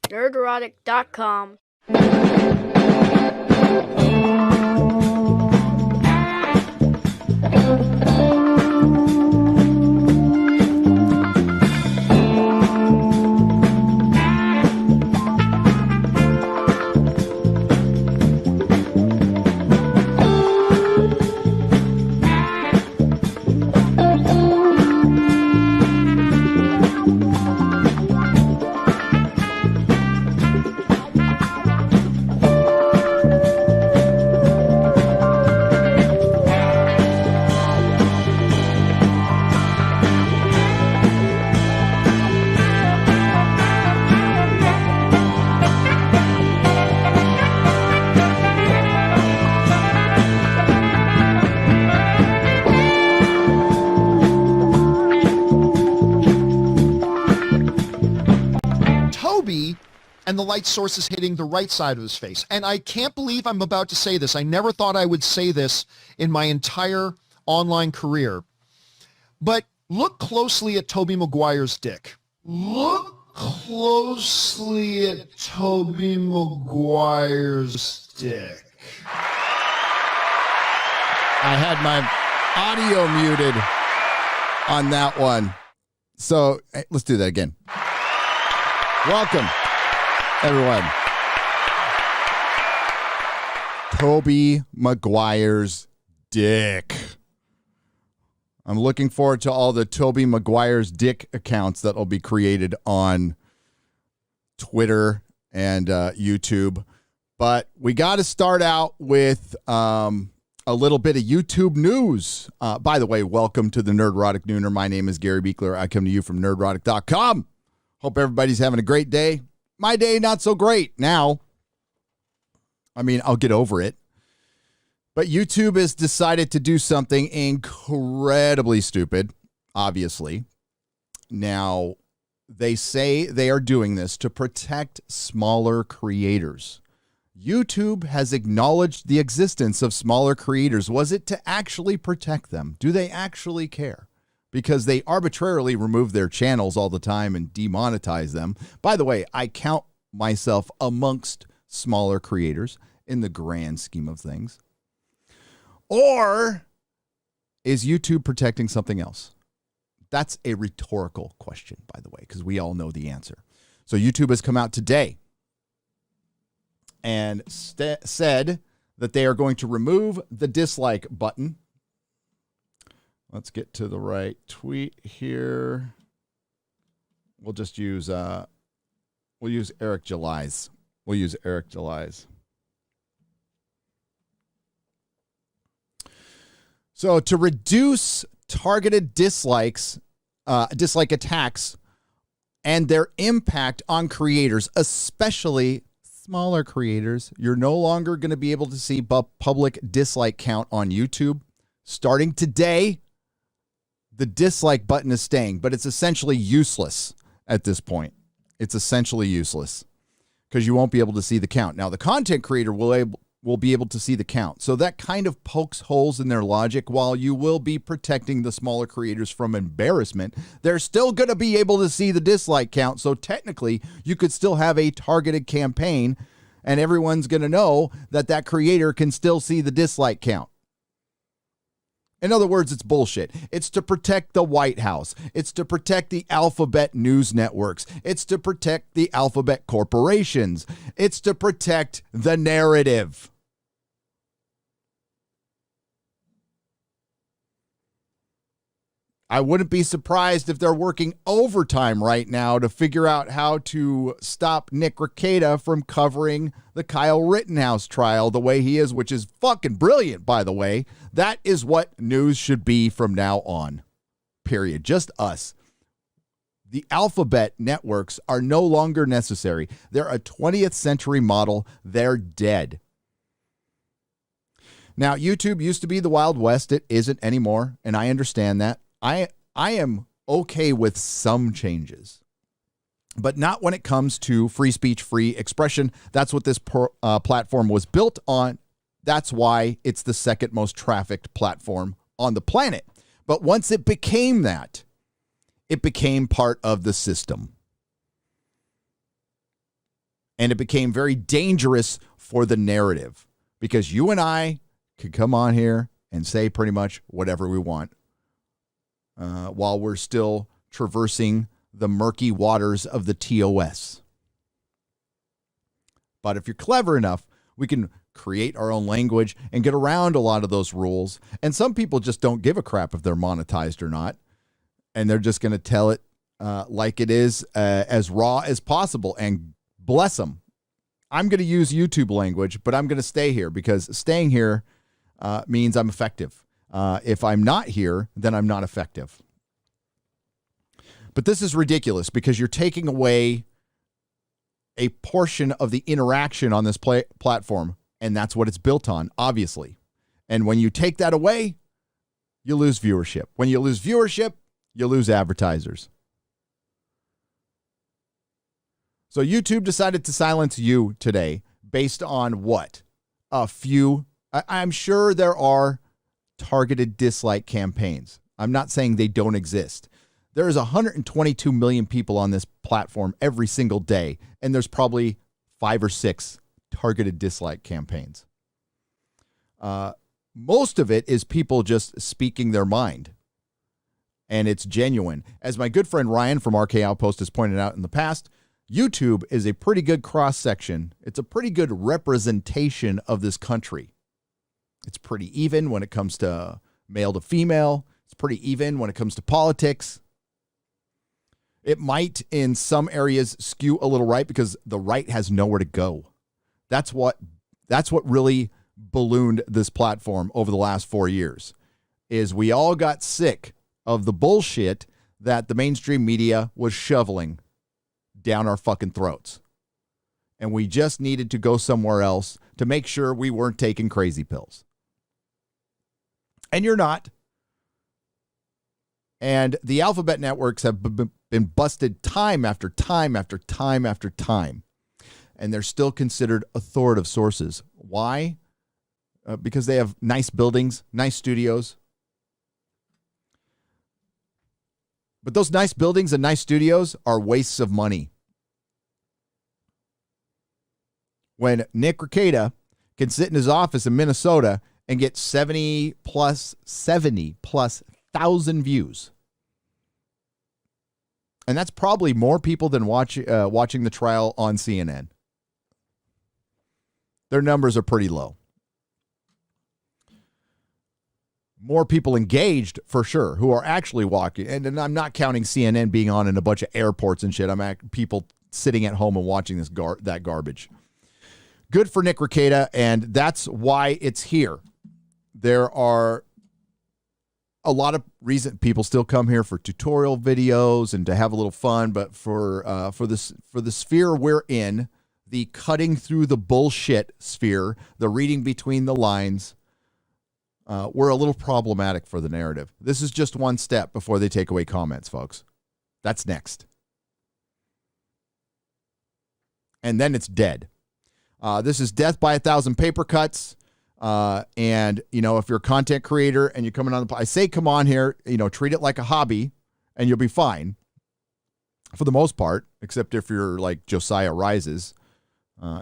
Nerderotic.com. And the light source is hitting the right side of his face. And I can't believe I'm about to say this. I never thought I would say this in my entire online career. But look closely at Tobey Maguire's dick. Look closely at Tobey Maguire's dick. I had my audio muted on that one. So let's do that again. Welcome, everyone. Tobey Maguire's dick. I'm looking forward to all the Tobey Maguire's dick accounts that will be created on Twitter and YouTube. But we got to start out with a little bit of YouTube news. By the way, welcome to the Nerdrotic Nooner. My name is Gary Beekler. I come to you from nerdrotic.com. Hope everybody's having a great day. My day, not so great now. I mean, I'll get over it. But YouTube has decided to do something incredibly stupid, obviously. Now, they say they are doing this to protect smaller creators. YouTube has acknowledged the existence of smaller creators. Was it to actually protect them? Do they actually care? Because they arbitrarily remove their channels all the time and demonetize them. By the way, I count myself amongst smaller creators in the grand scheme of things. Or is YouTube protecting something else? That's a rhetorical question, by the way, because we all know the answer. So YouTube has come out today and said that they are going to remove the dislike button. Let's get to the right tweet here. We'll just use Eric July's. We'll use Eric July's. So to reduce targeted dislike attacks and their impact on creators, especially smaller creators, you're no longer going to be able to see public dislike count on YouTube. Starting today, the dislike button is staying, but it's essentially useless at this point. It's essentially useless because you won't be able to see the count. Now, the content creator will be able to see the count. So that kind of pokes holes in their logic. While you will be protecting the smaller creators from embarrassment, they're still going to be able to see the dislike count. So technically, you could still have a targeted campaign and everyone's going to know that that creator can still see the dislike count. In other words, it's bullshit. It's to protect the White House. It's to protect the alphabet news networks. It's to protect the alphabet corporations. It's to protect the narrative. I wouldn't be surprised if they're working overtime right now to figure out how to stop Nick Rekieta from covering the Kyle Rittenhouse trial the way he is, which is fucking brilliant, by the way. That is what news should be from now on. Period. Just us. The alphabet networks are no longer necessary. They're a 20th century model. They're dead. Now, YouTube used to be the Wild West. It isn't anymore, and I understand that. I am okay with some changes, but not when it comes to free speech, free expression. That's what this platform was built on. That's why it's the second most trafficked platform on the planet. But once it became that, it became part of the system. And it became very dangerous for the narrative because you and I could come on here and say pretty much whatever we want while we're still traversing the murky waters of the TOS. But if you're clever enough, we can create our own language and get around a lot of those rules. And some people just don't give a crap if they're monetized or not. And they're just going to tell it like it is, as raw as possible. And bless them. I'm going to use YouTube language, but I'm going to stay here because staying here means I'm effective. If I'm not here, then I'm not effective. But this is ridiculous because you're taking away a portion of the interaction on this platform, and that's what it's built on, obviously. And when you take that away, you lose viewership. When you lose viewership, you lose advertisers. So YouTube decided to silence you today based on what? A few. I'm sure there are targeted dislike campaigns. I'm not saying they don't exist. There is 122 million people on this platform every single day, and there's probably 5 or 6 targeted dislike campaigns. Most of it is people just speaking their mind, and it's genuine. As my good friend Ryan from RK Outpost has pointed out in the past, YouTube is a pretty good cross-section. It's a pretty good representation of this country. It's pretty even when it comes to male to female. It's pretty even when it comes to politics. It might, in some areas, skew a little right because the right has nowhere to go. That's what really ballooned this platform over the last 4 years, is we all got sick of the bullshit that the mainstream media was shoveling down our fucking throats. And we just needed to go somewhere else to make sure we weren't taking crazy pills. And you're not. And the alphabet networks have been busted time after time after time after time. And they're still considered authoritative sources. Why? Because they have nice buildings, nice studios. But those nice buildings and nice studios are wastes of money. When Nick Rekieta can sit in his office in Minnesota and get 70 plus thousand views. And that's probably more people than watching the trial on CNN. Their numbers are pretty low. More people engaged, for sure, who are actually walking. And I'm not counting CNN being on in a bunch of airports and shit. I'm people sitting at home and watching that garbage. Good for Nick Rekieta, and that's why it's here. There are a lot of reasons people still come here for tutorial videos and to have a little fun, but for the sphere we're in, the cutting through the bullshit sphere, the reading between the lines, we're a little problematic for the narrative. This is just one step before they take away comments, folks. That's next. And then it's dead. This is death by 1,000 paper cuts. And, you know, if you're a content creator and you're coming on I say come on here, you know, treat it like a hobby and you'll be fine for the most part, except if you're like Josiah Rises.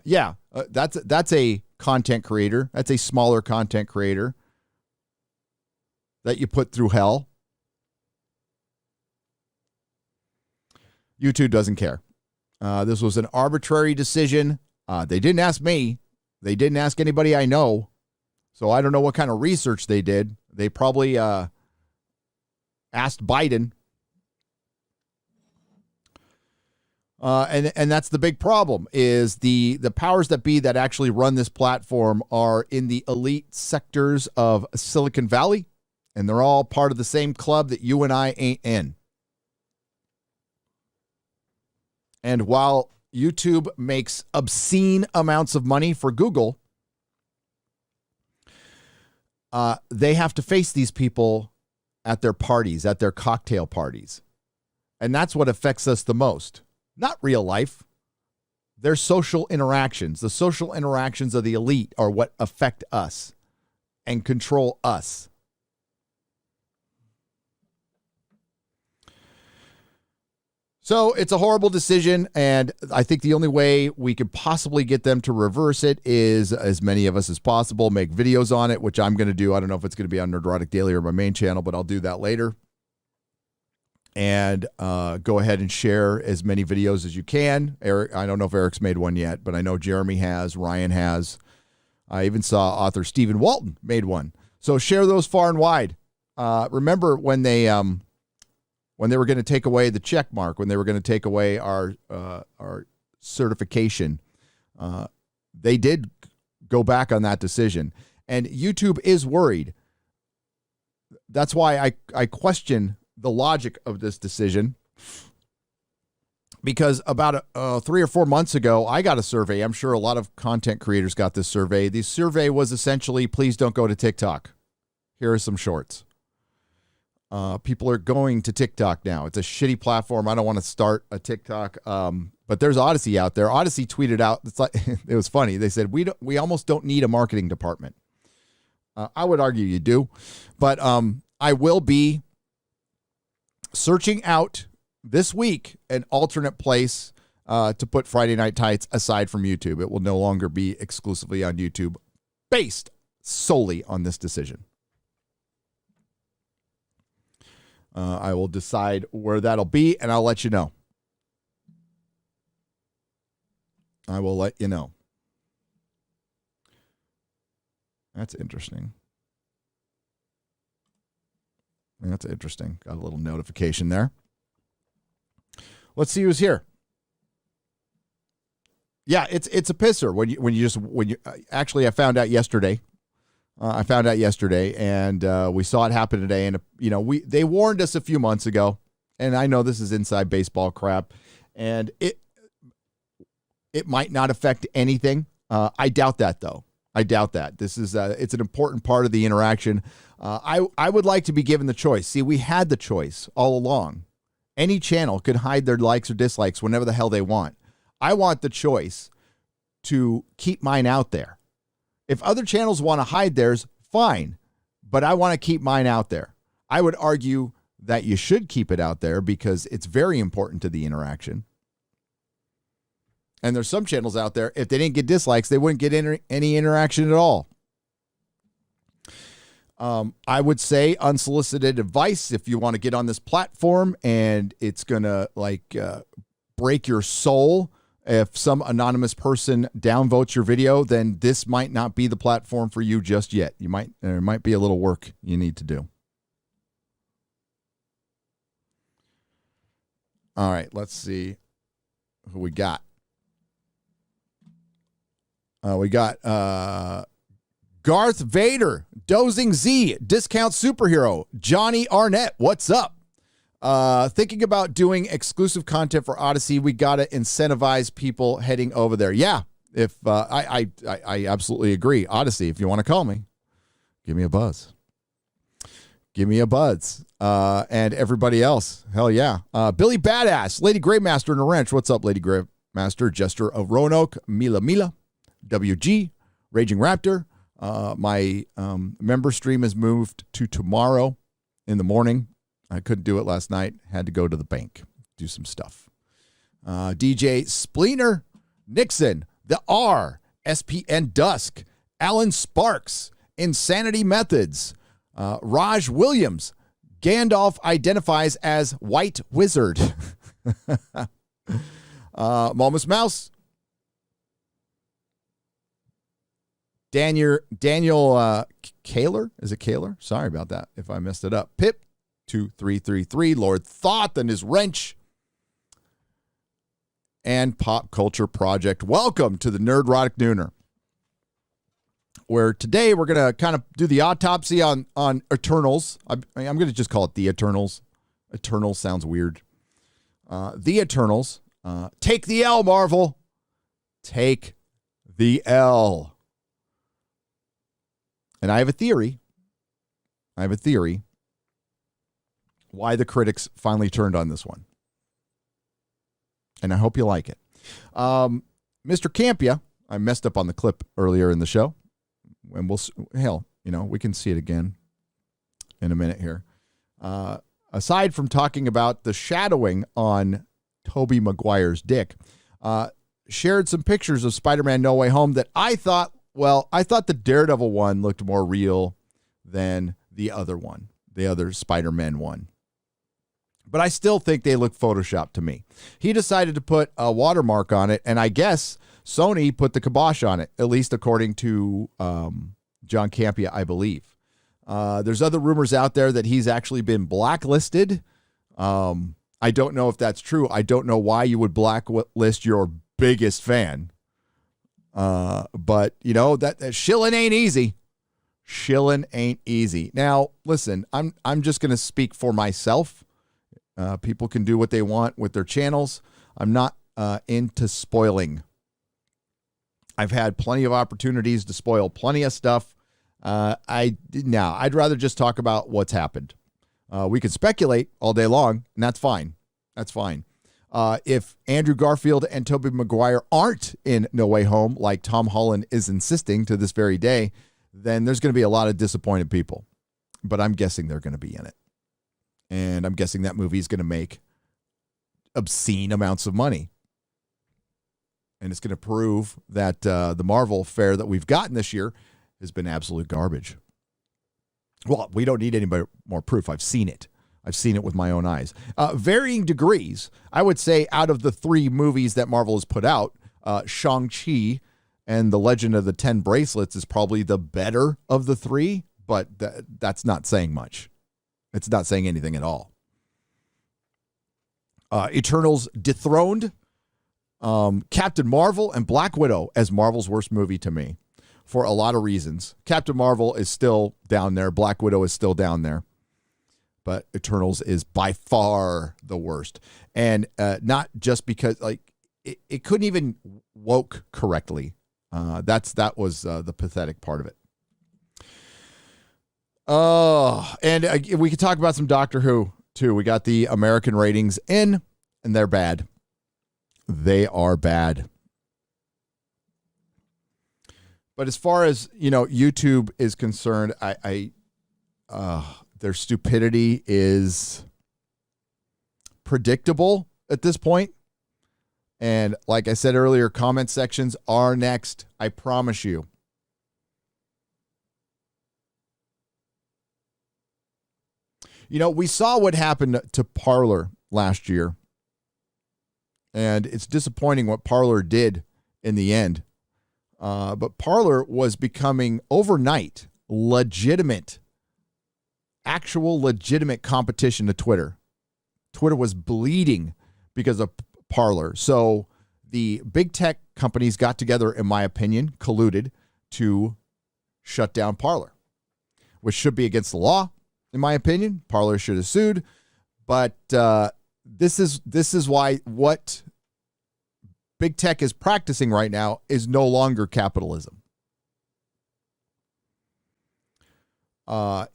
That's a content creator. That's a smaller content creator that you put through hell. YouTube doesn't care. This was an arbitrary decision. They didn't ask me. They didn't ask anybody I know. So I don't know what kind of research they did. They probably asked Biden. And that's the big problem is the powers that be that actually run this platform are in the elite sectors of Silicon Valley, and they're all part of the same club that you and I ain't in. And while YouTube makes obscene amounts of money for Google, they have to face these people at their parties, at their cocktail parties. And that's what affects us the most. Not real life. Their social interactions. The social interactions of the elite are what affect us and control us. So it's a horrible decision, and I think the only way we could possibly get them to reverse it is, as many of us as possible, make videos on it, which I'm going to do. I don't know if it's going to be on Nerdrotic Daily or my main channel, but I'll do that later. And go ahead and share as many videos as you can. Eric, I don't know if Eric's made one yet, but I know Jeremy has, Ryan has. I even saw author Stephen Walton made one. So share those far and wide. Remember when they were going to take away the check mark, when they were going to take away our certification, they did go back on that decision. And YouTube is worried. That's why I question the logic of this decision, because about 3 or 4 months ago, I got a survey. I'm sure a lot of content creators got this survey. The survey was essentially, please don't go to TikTok. Here are some shorts. People are going to TikTok now. It's a shitty platform. I don't want to start a TikTok, but there's Odyssey out there. Odyssey tweeted out, it's like, it was funny. They said, we almost don't need a marketing department. I would argue you do, but I will be searching out this week an alternate place to put Friday Night Tights aside from YouTube. It will no longer be exclusively on YouTube, based solely on this decision. I will decide where that'll be, and I'll let you know. I will let you know. That's interesting. That's interesting. Got a little notification there. Let's see who's here. Yeah, it's a pisser when you actually I found out yesterday. And we saw it happen today. And they warned us a few months ago. And I know this is inside baseball crap, and it might not affect anything. I doubt that though. I doubt that. This is it's an important part of the interaction. I would like to be given the choice. See, we had the choice all along. Any channel could hide their likes or dislikes whenever the hell they want. I want the choice to keep mine out there. If other channels want to hide theirs, fine, but I want to keep mine out there. I would argue that you should keep it out there because it's very important to the interaction. And there's some channels out there, if they didn't get dislikes, they wouldn't get any interaction at all. I would say unsolicited advice, if you want to get on this platform and it's going to break your soul, if some anonymous person downvotes your video, then this might not be the platform for you just yet. There might be a little work you need to do. All right, let's see who we got. We got Garth Vader, Dozing Z, Discount Superhero, Johnny Arnett. What's up? Thinking about doing exclusive content for Odyssey. We got to incentivize people heading over there. Yeah, if I absolutely agree. Odyssey, if you want to call me, give me a buzz. Give me a buzz. And everybody else, hell yeah. Billy Badass, Lady Greymaster in a Wrench. What's up, Lady Greymaster? Jester of Roanoke, Mila, WG, Raging Raptor. My member stream has moved to tomorrow in the morning. I couldn't do it last night. Had to go to the bank, do some stuff. DJ Spleener, Nixon, The R, SPN Dusk, Alan Sparks, Insanity Methods, Raj Williams, Gandalf identifies as White Wizard, Momus Mouse, Daniel Kaler. Is it Kaler? Sorry about that if I messed it up. Pip 2333, Lord Thoth and his wrench, and Pop Culture Project. Welcome to the Nerdrotic Nooner, where today we're going to kind of do the autopsy on Eternals. I'm going to just call it the Eternals. Eternals sounds weird. The Eternals. Take the L, Marvel. Take the L. And I have a theory. Why the critics finally turned on this one. And I hope you like it. Mr. Campia, I messed up on the clip earlier in the show. And we can see it again in a minute here. Aside from talking about the shadowing on Tobey Maguire's dick, shared some pictures of Spider-Man No Way Home that I thought the Daredevil one looked more real than the other one, the other Spider-Man one. But I still think they look photoshopped to me. He decided to put a watermark on it, and I guess Sony put the kibosh on it, at least according to John Campea, I believe. There's other rumors out there that he's actually been blacklisted. I don't know if that's true. I don't know why you would blacklist your biggest fan. But, that shilling ain't easy. Shilling ain't easy. Now, listen, I'm just going to speak for myself. People can do what they want with their channels. I'm not into spoiling. I've had plenty of opportunities to spoil plenty of stuff. I'd rather just talk about what's happened. We could speculate all day long, and that's fine. That's fine. If Andrew Garfield and Tobey Maguire aren't in No Way Home, like Tom Holland is insisting to this very day, then there's going to be a lot of disappointed people. But I'm guessing they're going to be in it. And I'm guessing that movie is going to make obscene amounts of money. And it's going to prove that the Marvel fare that we've gotten this year has been absolute garbage. Well, we don't need any more proof. I've seen it. I've seen it with my own eyes. Varying degrees. I would say out of the 3 movies that Marvel has put out, Shang-Chi and The Legend of the Ten Bracelets is probably the better of the 3, but that's not saying much. It's not saying anything at all. Eternals dethroned Captain Marvel and Black Widow as Marvel's worst movie to me for a lot of reasons. Captain Marvel is still down there. Black Widow is still down there. But Eternals is by far the worst. And not just because it couldn't even woke correctly. That was the pathetic part of it. Oh, and we could talk about some Doctor Who, too. We got the American ratings in, and they're bad. They are bad. But as far as, YouTube is concerned, their stupidity is predictable at this point. And like I said earlier, comment sections are next. I promise you. We saw what happened to Parler last year. And it's disappointing what Parler did in the end. But Parler was becoming overnight actual legitimate competition to Twitter. Twitter was bleeding because of Parler. So the big tech companies got together, in my opinion, colluded to shut down Parler, which should be against the law. In my opinion, Parler should have sued, but this is why what big tech is practicing right now is no longer capitalism.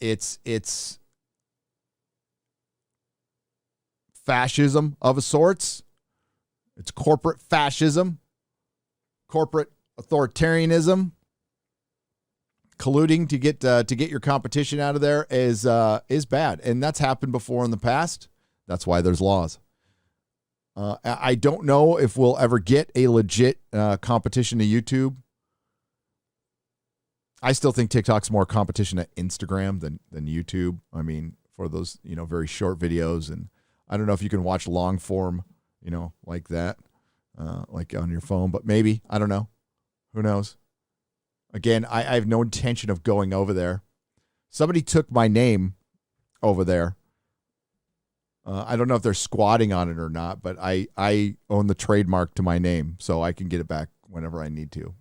It's fascism of a sorts. It's corporate fascism, corporate authoritarianism. Colluding to get your competition out of there is bad, and that's happened before in the past. That's why there's laws. I don't know if we'll ever get a legit competition to YouTube. I still think TikTok's more competition at Instagram than YouTube. I mean, for those very short videos, and I don't know if you can watch long form, like that, like on your phone, but maybe, I don't know. Who knows? Again, I have no intention of going over there. Somebody took my name over there. I don't know if they're squatting on it or not, but I own the trademark to my name, so I can get it back whenever I need to.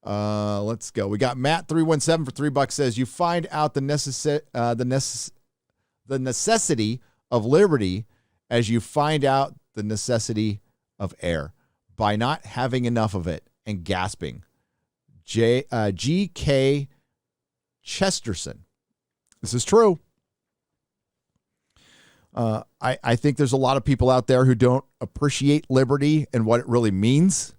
Let's go. We got Matt317 for $3 says, you find out the necessity of liberty as you find out the necessity of air by not having enough of it and gasping. G.K. Chesterton. This is true. I think there's a lot of people out there who don't appreciate liberty and what it really means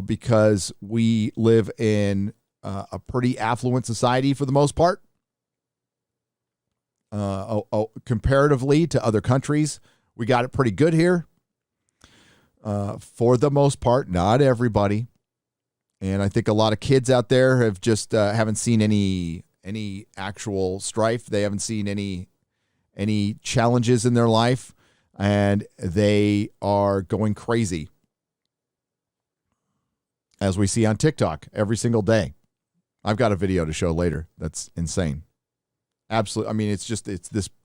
because we live in a pretty affluent society for the most part. Comparatively to other countries, we got it pretty good here. for the most part, not everybody. And I think a lot of kids out there have just haven't seen any actual strife. They haven't seen any challenges in their life, and they are going crazy, as we see on TikTok every single day. I've got a video to show later. That's insane. Absolutely. I mean, it's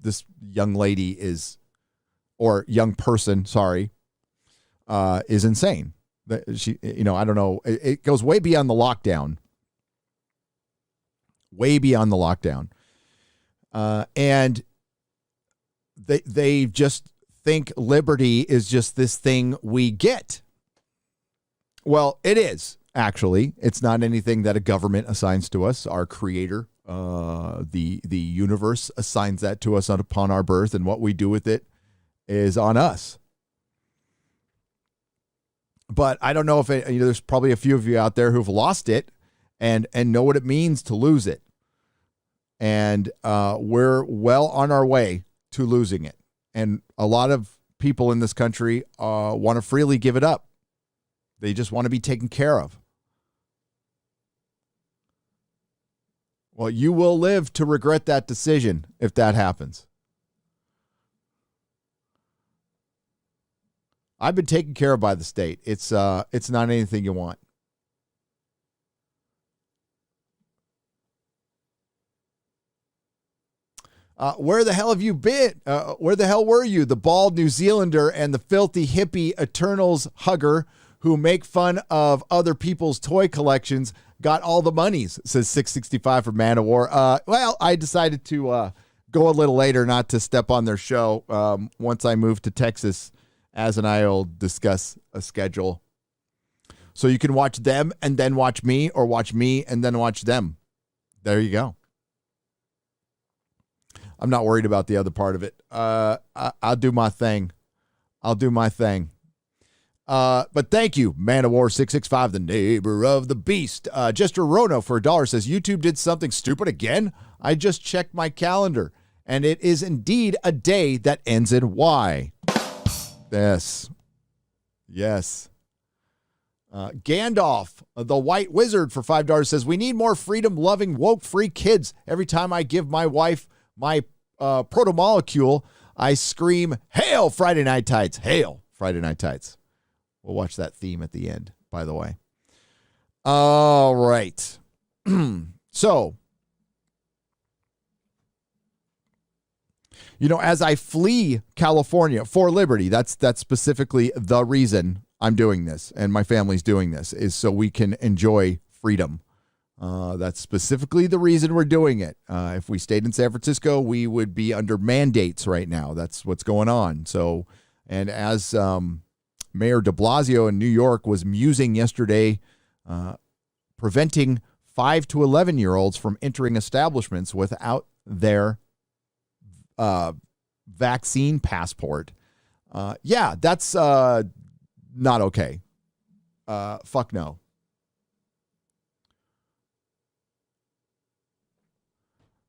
this young lady or young person, sorry, is insane. She, I don't know. It goes way beyond the lockdown. Way beyond the lockdown. And they just think liberty is just this thing we get. Well, it is, actually. It's not anything that a government assigns to us. Our creator, the universe, assigns that to us upon our birth, and what we do with it is on us. But I don't know if there's probably a few of you out there who've lost it and know what it means to lose it. And we're well on our way to losing it. And a lot of people in this country want to freely give it up. They just want to be taken care of. Well, you will live to regret that decision if that happens. I've been taken care of by the state. It's not anything you want. Where the hell have you been? Where the hell were you? The bald New Zealander and the filthy hippie Eternals hugger who make fun of other people's toy collections got all the monies, says 665 for Man of War. Well, I decided to go a little later, not to step on their show. Once I move to Texas, Az and I will discuss a schedule. So you can watch them and then watch me, or watch me and then watch them. There you go. I'm not worried about the other part of it. I'll do my thing. But thank you, Man of War 665, the neighbor of the beast. Jester Rono for $1 says, YouTube did something stupid again. I just checked my calendar, and it is indeed a day that ends in Y. Yes. Gandalf, the White Wizard for $5 says, we need more freedom-loving, woke-free kids. Every time I give my wife my proto-molecule, I scream, hail Friday Night Tights, hail Friday Night Tights. We'll watch that theme at the end, by the way. All right. So, as I flee California for liberty, that's specifically the reason I'm doing this and my family's doing this, is so we can enjoy freedom. That's specifically the reason we're doing it. If we stayed in San Francisco, we would be under mandates right now. That's what's going on. So, and as Mayor de Blasio in New York was musing yesterday, preventing 5 to 11-year-olds from entering establishments without their vaccine passport. Yeah, that's not okay. Fuck no.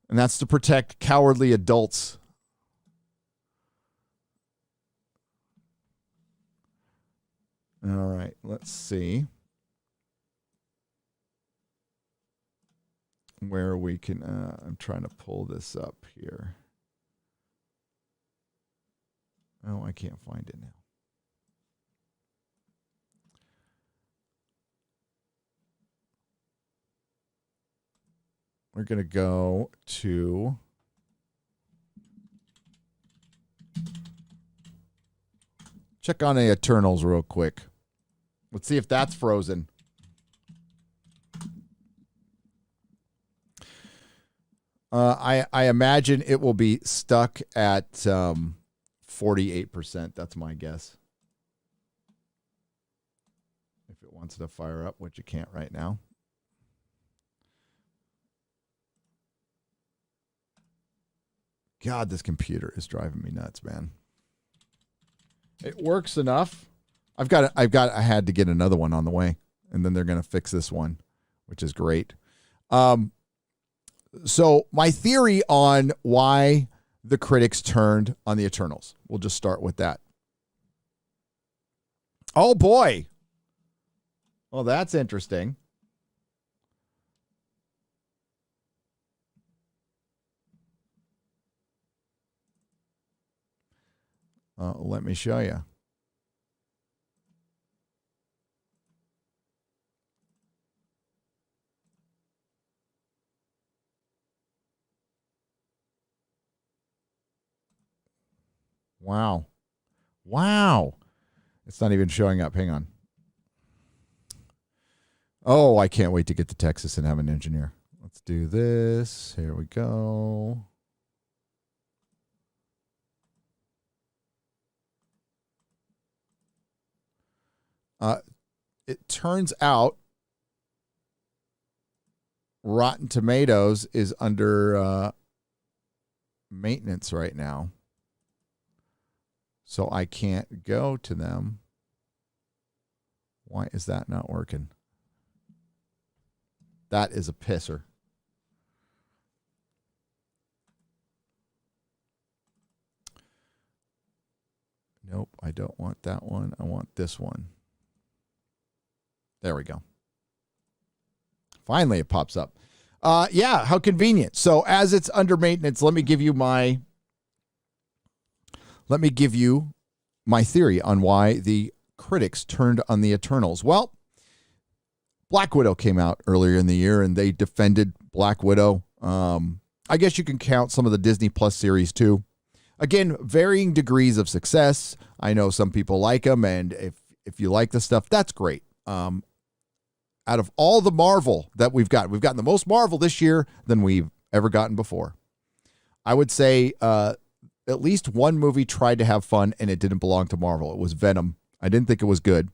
And that's to protect cowardly adults. All right, let's see where we can, I'm trying to pull this up here. Oh, I can't find it now. We're going to go to check on the Eternals real quick. Let's see if that's frozen. I imagine it will be stuck at 48%. That's my guess. If it wants to fire up, which it can't right now. God, this computer is driving me nuts, man. It works enough. I had to get another one on the way, and then they're going to fix this one, which is great. So my theory on why the critics turned on the Eternals, we'll just start with that. Oh, boy. Well, that's interesting. Let me show you. Wow. Wow. It's not even showing up. Hang on. Oh, I can't wait to get to Texas and have an engineer. Let's do this. Here we go. It turns out Rotten Tomatoes is under maintenance right now. So I can't go to them. Why is that not working? That is a pisser. Nope, I don't want that one. I want this one. There we go. Finally, it pops up. Yeah, how convenient. So as it's under maintenance, let me give you my theory on why the critics turned on the Eternals. Well, Black Widow came out earlier in the year, and they defended Black Widow. I guess you can count some of the Disney Plus series too. Again, varying degrees of success. I know some people like them, and if you like the stuff, that's great. Out of all the Marvel that we've gotten the most Marvel this year than we've ever gotten before. I would say at least one movie tried to have fun, and it didn't belong to Marvel. It was Venom. I didn't think it was good.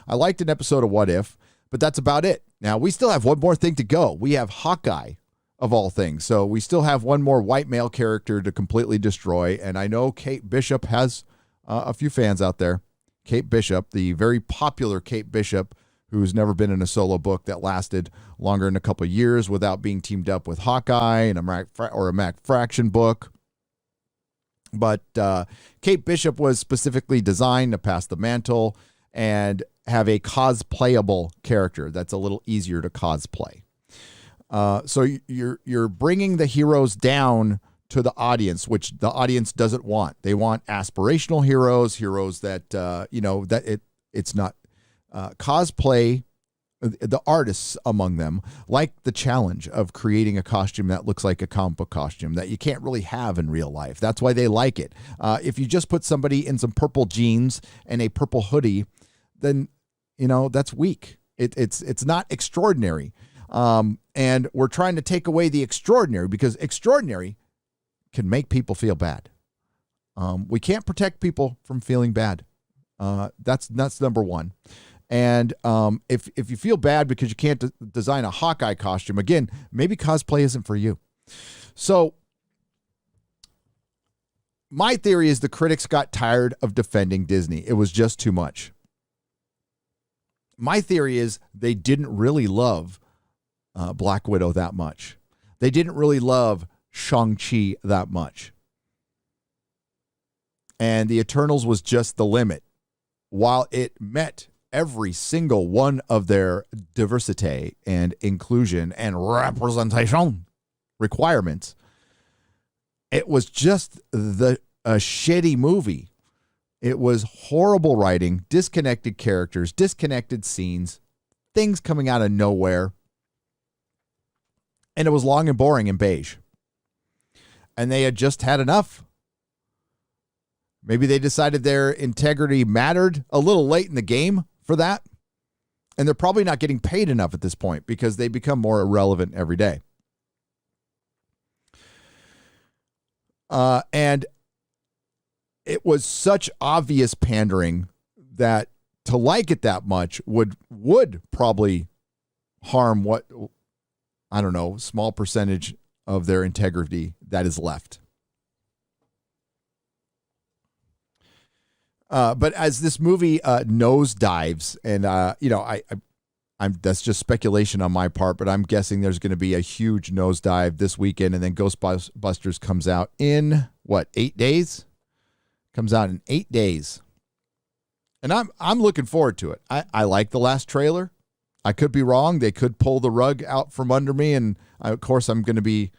I liked an episode of What If, but that's about it. Now, we still have one more thing to go. We have Hawkeye, of all things. So we still have one more white male character to completely destroy, and I know Kate Bishop has a few fans out there. Kate Bishop, the very popular Kate Bishop, who's never been in a solo book that lasted longer than a couple of years without being teamed up with Hawkeye and a Mac Fraction book. But Kate Bishop was specifically designed to pass the mantle and have a cosplayable character that's a little easier to cosplay. So you're bringing the heroes down to the audience, which the audience doesn't want. They want aspirational heroes that it's not cosplay. The artists among them like the challenge of creating a costume that looks like a comic book costume that you can't really have in real life. That's why they like it. If you just put somebody in some purple jeans and a purple hoodie, then that's weak. It's not extraordinary. And we're trying to take away the extraordinary because extraordinary can make people feel bad. We can't protect people from feeling bad. That's number one. And if you feel bad because you can't design a Hawkeye costume, again, maybe cosplay isn't for you. So my theory is the critics got tired of defending Disney. It was just too much. My theory is they didn't really love Black Widow that much. They didn't really love Shang-Chi that much. And the Eternals was just the limit. While it met every single one of their diversity and inclusion and representation requirements, it was just a shitty movie. It was horrible writing, disconnected characters, disconnected scenes, things coming out of nowhere. And it was long and boring and beige. And they had just had enough. Maybe they decided their integrity mattered a little late in the game for that. And they're probably not getting paid enough at this point because they become more irrelevant every day. And it was such obvious pandering that to like it that much would probably harm what, I don't know, small percentage of their integrity that is left. But as this movie nosedives, and I'm that's just speculation on my part, but I'm guessing there's going to be a huge nosedive this weekend, and then Ghostbusters comes out in 8 days? Comes out in 8 days. And I'm looking forward to it. I like the last trailer. I could be wrong. They could pull the rug out from under me, and of course I'm going to be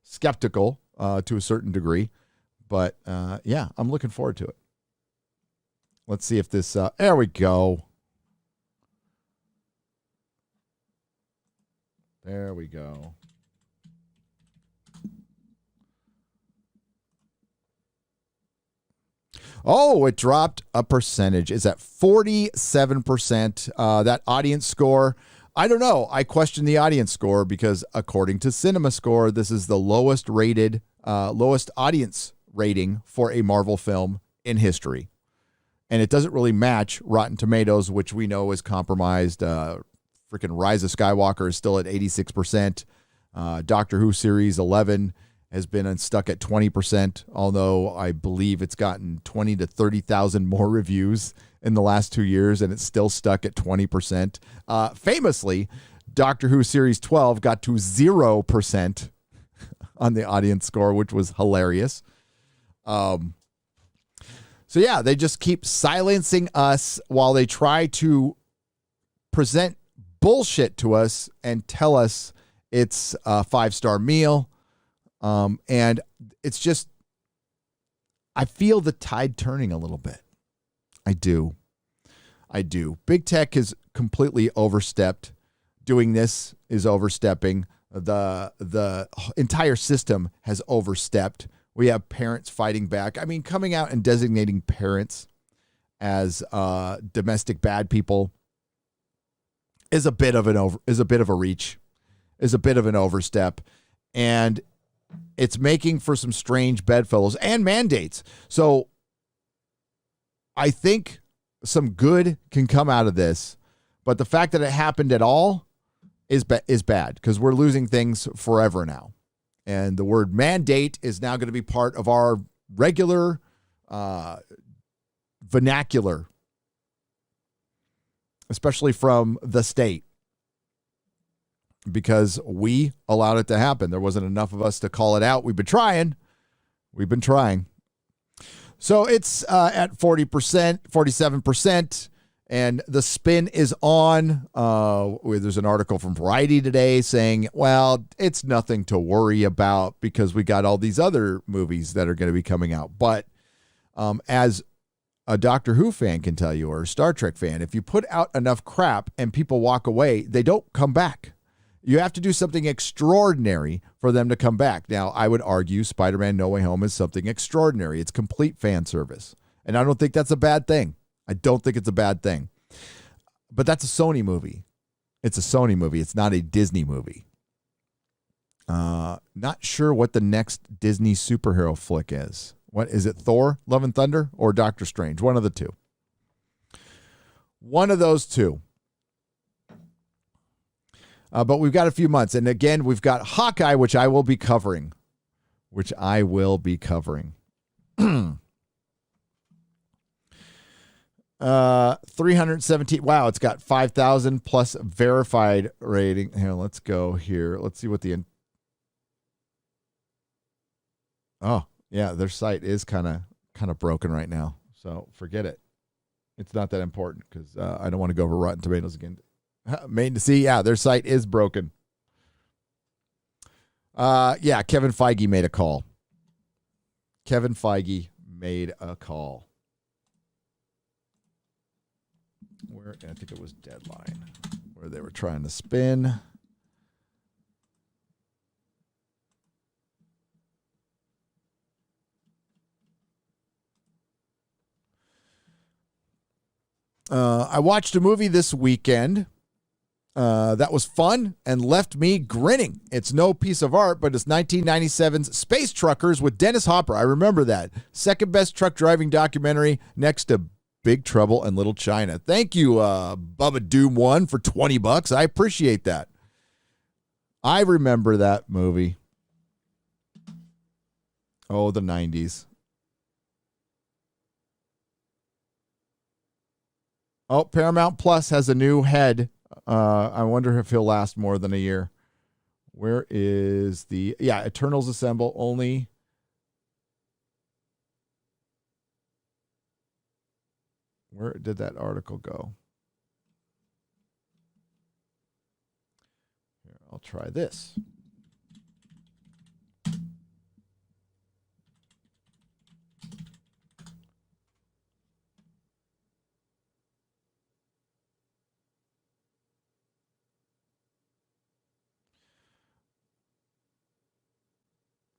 skeptical to a certain degree. But yeah, I'm looking forward to it. Let's see if this. There we go. There we go. Oh, it dropped a percentage. It's at 47%. That audience score, I don't know. I question the audience score because according to CinemaScore, this is the lowest rated, lowest audience rating for a Marvel film in history. And it doesn't really match Rotten Tomatoes, which we know is compromised. Freaking Rise of Skywalker is still at 86%. Doctor Who Series 11 has been stuck at 20%, although I believe it's gotten 20 to 30,000 more reviews in the last 2 years, and it's still stuck at 20%. Famously, Doctor Who Series 12 got to 0% on the audience score, which was hilarious. So yeah, they just keep silencing us while they try to present bullshit to us and tell us it's a 5-star meal. And it's just, I feel the tide turning a little bit. I do. Big tech is completely overstepped. Doing this is overstepping. The entire system has overstepped. We have parents fighting back. I mean, coming out and designating parents as domestic bad people is a bit of a reach, is a bit of an overstep, and it's making for some strange bedfellows and mandates. So I think some good can come out of this, but the fact that it happened at all is bad because we're losing things forever now. And the word mandate is now going to be part of our regular vernacular, especially from the state, because we allowed it to happen. There wasn't enough of us to call it out. We've been trying. So it's at 40%, 47%, and the spin is on. There's an article from Variety today saying, well, it's nothing to worry about because we got all these other movies that are going to be coming out. But as a Doctor Who fan can tell you, or a Star Trek fan, if you put out enough crap and people walk away, they don't come back. You have to do something extraordinary for them to come back. Now, I would argue Spider-Man No Way Home is something extraordinary. It's complete fan service. And I don't think that's a bad thing. I don't think it's a bad thing. But that's a Sony movie. It's a Sony movie. It's not a Disney movie. Not sure what the next Disney superhero flick is. What is it? Thor, Love and Thunder, or Doctor Strange? One of the two. One of those two. But we've got a few months. And again, we've got Hawkeye, which I will be covering. 317. Wow, it's got 5,000 plus verified rating. Here, let's go here. Let's see what the... Oh, yeah, their site is kind of broken right now. So forget it. It's not that important because I don't want to go over Rotten Tomatoes again. Made to see, yeah, their site is broken. Yeah, Kevin Feige made a call. Where I think it was Deadline, where they were trying to spin. I watched a movie this weekend that was fun and left me grinning. It's no piece of art, but it's 1997's Space Truckers with Dennis Hopper. I remember that. Second best truck driving documentary next to Big Trouble in Little China. Thank you, Bubba Doom 1 for $20. I appreciate that. I remember that movie. Oh, the 90s. Oh, Paramount Plus has a new head. I wonder if he'll last more than a year. Where is the... Yeah, Eternals Assemble only... Where did that article go? Here, I'll try this.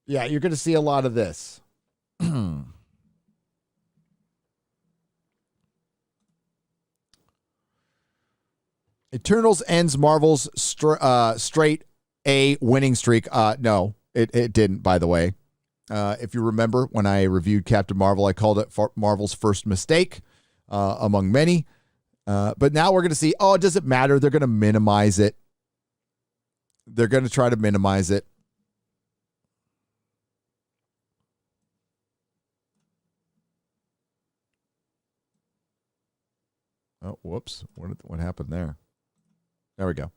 Yeah, you're going to see a lot of this. Eternals ends Marvel's straight A winning streak. No, it didn't, by the way. If you remember, when I reviewed Captain Marvel, I called it Marvel's first mistake among many. But now we're going to see, does it matter? They're going to minimize it. They're going to try to minimize it. Oh, whoops. What happened there? There we go.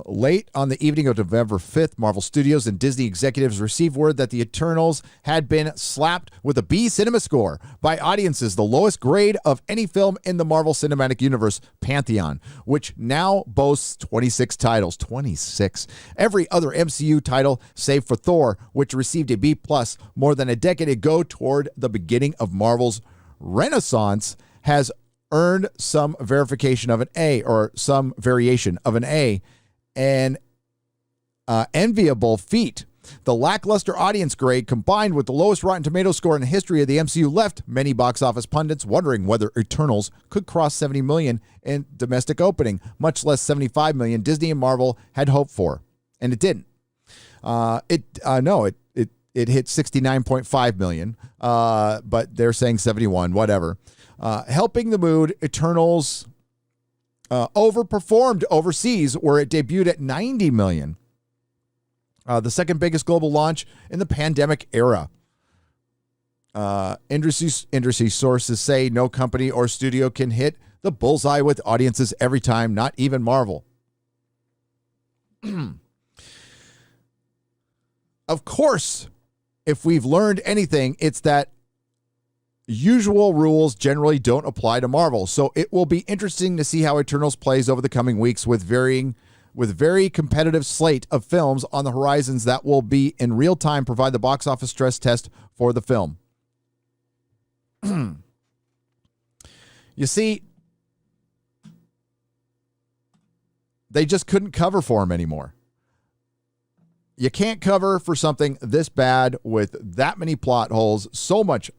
Late on the evening of November 5th, Marvel Studios and Disney executives received word that the Eternals had been slapped with a B cinema score by audiences, the lowest grade of any film in the Marvel Cinematic Universe pantheon, which now boasts 26 titles. 26. Every other MCU title, save for Thor, which received a B+ more than a decade ago toward the beginning of Marvel's renaissance, has earned some verification of an A, or some variation of an A. An enviable feat. The lackluster audience grade, combined with the lowest Rotten Tomatoes score in the history of the MCU, left many box office pundits wondering whether Eternals could cross 70 million in domestic opening, much less 75 million Disney and Marvel had hoped for. And it didn't. It hit 69.5 million, but they're saying 71, whatever. Helping the mood, Eternals overperformed overseas, where it debuted at 90 million. The second biggest global launch in the pandemic era. Industry sources say no company or studio can hit the bullseye with audiences every time, not even Marvel. Of course, if we've learned anything, it's that usual rules generally don't apply to Marvel. So it will be interesting to see how Eternals plays over the coming weeks with very competitive slate of films on the horizons that will be in real time provide the box office stress test for the film. You see, they just couldn't cover for him anymore. You can't cover for something this bad with that many plot holes, so much.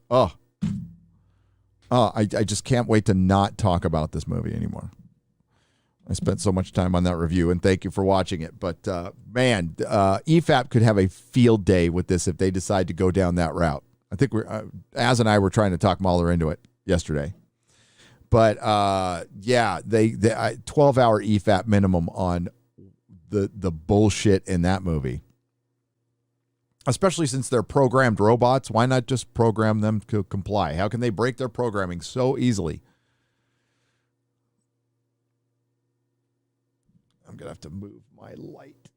I just can't wait to not talk about this movie anymore. I spent so much time on that review, and thank you for watching it. But, EFAP could have a field day with this if they decide to go down that route. I think Az and I were trying to talk Mahler into it yesterday. But, they 12-hour EFAP minimum on the bullshit in that movie. Especially since they're programmed robots, why not just program them to comply? How can they break their programming so easily? I'm going to have to move my light.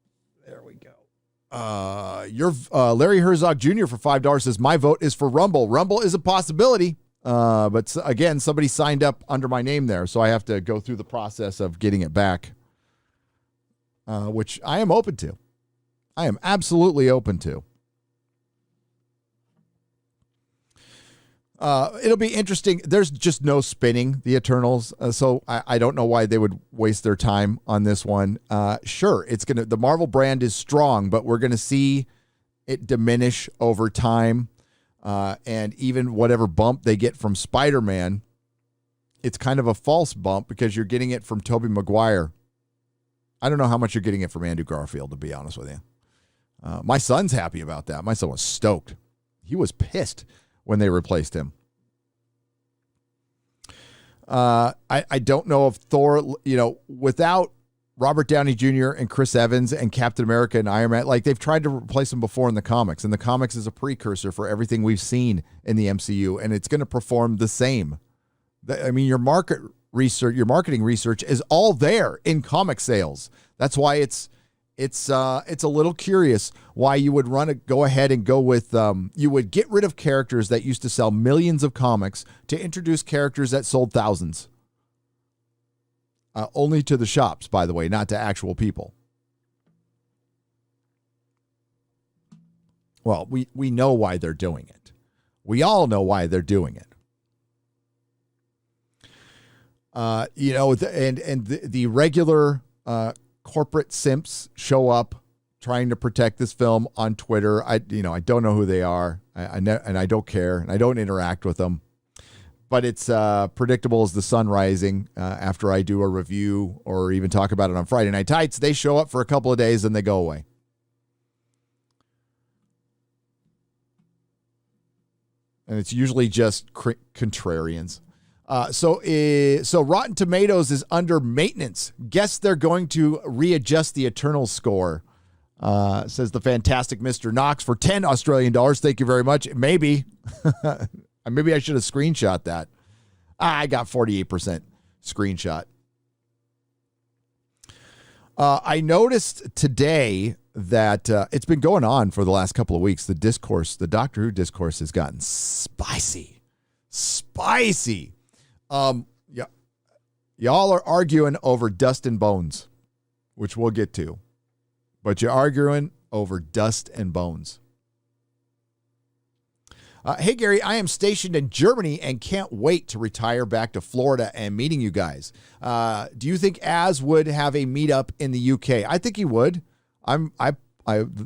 There we go. Your Larry Herzog Jr. for $5 says, my vote is for Rumble. Rumble is a possibility. But again, somebody signed up under my name there, so I have to go through the process of getting it back, which I am open to. I am absolutely open to. It'll be interesting. There's just no spinning the Eternals, so I don't know why they would waste their time on this one. Sure, the Marvel brand is strong, but we're gonna see it diminish over time, and even whatever bump they get from Spider-Man, it's kind of a false bump because you're getting it from Tobey Maguire. I don't know how much you're getting it from Andrew Garfield, to be honest with you. My son's happy about that. My son was stoked. He was pissed when they replaced him. I don't know if Thor, without Robert Downey Jr. and Chris Evans and Captain America and Iron Man, like they've tried to replace him before in the comics, and the comics is a precursor for everything we've seen in the MCU, and it's going to perform the same. I mean, your marketing research is all there in comic sales. That's why it's it's a little curious why you would go ahead and go with you would get rid of characters that used to sell millions of comics to introduce characters that sold thousands. Only to the shops, by the way, not to actual people. Well, we know why they're doing it. We all know why they're doing it. The regular corporate simps show up trying to protect this film on Twitter. I don't know who they are, and I don't care, and I don't interact with them. But it's predictable as the sun rising. After I do a review or even talk about it on Friday Night Tights, they show up for a couple of days and they go away. And it's usually just contrarians. So Rotten Tomatoes is under maintenance. Guess they're going to readjust the Eternal score, says the fantastic Mr. Knox, for 10 Australian dollars. Thank you very much. Maybe. Maybe I should have screenshot that. I got 48% screenshot. I noticed today that it's been going on for the last couple of weeks. The Doctor Who discourse has gotten spicy. Yeah, y'all are arguing over Dust and Bones, which we'll get to. But you're arguing over Dust and Bones. Hey, Gary, I am stationed in Germany and can't wait to retire back to Florida and meeting you guys. Do you think Az would have a meetup in the UK? I think he would. The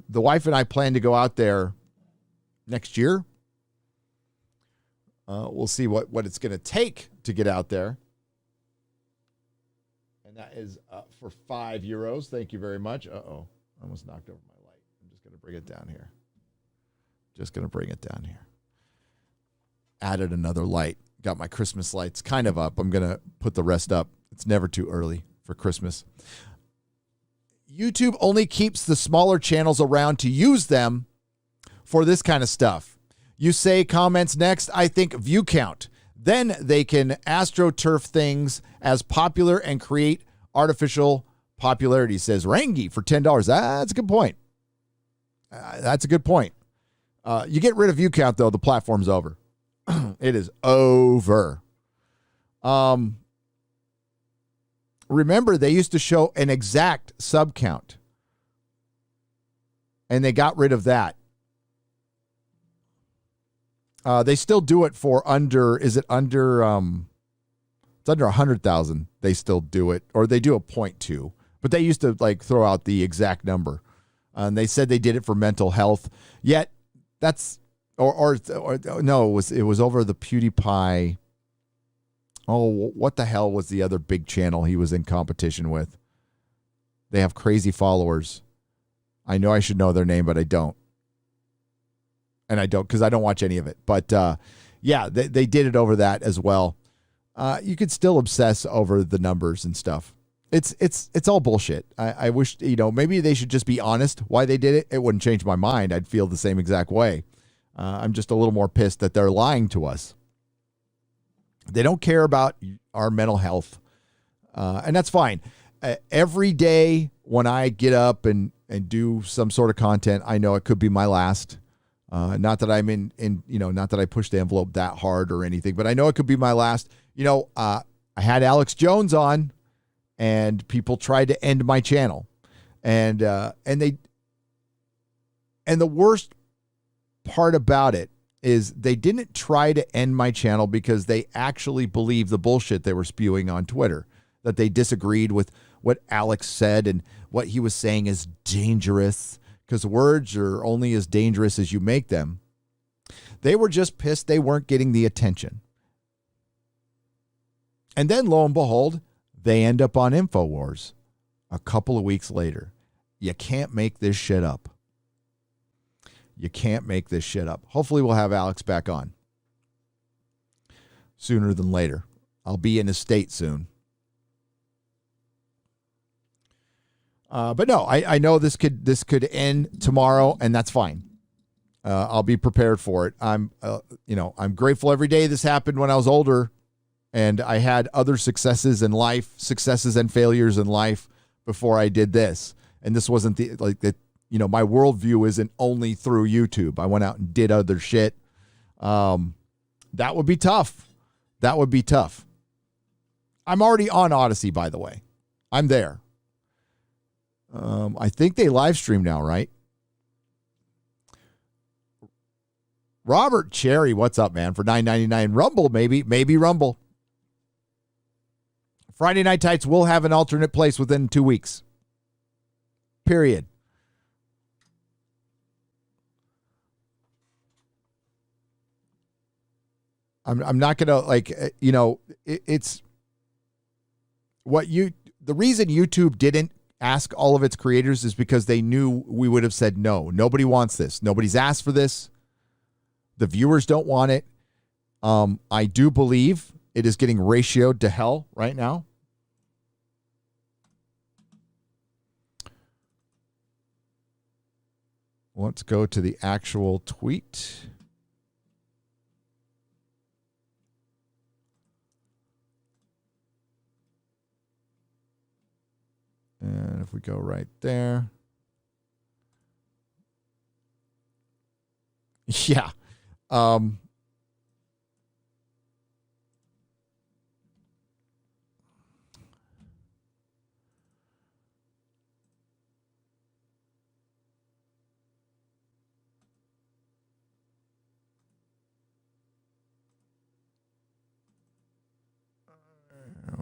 wife and I plan to go out there next year. We'll see what it's going to take to get out there. And that is for €5. Thank you very much. Uh-oh. I almost knocked over my light. I'm just going to bring it down here. Added another light. Got my Christmas lights kind of up. I'm going to put the rest up. It's never too early for Christmas. YouTube only keeps the smaller channels around to use them for this kind of stuff. You say comments next, I think view count. Then they can astroturf things as popular and create artificial popularity, says Rangi for $10. That's a good point. You get rid of view count, though, the platform's over. It is over. Remember, they used to show an exact sub count, and they got rid of that. They still do it for under, it's under 100,000. They still do it, or they do a 0.2, but they used to throw out the exact number. And they said they did it for mental health. Yet that's, or no, it was over the PewDiePie. Oh, what the hell was the other big channel he was in competition with? They have crazy followers. I know I should know their name, but I don't. And I don't, because I don't watch any of it. But yeah, they did it over that as well. You could still obsess over the numbers and stuff. It's all bullshit. I wish, maybe they should just be honest why they did it. It wouldn't change my mind. I'd feel the same exact way. I'm just a little more pissed that they're lying to us. They don't care about our mental health. And that's fine. Every day when I get up and do some sort of content, I know it could be my last. Not that I'm not that I push the envelope that hard or anything, but I know it could be my last. I had Alex Jones on, and people tried to end my channel, and the worst part about it is they didn't try to end my channel because they actually believed the bullshit they were spewing on Twitter, that they disagreed with what Alex said and what he was saying is dangerous, because words are only as dangerous as you make them. They were just pissed they weren't getting the attention. And then, lo and behold, they end up on InfoWars a couple of weeks later. You can't make this shit up. Hopefully we'll have Alex back on sooner than later. I'll be in his state soon. But no, I know this could end tomorrow, and that's fine. I'll be prepared for it. I'm grateful every day this happened when I was older, and I had other successes in life, successes and failures in life before I did this. And this wasn't my worldview isn't only through YouTube. I went out and did other shit. That would be tough. That would be tough. I'm already on Odyssey, by the way. I'm there. I think they live stream now, right? Robert Cherry, what's up, man? For $9.99. Rumble, maybe Rumble. Friday Night Tights will have an alternate place within 2 weeks. Period. I'm not going to it's the reason YouTube didn't ask all of its creators is because they knew we would have said no. Nobody wants this. Nobody's asked for this. The viewers don't want it. I do believe it is getting ratioed to hell right now. Let's go to the actual tweet. And if we go right there. Yeah. There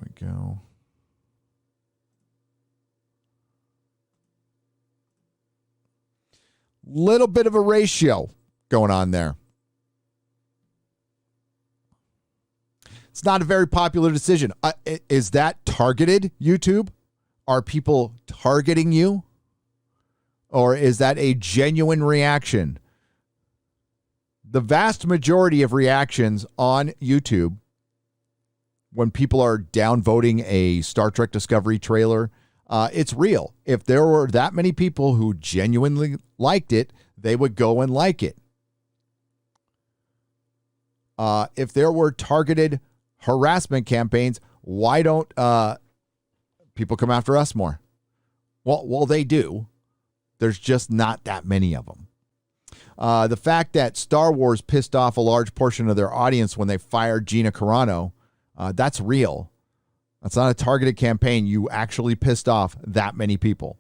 we go. Little bit of a ratio going on there. It's not a very popular decision. Is that targeted, YouTube? Are people targeting you? Or is that a genuine reaction? The vast majority of reactions on YouTube, when people are downvoting a Star Trek Discovery trailer, it's real. If there were that many people who genuinely liked it, they would go and like it. If there were targeted harassment campaigns, why don't people come after us more? Well, they do. There's just not that many of them. The fact that Star Wars pissed off a large portion of their audience when they fired Gina Carano, that's real. That's not a targeted campaign. You actually pissed off that many people.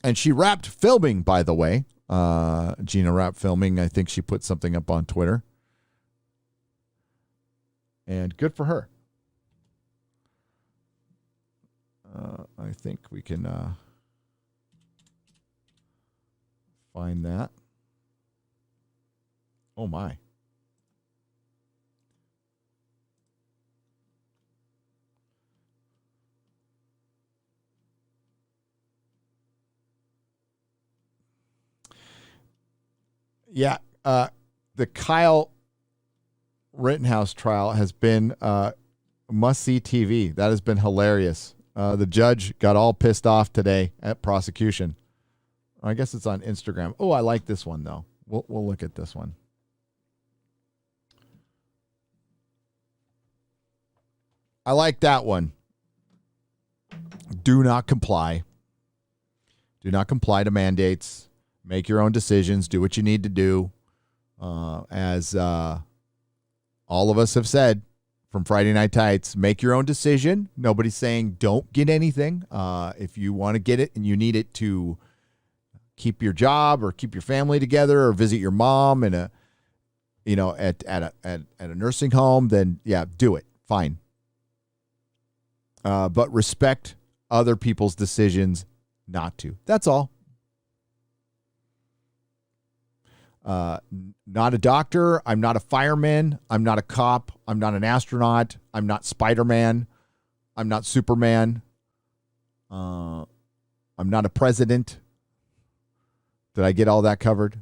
And she wrapped filming, by the way. Gina wrapped filming. I think she put something up on Twitter. And good for her. I think we can find that. Oh, my. Yeah, the Kyle Rittenhouse trial has been must-see TV. That has been hilarious. The judge got all pissed off today at prosecution. I guess it's on Instagram. Oh, I like this one, though. We'll look at this one. I like that one. Do not comply. Do not comply to mandates. Make your own decisions. Do what you need to do. As all of us have said from Friday Night Tights, make your own decision. Nobody's saying don't get anything. If you want to get it and you need it to keep your job or keep your family together or visit your mom in at a nursing home, then yeah, do it. Fine. But respect other people's decisions not to. That's all. Not a doctor. I'm not a fireman. I'm not a cop. I'm not an astronaut. I'm not Spider-Man. I'm not Superman. I'm not a president. Did I get all that covered?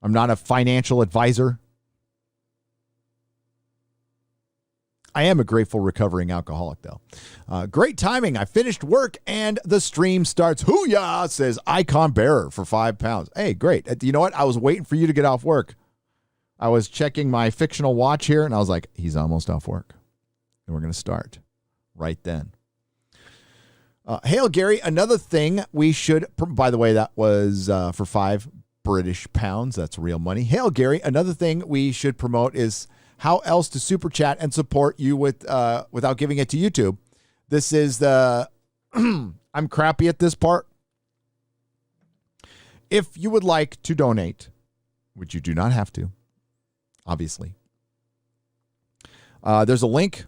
I'm not a financial advisor. I am a grateful recovering alcoholic, though. Great timing. I finished work and the stream starts. Hoo-yah, says Icon Bearer for £5. Hey, great. You know what? I was waiting for you to get off work. I was checking my fictional watch here, and I was like, he's almost off work. And we're going to start right then. Hail, Gary. Another thing we should, by the way, that was for £5 British. That's real money. Hail, Gary. Another thing we should promote is how else to super chat and support you with without giving it to YouTube. This is the, I'm crappy at this part. If you would like to donate, which you do not have to, obviously, there's a link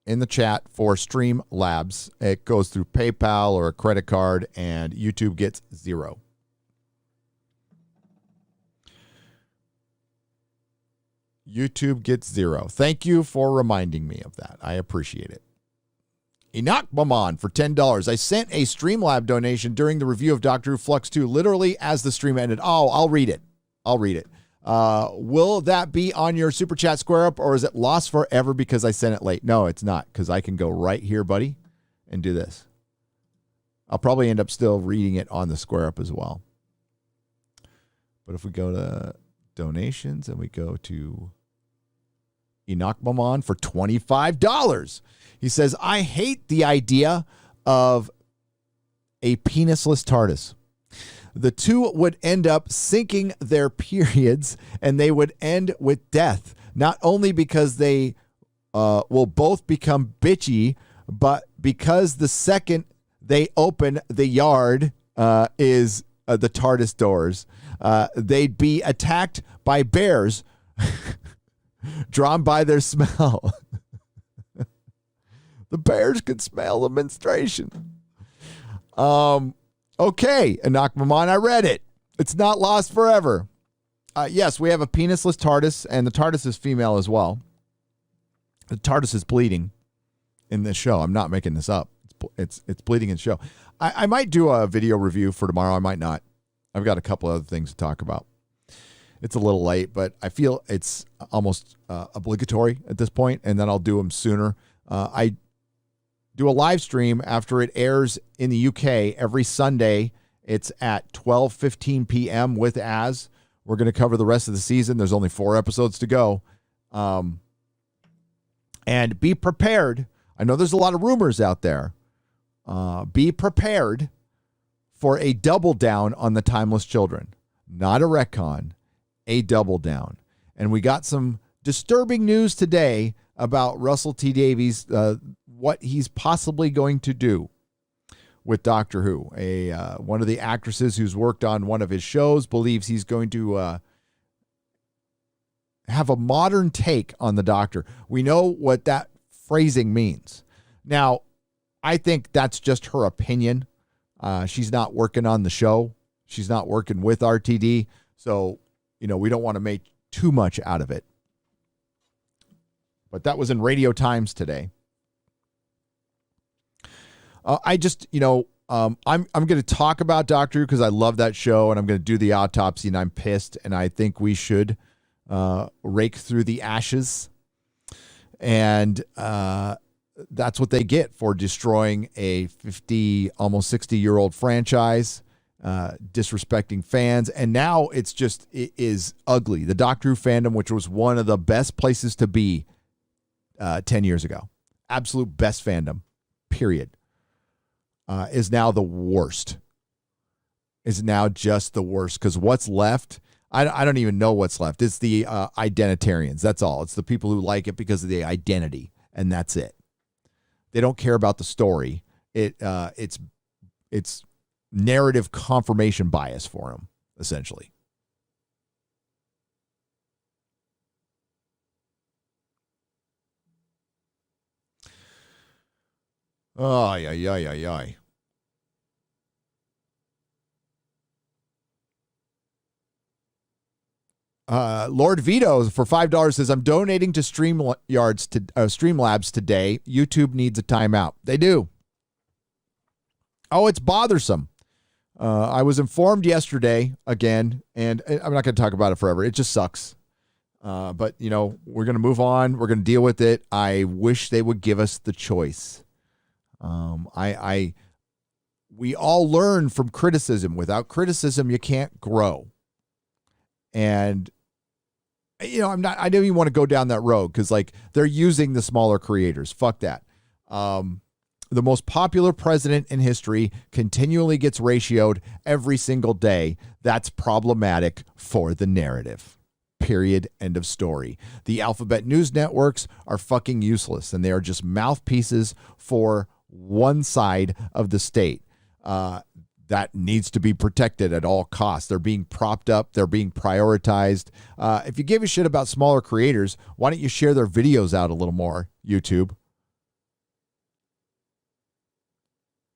in the chat for Streamlabs. It goes through PayPal or a credit card, and YouTube gets $0. YouTube gets $0. Thank you for reminding me of that. I appreciate it. Enoch Maman for $10. I sent a Streamlab donation during the review of Doctor Who Flux 2, literally as the stream ended. Oh, I'll read it. Will that be on your Super Chat Square Up, or is it lost forever because I sent it late? No, it's not, because I can go right here, buddy, and do this. I'll probably end up still reading it on the Square Up as well. But if we go to donations and we go to Enoch Maman for $25, he says, I hate the idea of a penisless TARDIS. The two would end up syncing their periods, and they would end with death, not only because they will both become bitchy, but because the second they open the yard is the TARDIS doors, they'd be attacked by bears drawn by their smell. The bears could smell the menstruation. Okay, Enoch Maman, I read it. It's not lost forever. Yes, we have a penisless TARDIS, and the TARDIS is female as well. The TARDIS is bleeding in this show. I'm not making this up. It's bleeding in the show. I might do a video review for tomorrow. I might not. I've got a couple other things to talk about. It's a little late, but I feel it's almost obligatory at this point, and then I'll do them sooner. I do a live stream after it airs in the UK every Sunday. It's at 12:15 p.m. with Az. We're going to cover the rest of the season. There's only 4 episodes to go. And be prepared. I know there's a lot of rumors out there. Be prepared for a double down on the Timeless Children. Not a retcon, a double down. And we got some disturbing news today about Russell T. Davies, what he's possibly going to do with Doctor Who. One of the actresses who's worked on one of his shows believes he's going to have a modern take on the Doctor. We know what that phrasing means. Now, I think that's just her opinion. She's not working on the show. She's not working with RTD. So, we don't want to make too much out of it. But that was in Radio Times today. I'm going to talk about Doctor Who because I love that show, and I'm going to do the autopsy, and I'm pissed, and I think we should rake through the ashes. And that's what they get for destroying a 50, almost 60-year-old franchise, disrespecting fans. And now it is ugly. The Doctor Who fandom, which was one of the best places to be 10 years ago, absolute best fandom, period, is now the worst. Is now just the worst, because what's left, I don't even know what's left. It's the identitarians. That's all. It's the people who like it because of the identity, and that's it. They don't care about the story. It's narrative confirmation bias for them, essentially. Oh, yeah. Lord Vito for $5 says, I'm donating to Streamlabs today. YouTube needs a timeout. They do. Oh, it's bothersome. I was informed yesterday again, and I'm not going to talk about it forever. It just sucks. But, we're going to move on. We're going to deal with it. I wish they would give us the choice. We all learn from criticism. Without criticism, you can't grow. And I don't even want to go down that road because like they're using the smaller creators. Fuck that. The most popular president in history continually gets ratioed every single day. That's problematic for the narrative. Period. End of story. The alphabet news networks are fucking useless, and they are just mouthpieces for one side of the state. That needs to be protected at all costs. They're being propped up. They're being prioritized. If you give a shit about smaller creators, why don't you share their videos out a little more, YouTube?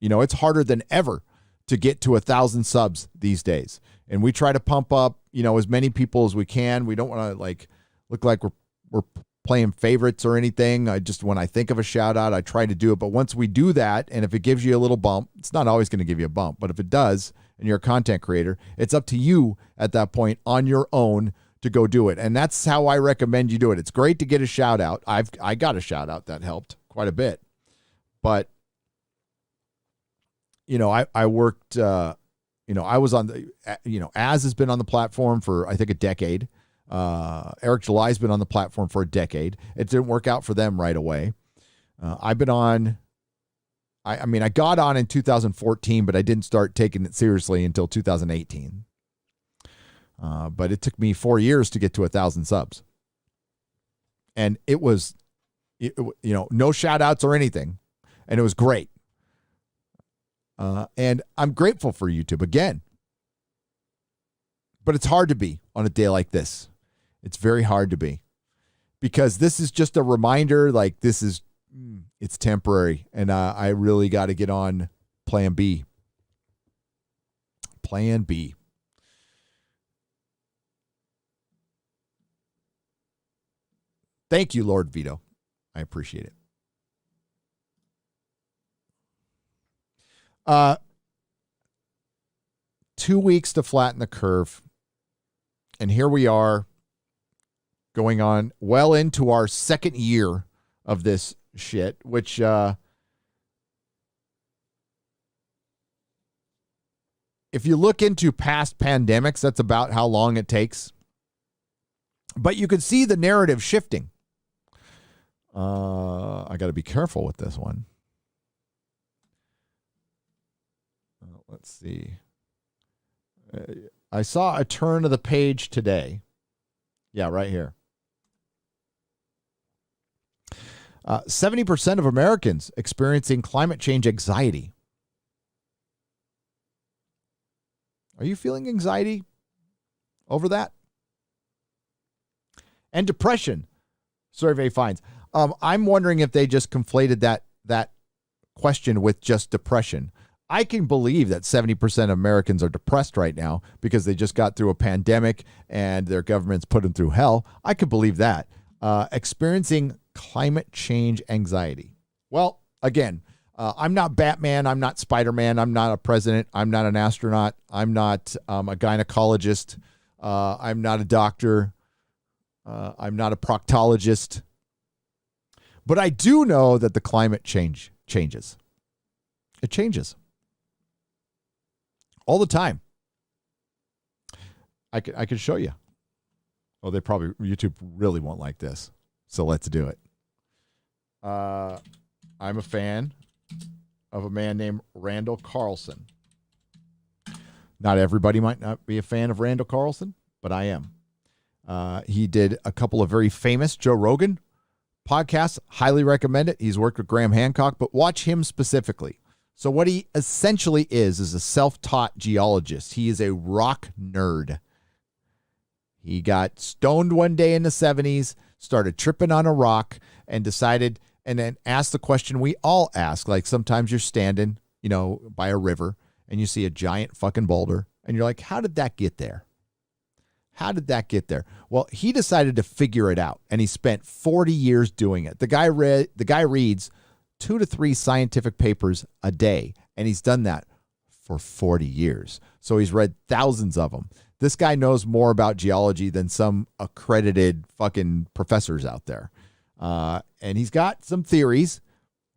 It's harder than ever to get to 1,000 subs these days. And we try to pump up, as many people as we can. We don't want to look like we're playing favorites or anything. When I think of a shout out, I try to do it. But once we do that, and if it gives you a little bump, it's not always going to give you a bump, but if it does, and you're a content creator, it's up to you at that point on your own to go do it. And that's how I recommend you do it. It's great to get a shout out. I got a shout out that helped quite a bit, but I worked, I was on the, Az has been on the platform for, I think, a decade. Eric July's been on the platform for a decade. It didn't work out for them right away. I've been on, I got on in 2014, but I didn't start taking it seriously until 2018. But it took me 4 years to get to 1,000 subs. And it was, no shout outs or anything. And it was great. And I'm grateful for YouTube again. But it's hard to be on a day like this. It's very hard to be. Because this is just a reminder, it's temporary. And I really got to get on plan B. Plan B. Thank you, Lord Vito. I appreciate it. 2 weeks to flatten the curve. And here we are going on well into our second year of this shit, which if you look into past pandemics, that's about how long it takes. But you could see the narrative shifting. I got to be careful with this one. Let's see. I saw a turn of the page today. Yeah, right here. 70% of Americans experiencing climate change anxiety. Are you feeling anxiety over that? And depression, survey finds. I'm wondering if they just conflated that question with just depression. I can believe that 70% of Americans are depressed right now because they just got through a pandemic and their government's put them through hell. I could believe that. Experiencing climate change anxiety. Well, again, I'm not Batman. I'm not Spider-Man. I'm not a president. I'm not an astronaut. I'm not a gynecologist. I'm not a doctor. I'm not a proctologist. But I do know that the climate changes. It changes. All the time. I could show you. Oh, YouTube really won't like this. So let's do it. I'm a fan of a man named Randall Carlson. Not everybody might not be a fan of Randall Carlson, but I am. He did a couple of very famous Joe Rogan podcasts. Highly recommend it. He's worked with Graham Hancock, but watch him specifically. So what he essentially is a self-taught geologist. He is a rock nerd. He got stoned one day in the 70s, started tripping on a rock, and decided, and then asked the question we all ask. Like sometimes you're standing, by a river, and you see a giant fucking boulder, and you're like, how did that get there? How did that get there? Well, he decided to figure it out, and he spent 40 years doing it. The guy reads 2 to 3 scientific papers a day, and he's done that for 40 years. So he's read thousands of them. This guy knows more about geology than some accredited fucking professors out there. And he's got some theories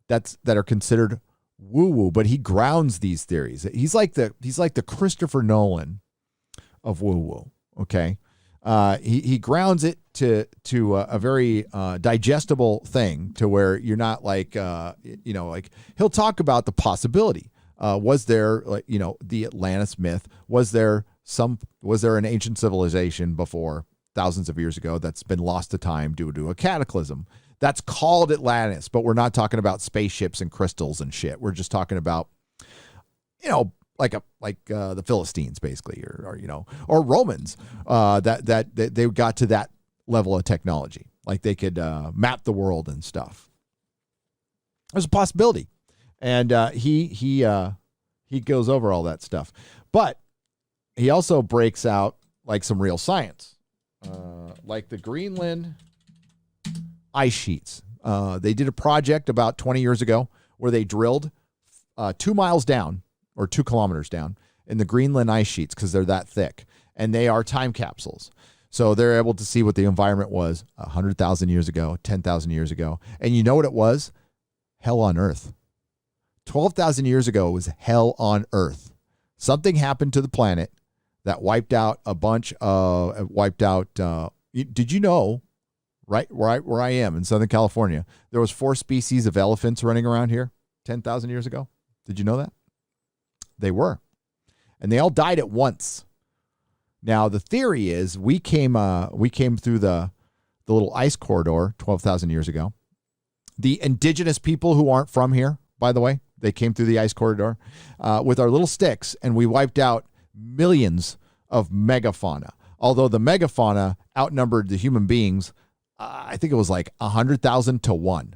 that are considered woo-woo, but he grounds these theories. He's like the Christopher Nolan of woo-woo, okay? He grounds it to a very digestible thing, to where you're not like like he'll talk about the possibility. Was there, the Atlantis myth? Was there an ancient civilization before thousands of years ago that's been lost to time due to a cataclysm? That's called Atlantis, but we're not talking about spaceships and crystals and shit. We're just talking about, like the Philistines, basically, or Romans, that they got to that level of technology, like they could map the world and stuff. There's a possibility, and he goes over all that stuff, but he also breaks out like some real science, like the Greenland ice sheets. They did a project about 20 years ago where they drilled 2 miles down, or 2 kilometers down, in the Greenland ice sheets, because they're that thick, and they are time capsules. So they're able to see what the environment was 100,000 years ago, 10,000 years ago. And you know what it was? Hell on Earth. 12,000 years ago, it was hell on Earth. Something happened to the planet that wiped out did you know, right where I am in Southern California, there was 4 species of elephants running around here 10,000 years ago? Did you know that? They were. And they all died at once. Now, the theory is we came through the little ice corridor 12,000 years ago. The indigenous people who aren't from here, by the way, they came through the ice corridor with our little sticks, and we wiped out millions of megafauna. Although the megafauna outnumbered the human beings, I think it was like 100,000 to 1.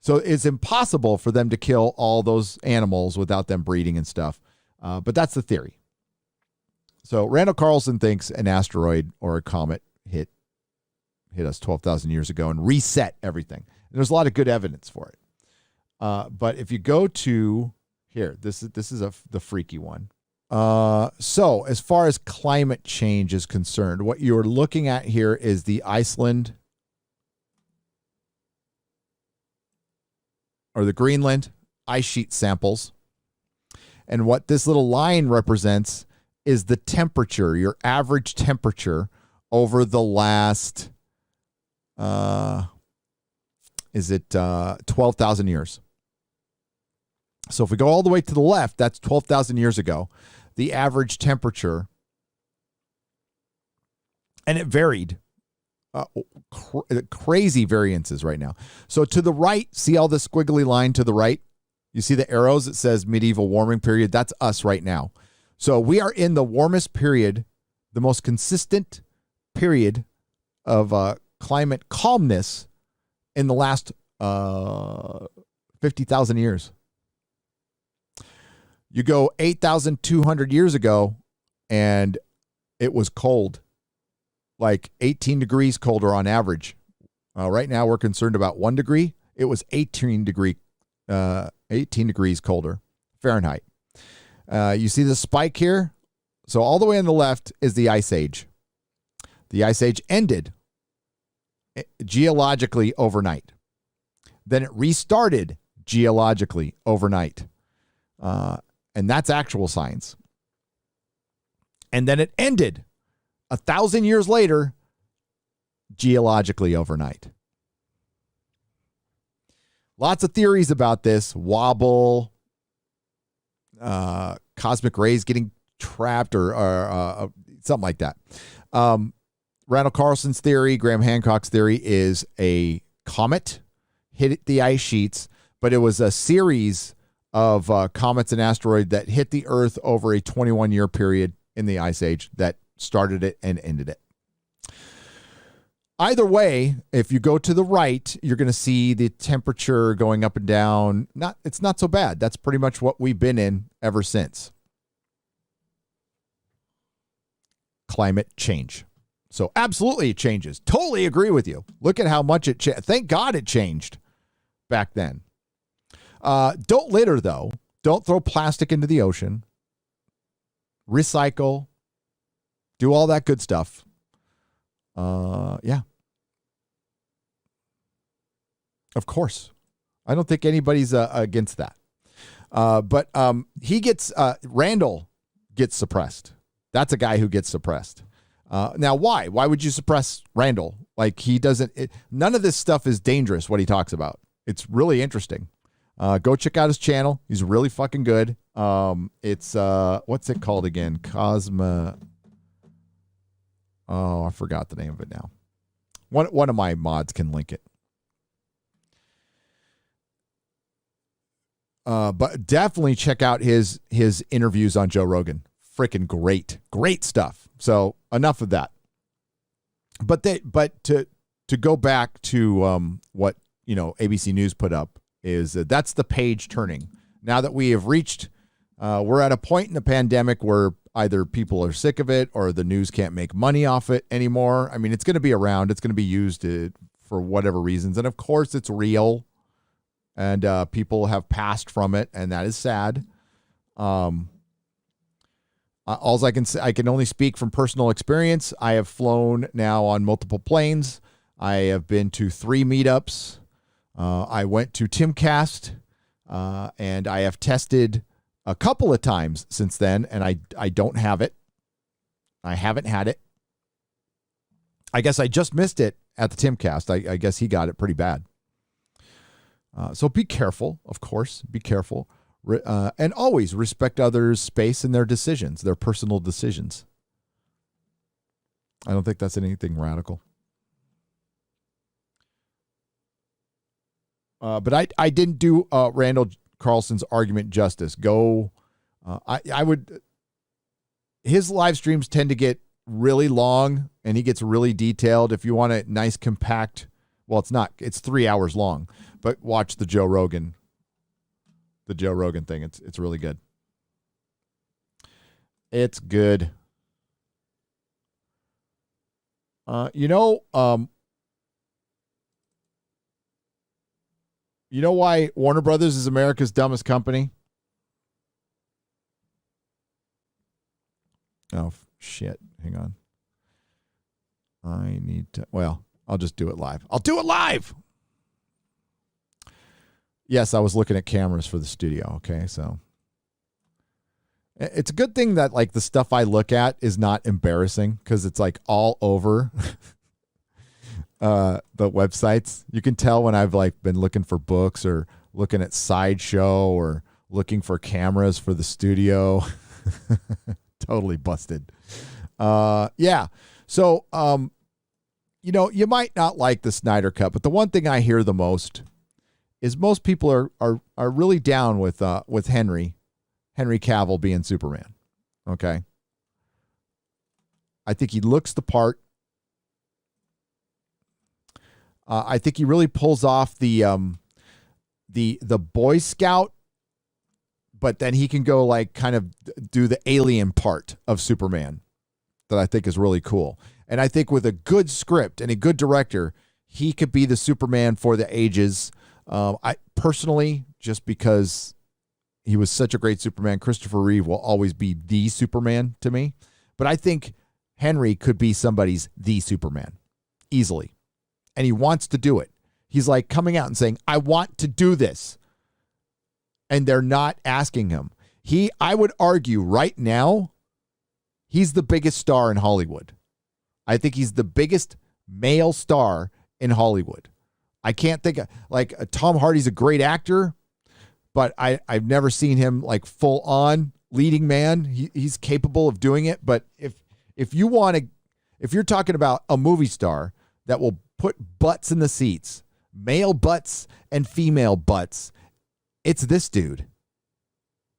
So it's impossible for them to kill all those animals without them breeding and stuff. But that's the theory. So Randall Carlson thinks an asteroid or a comet hit us 12,000 years ago and reset everything. And there's a lot of good evidence for it. But if you go to here, this is the freaky one. So as far as climate change is concerned, what you're looking at here is the Iceland or the Greenland ice sheet samples. And what this little line represents is the temperature, your average temperature over the last, 12,000 years. So if we go all the way to the left, that's 12,000 years ago, the average temperature, and it varied. Crazy variances right now. So to the right, see all the squiggly line to the right? You see the arrows? It says medieval warming period. That's us right now. So we are in the warmest period, the most consistent period of climate calmness in the last 50,000 years. You go 8,200 years ago, and it was cold, like 18 degrees colder on average. Right now, we're concerned about 1 degree. It was 18 degrees colder Fahrenheit. You see the spike here? So all the way on the left is the Ice Age. The Ice Age ended geologically overnight. Then it restarted geologically overnight. And that's actual science. And then it ended 1,000 years later, geologically overnight. Lots of theories about this. Wobble, cosmic rays getting trapped, or something like that. Randall Carlson's theory, Graham Hancock's theory, is a comet hit the ice sheets, but it was a series of comets and asteroids that hit the Earth over a 21-year period in the Ice Age that started it and ended it. Either way, if you go to the right, you're going to see the temperature going up and down. It's not so bad. That's pretty much what we've been in ever since. Climate change. So absolutely it changes. Totally agree with you. Look at how much it changed. Thank God it changed back then. Don't litter, though. Don't throw plastic into the ocean. Recycle. Do all that good stuff. Yeah. Of course. I don't think anybody's against that. But Randall gets suppressed. That's a guy who gets suppressed. Now, why? Why would you suppress Randall? Like, he doesn't. None of this stuff is dangerous. What he talks about, it's really interesting. Go check out his channel. He's really fucking good. It's what's it called again? Cosma. Oh, I forgot the name of it now. One of my mods can link it. But definitely check out his interviews on Joe Rogan. Freaking great stuff. So enough of that. But to go back to what ABC News put up is that's the page turning. Now that we have reached, we're at a point in the pandemic where either people are sick of it or the news can't make money off it anymore. I mean, it's going to be around. It's going to be used for whatever reasons. And of course, it's real. And people have passed from it, and that is sad. All I can say, I can only speak from personal experience. I have flown now on multiple planes. I have been to 3 meetups. I went to Timcast, and I have tested a couple of times since then, and I don't have it. I haven't had it. I guess I just missed it at the Timcast. I guess he got it pretty bad. So be careful, of course. Be careful. And always respect others' space and their decisions, their personal decisions. I don't think that's anything radical. But I didn't do Randall Carlson's argument justice. I would. His live streams tend to get really long, and he gets really detailed. If you want a nice compact, well, it's not. It's 3 hours long. But watch the Joe Rogan thing. It's really good. It's good. You know why Warner Brothers is America's dumbest company? Oh, shit. Hang on. I'll just do it live. I'll do it live. Yes, I was looking at cameras for the studio. Okay, so it's a good thing that like the stuff I look at is not embarrassing because it's like all over the websites. You can tell when I've like been looking for books or looking at Sideshow or looking for cameras for the studio. Totally busted. Yeah. So, you might not like the Snyder Cut, but the one thing I hear the most is most people are really down with Henry Cavill being Superman. Okay. I think he looks the part. I think he really pulls off the Boy Scout, but then he can go like kind of do the alien part of Superman that I think is really cool. And I think with a good script and a good director, he could be the Superman for the ages. I personally, just because he was such a great Superman, Christopher Reeve will always be the Superman to me. But I think Henry could be somebody's the Superman easily. And he wants to do it. He's like coming out and saying, I want to do this. And they're not asking him. I would argue right now, he's the biggest star in Hollywood. I think he's the biggest male star in Hollywood. I can't think of, like, Tom Hardy's a great actor, but I've never seen him like full on leading man. He's capable of doing it. But if you're talking about a movie star that will put butts in the seats, male butts and female butts, it's this dude.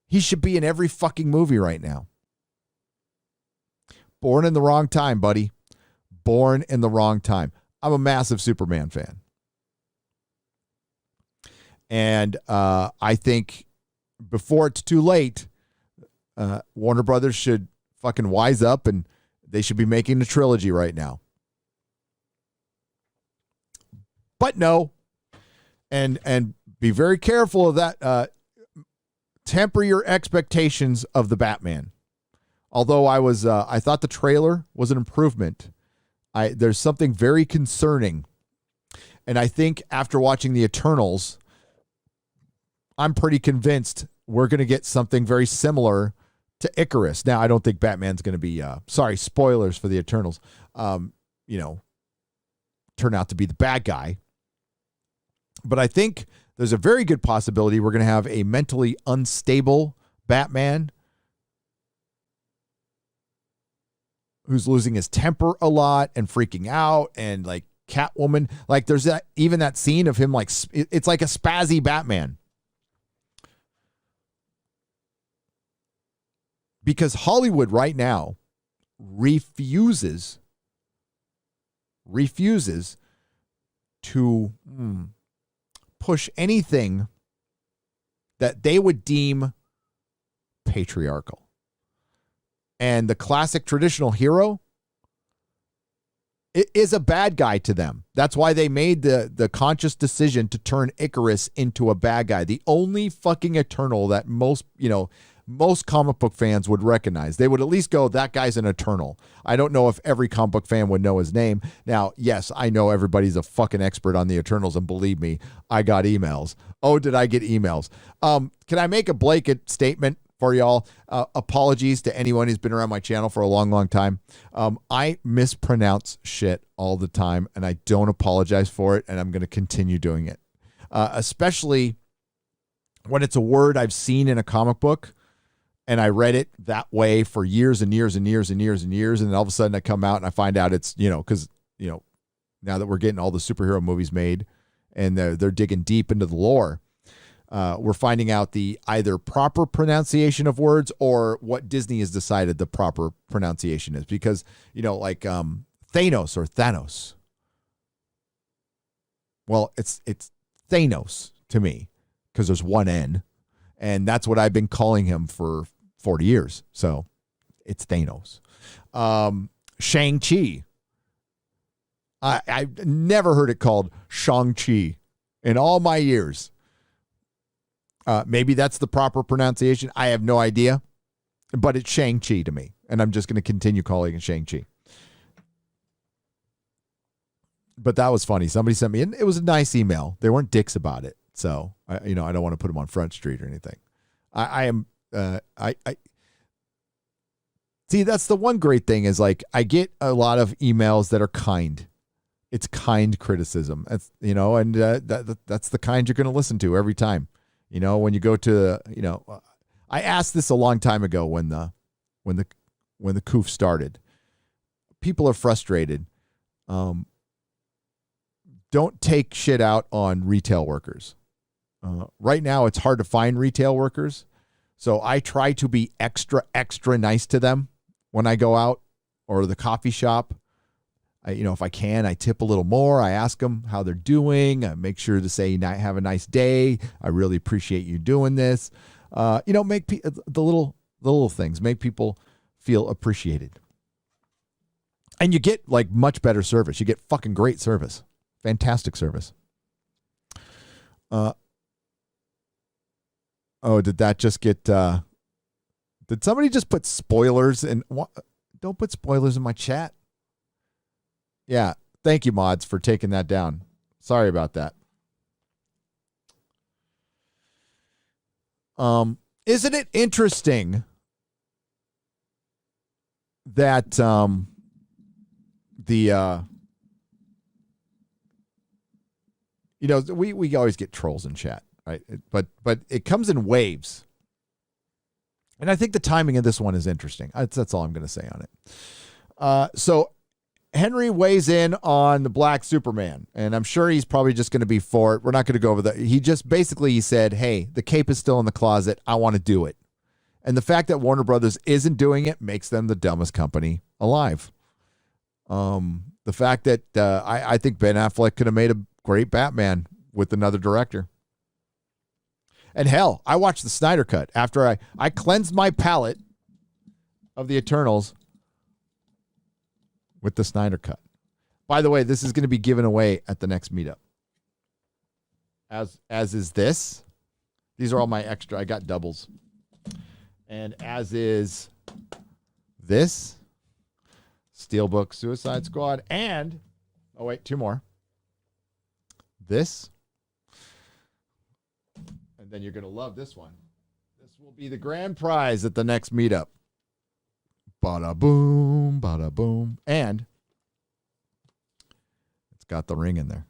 He should be in every fucking movie right now. Born in the wrong time, buddy. Born in the wrong time. I'm a massive Superman fan. And I think before it's too late, Warner Brothers should fucking wise up and they should be making a trilogy right now. But no. And be very careful of that. Temper your expectations of the Batman. Although I thought the trailer was an improvement. There's something very concerning. And I think after watching the Eternals, I'm pretty convinced we're going to get something very similar to Icarus. Now, I don't think Batman's going to be, sorry, spoilers for the Eternals, turn out to be the bad guy. But I think there's a very good possibility we're going to have a mentally unstable Batman who's losing his temper a lot and freaking out, and like Catwoman. Like there's that scene of him like, it's like a spazzy Batman. Because Hollywood right now refuses to push anything that they would deem patriarchal. And the classic traditional hero is a bad guy to them. That's why they made the conscious decision to turn Icarus into a bad guy. The only fucking Eternal that most comic book fans would recognize. They would at least go, that guy's an Eternal. I don't know if every comic book fan would know his name. Now, yes, I know everybody's a fucking expert on the Eternals, and believe me, I got emails. Oh, did I get emails? Can I make a blanket statement for y'all? Apologies to anyone who's been around my channel for a long, long time. I mispronounce shit all the time, and I don't apologize for it, and I'm going to continue doing it. Especially when it's a word I've seen in a comic book, and I read it that way for years and years and years and years and years. And then all of a sudden I come out and I find out it's, because, now that we're getting all the superhero movies made and they're digging deep into the lore, we're finding out the either proper pronunciation of words or what Disney has decided the proper pronunciation is. Because, like Thanos or Thanos. Well, it's Thanos to me because there's one N. And that's what I've been calling him for 40 years. So it's Thanos. Shang-Chi. I've never heard it called Shang-Chi in all my years. Maybe that's the proper pronunciation. I have no idea. But it's Shang-Chi to me. And I'm just going to continue calling it Shang-Chi. But that was funny. Somebody sent me, and it was a nice email. They weren't dicks about it. So, I don't want to put them on Front Street or anything. I see, that's the one great thing is like, I get a lot of emails that are kind. It's kind criticism. That's, and that's the kind you're going to listen to every time. When you go to, I asked this a long time ago when the COOF started. People are frustrated. Don't take shit out on retail workers. Right now, it's hard to find retail workers. So I try to be extra, extra nice to them when I go out or the coffee shop. If I can, I tip a little more. I ask them how they're doing. I make sure to say, have a nice day. I really appreciate you doing this. Make the little things, make people feel appreciated. And you get like much better service. You get fucking great service. Fantastic service. Oh, did that just get, did somebody just put spoilers in? Don't put spoilers in my chat. Yeah. Thank you, mods, for taking that down. Sorry about that. Isn't it interesting that, we always get trolls in chat. Right. But it comes in waves. And I think the timing of this one is interesting. That's all I'm going to say on it. So Henry weighs in on the Black Superman, and I'm sure he's probably just going to be for it. We're not going to go over that. He said, hey, the cape is still in the closet. I want to do it. And the fact that Warner Brothers isn't doing it makes them the dumbest company alive. The fact that I think Ben Affleck could have made a great Batman with another director. And hell, I watched the Snyder Cut after I cleansed my palate of the Eternals with the Snyder Cut. By the way, this is going to be given away at the next meetup. As is this. These are all my extra. I got doubles. And as is this. Steelbook Suicide Squad. And, oh wait, two more. This. And then you're going to love this one. This will be the grand prize at the next meetup. Bada boom, bada boom. And it's got the ring in there.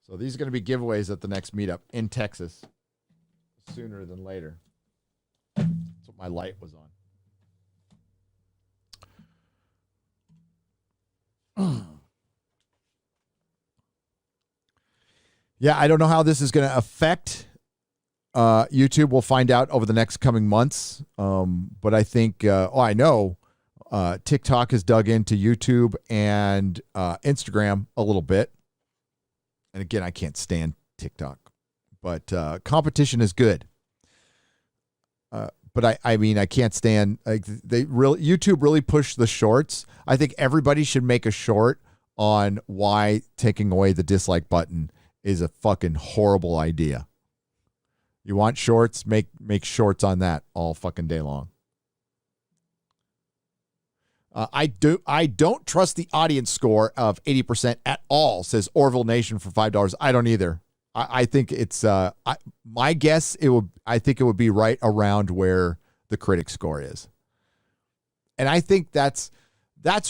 So these are going to be giveaways at the next meetup in Texas sooner than later. That's what my light was on. Yeah, I don't know how this is going to affect YouTube. We'll find out over the next coming months. But I think, I know TikTok has dug into YouTube and Instagram a little bit. And again, I can't stand TikTok, but competition is good. But I mean, I can't stand YouTube really pushed the shorts. I think everybody should make a short on why taking away the dislike button is a fucking horrible idea. You want shorts? Make shorts on that all fucking day long. I don't trust the audience score of 80% at all, says Orville Nation for $5. I don't either. I think it's my guess I think it would be right around where the critic score is. And I think that's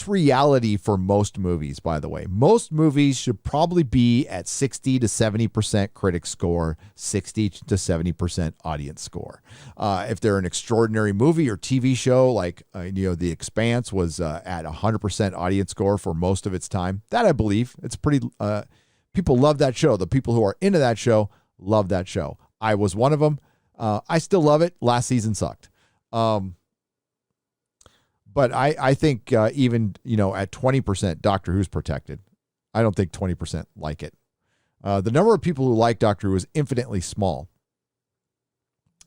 reality for most movies, by the way. Most movies should probably be at 60 to 70% critic score, 60 to 70% audience score. If they're an extraordinary movie or TV show, like The Expanse was at 100% audience score for most of its time, that I believe. It's pretty. People love that show. The people who are into that show love that show. I was one of them. I still love it. Last season sucked. But I think even, at 20%, Doctor Who's protected. I don't think 20% like it. The number of people who like Doctor Who is infinitely small.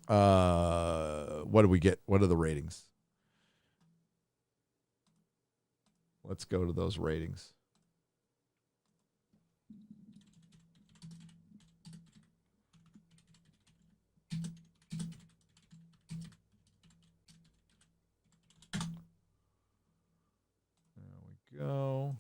What do we get? What are the ratings? Let's go to those ratings. Go.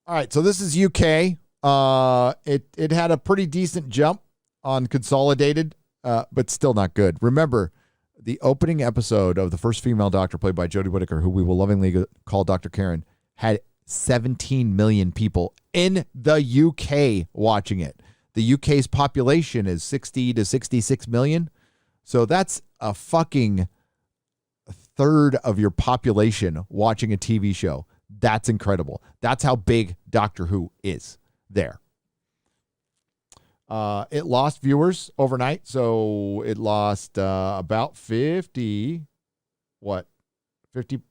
All right, so this is UK. It had a pretty decent jump on Consolidated, but still not good. Remember, the opening episode of the first female doctor, played by Jodie Whittaker, who we will lovingly call Dr. Karen, had 17 million people in the UK watching it. The UK's population is 60 to 66 million. So that's a fucking third of your population watching a TV show. That's incredible. That's how big Doctor Who is there. It lost viewers overnight. So it lost about 50, 40,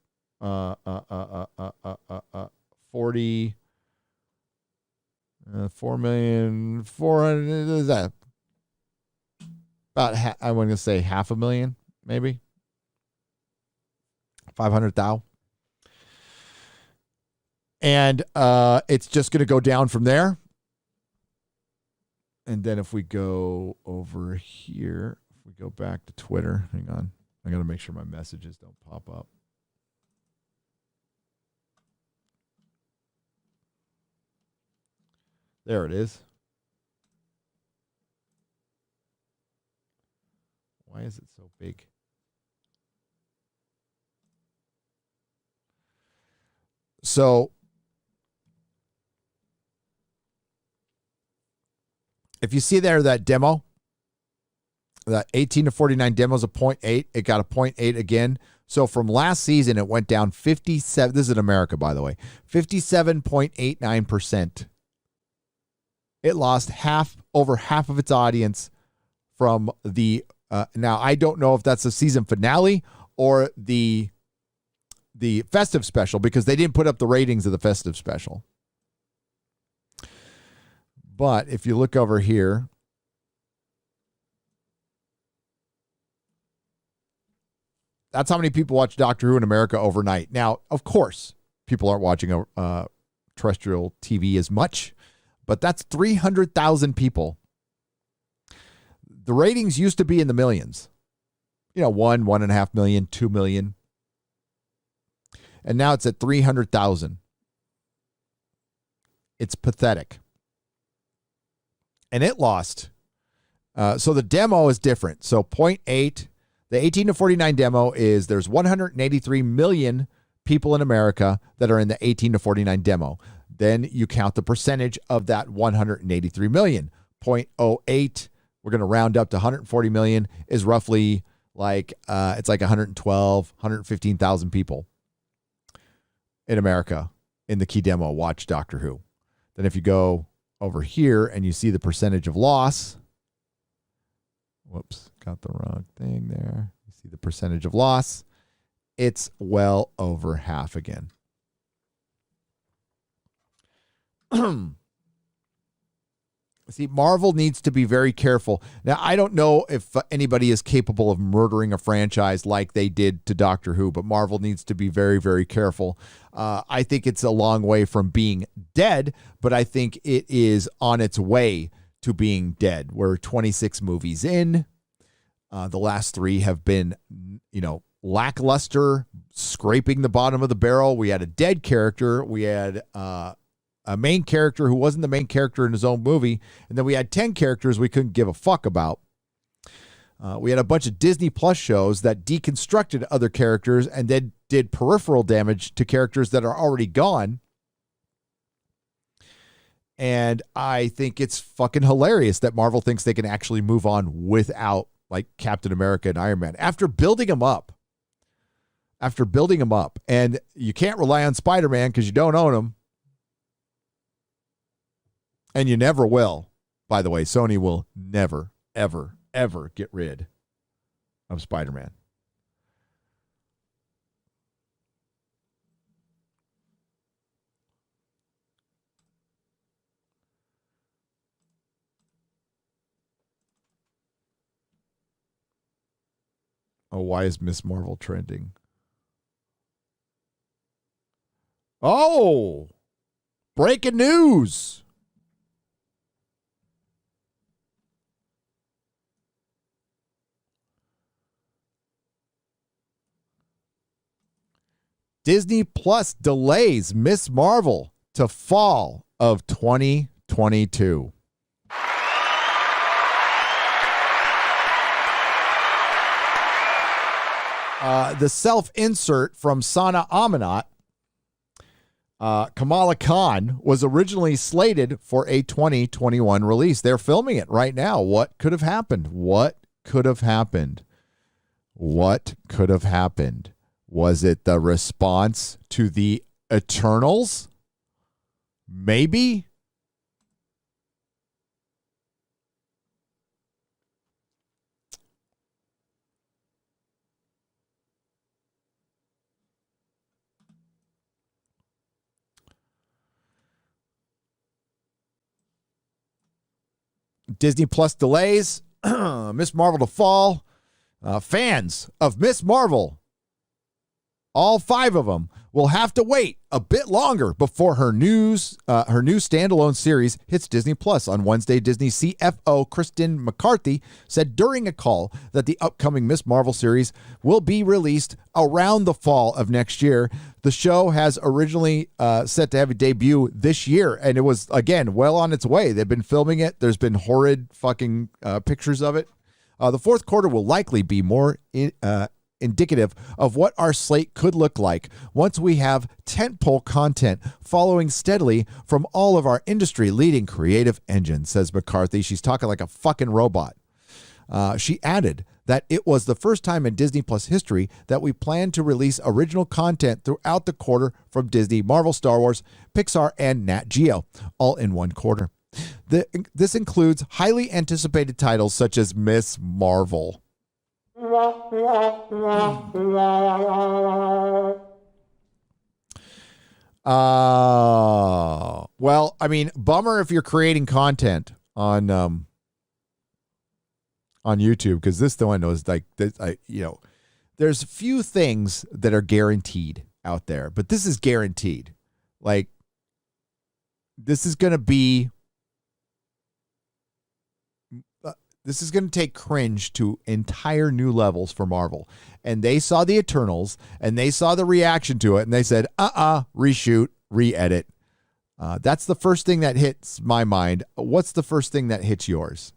4,400,000, is that about I want to say 500,000, maybe 500,000, and it's just going to go down from there. And then if we go over here, if we go back to Twitter, hang on, I got to make sure my messages don't pop up. There it is. Why is it so big? So if you see there that demo, that 18 to 49 demo is a 0.8. It got a 0.8 again. So from last season, it went down 57. This is in America, by the way, 57.89%. It lost over half of its audience from the, now I don't know if that's the season finale or the festive special, because they didn't put up the ratings of the festive special. But if you look over here, that's how many people watch Doctor Who in America overnight. Now, of course, people aren't watching terrestrial TV as much, but that's 300,000 people. The ratings used to be in the millions. 1.5 million, 2 million. And now it's at 300,000. It's pathetic. And it lost. So the demo is different. So 0.8, the 18 to 49 demo is there's 183 million people in America that are in the 18 to 49 demo. Then you count the percentage of that 183 million. 0.08, we're going to round up to 140 million, is roughly like, it's like 115,000 people in America in the key demo watch Doctor Who. Then if you go over here and you see the percentage of loss, whoops, got the wrong thing there. You see the percentage of loss, it's well over half again. See, Marvel needs to be very careful. Now, I don't know if anybody is capable of murdering a franchise like they did to Doctor Who, but Marvel needs to be very, very careful. I think it's a long way from being dead, but I think it is on its way to being dead. We're 26 movies in. The last 3 have been, lackluster, scraping the bottom of the barrel. We had a dead character. We had a main character who wasn't the main character in his own movie. And then we had 10 characters we couldn't give a fuck about. We had a bunch of Disney Plus shows that deconstructed other characters and then did peripheral damage to characters that are already gone. And I think it's fucking hilarious that Marvel thinks they can actually move on without like Captain America and Iron Man after building them up. And you can't rely on Spider-Man because you don't own him. And you never will. By the way, Sony will never, ever, ever get rid of Spider-Man. Oh, why is Miss Marvel trending? Oh, breaking news. Disney Plus delays Miss Marvel to fall of 2022. The self-insert from Sana Amanat, Kamala Khan, was originally slated for a 2021 release. They're filming it right now. What could have happened? What could have happened? What could have happened? Was it the response to the Eternals? Maybe. Disney Plus delays Miss Marvel to fall. Fans of Miss Marvel, all 5 of them, will have to wait a bit longer before her new standalone series hits Disney Plus. On Wednesday, Disney CFO Kristen McCarthy said during a call that the upcoming Miss Marvel series will be released around the fall of next year. The show has originally set to have a debut this year, and it was, again, well on its way. They've been filming it. There's been horrid fucking pictures of it. The fourth quarter will likely be more indicative of what our slate could look like once we have tentpole content following steadily from all of our industry-leading creative engines, says McCarthy. She's talking like a fucking robot. She added that it was the first time in Disney Plus history that we plan to release original content throughout the quarter from Disney, Marvel, Star Wars, Pixar, and Nat Geo, all in one quarter. This includes highly anticipated titles such as Miss Marvel. Well, I mean, bummer if you're creating content on YouTube, because this one was like this, there's few things that are guaranteed out there, but this is guaranteed. Like, this is going to be. This is going to take cringe to entire new levels for Marvel. And they saw the Eternals, and they saw the reaction to it, and they said, reshoot, re-edit. That's the first thing that hits my mind. What's the first thing that hits yours?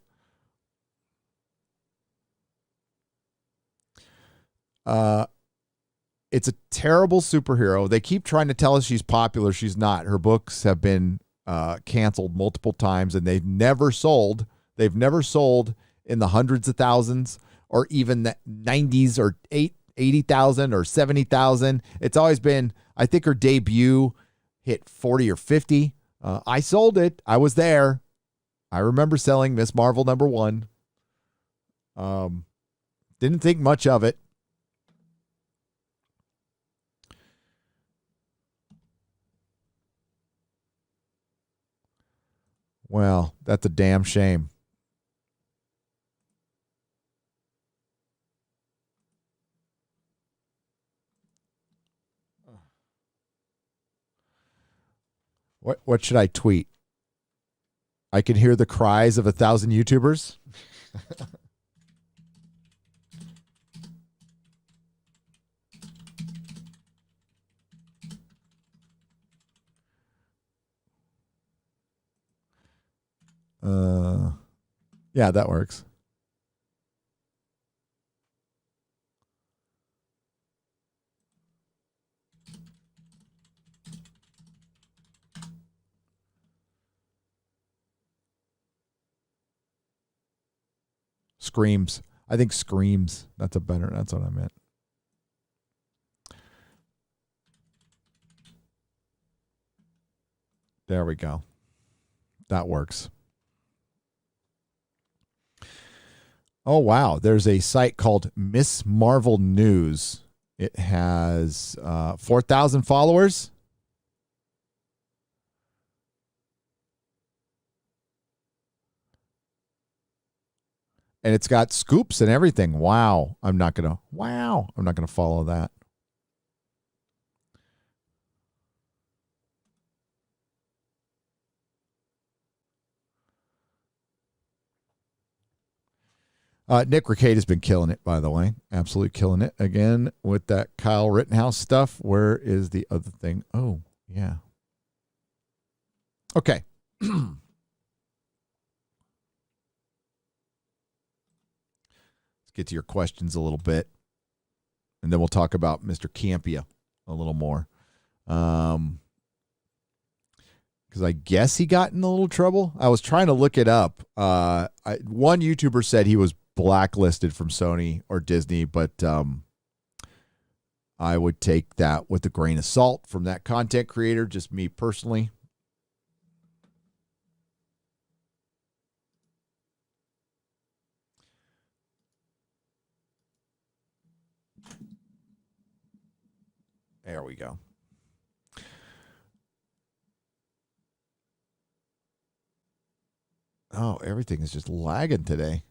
It's a terrible superhero. They keep trying to tell us she's popular. She's not. Her books have been canceled multiple times, and they've never sold. They've never sold in the hundreds of thousands or even the 90s or 80,000 or 70,000. It's always been, I think her debut hit 40 or 50. I sold it. I was there. I remember selling Miss Marvel #1. Didn't think much of it. Well, that's a damn shame. What should I tweet? I can hear the cries of 1,000 YouTubers. Yeah, that works. Screams. I think screams. That's what I meant. There we go. That works. Oh, wow. There's a site called Miss Marvel News. It has 4,000 followers. And it's got scoops and everything. Wow. I'm not going to follow that. Nick Ricade has been killing it, by the way. Absolutely killing it again with that Kyle Rittenhouse stuff. Where is the other thing? Oh, yeah. Okay. Let's get to your questions a little bit. And then we'll talk about Mr. Campia a little more. Because I guess he got in a little trouble. I was trying to look it up. One YouTuber said he was blacklisted from Sony or Disney, but I would take that with a grain of salt from that content creator, just me personally. There we go. Oh, everything is just lagging today.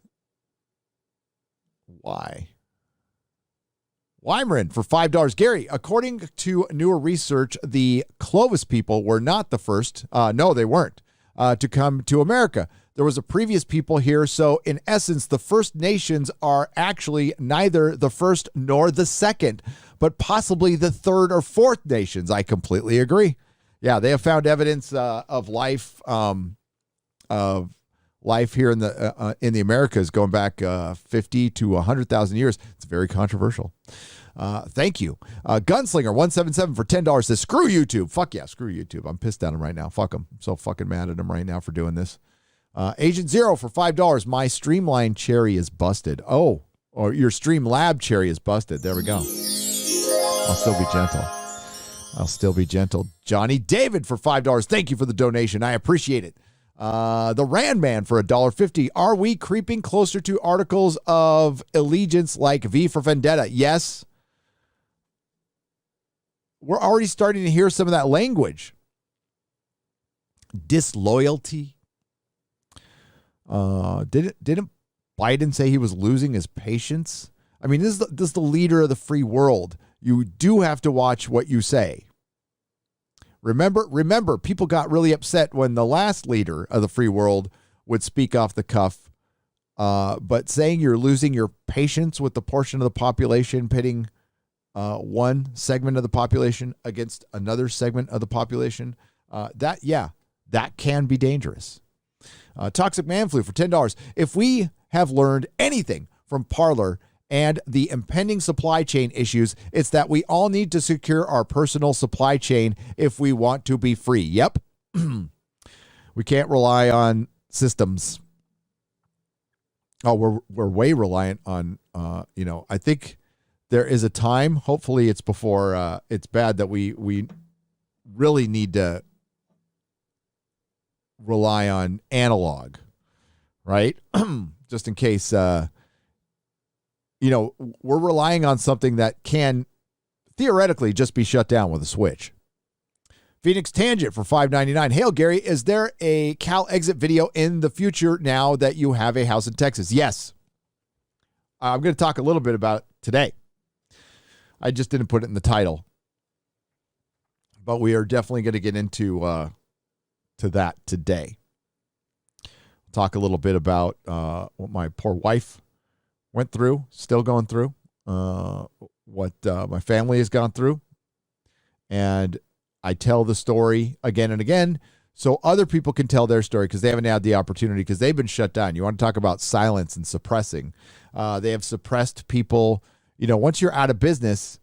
Why? Weimarin for $5. Gary, according to newer research, the Clovis people were not the first. No, they weren't. To come to America. There was a previous people here. So in essence, the First Nations are actually neither the first nor the second, but possibly the third or fourth nations. I completely agree. Yeah, they have found evidence of life, here in the Americas going back 50 to 100,000 years. It's very controversial. Thank you. Gunslinger 177 for $10 says, screw YouTube. Fuck yeah, screw YouTube. I'm pissed at him right now. Fuck him. I'm so fucking mad at him right now for doing this. Agent Zero for $5. My Streamline cherry is busted. Oh, or your Streamlab cherry is busted. There we go. I'll still be gentle. Johnny David for $5. Thank you for the donation. I appreciate it. The Rand Man for $1.50. Are we creeping closer to articles of allegiance like V for Vendetta? Yes. We're already starting to hear some of that language. Disloyalty. Didn't Biden say he was losing his patience? I mean, this is the leader of the free world. You do have to watch what you say. Remember, people got really upset when the last leader of the free world would speak off the cuff. But saying you're losing your patience with the portion of the population, pitting one segment of the population against another segment of the population, that can be dangerous. Toxic Man Flu for $10. If we have learned anything from Parler and the impending supply chain issues, it's that we all need to secure our personal supply chain if we want to be free. Yep. We can't rely on systems. Oh, we're way reliant on, I think there is a time, hopefully it's before it's bad, that we really need to rely on analog, right? Just in case, we're relying on something that can theoretically just be shut down with a switch. Phoenix Tangent for $5.99. Hail, Gary, is there a Cal exit video in the future now that you have a house in Texas? Yes. I'm going to talk a little bit about it today. I just didn't put it in the title. But we are definitely going to get into to that today. Talk a little bit about what my poor wife went through, still going through, what my family has gone through. And I tell the story again and again so other people can tell their story because they haven't had the opportunity because they've been shut down. You want to talk about silence and suppressing. They have suppressed people. Once you're out of business,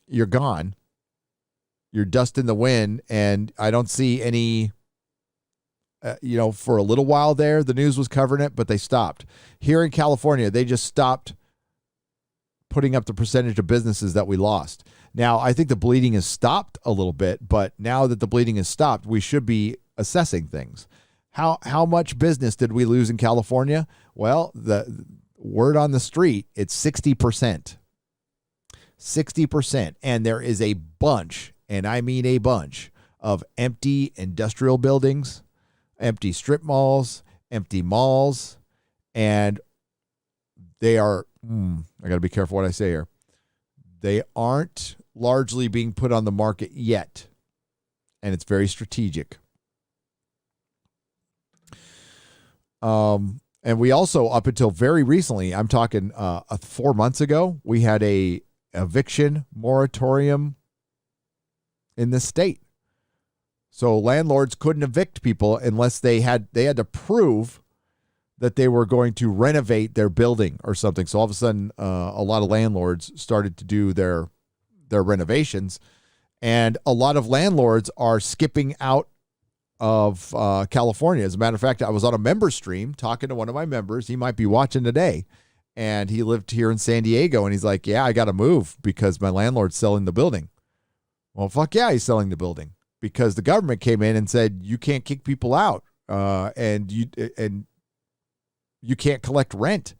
you're gone. You're dust in the wind, and I don't see any, for a little while there, the news was covering it, but they stopped. Here in California, they just stopped putting up the percentage of businesses that we lost. Now, I think the bleeding has stopped a little bit, but now that the bleeding has stopped, we should be assessing things. How much business did we lose in California? Well, the word on the street, it's 60%. 60%. And there is a bunch, and I mean a bunch, of empty industrial buildings, empty strip malls, empty malls, and they are, I got to be careful what I say here. They aren't largely being put on the market yet, and it's very strategic. And we also, up until very recently, I'm talking 4 months ago, we had a eviction moratorium in this state. So landlords couldn't evict people unless they had to prove that they were going to renovate their building or something. So all of a sudden, a lot of landlords started to do their renovations, and a lot of landlords are skipping out of California. As a matter of fact, I was on a member stream talking to one of my members. He might be watching today, and he lived here in San Diego, and he's like, yeah, I got to move because my landlord's selling the building. Well, fuck yeah, he's selling the building because the government came in and said, you can't kick people out, and you can't collect rent.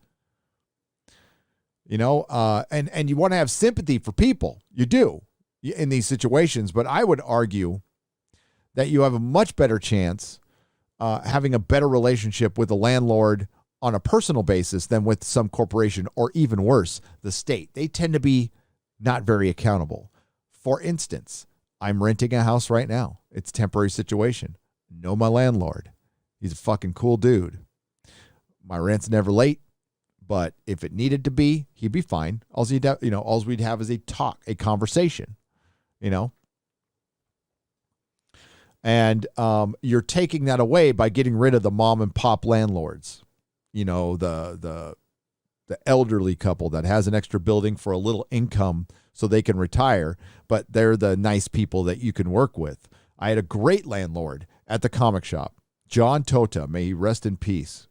And you want to have sympathy for people. You do in these situations, but I would argue that you have a much better chance having a better relationship with a landlord on a personal basis than with some corporation, or even worse, the state. They tend to be not very accountable. For instance, I'm renting a house right now. It's a temporary situation. Know my landlord. He's a fucking cool dude. My rent's never late, but if it needed to be, he'd be fine. All we'd have is a conversation, And you're taking that away by getting rid of the mom and pop landlords. The elderly couple that has an extra building for a little income so they can retire, but they're the nice people that you can work with. I had a great landlord at the comic shop, John Tota, may he rest in peace.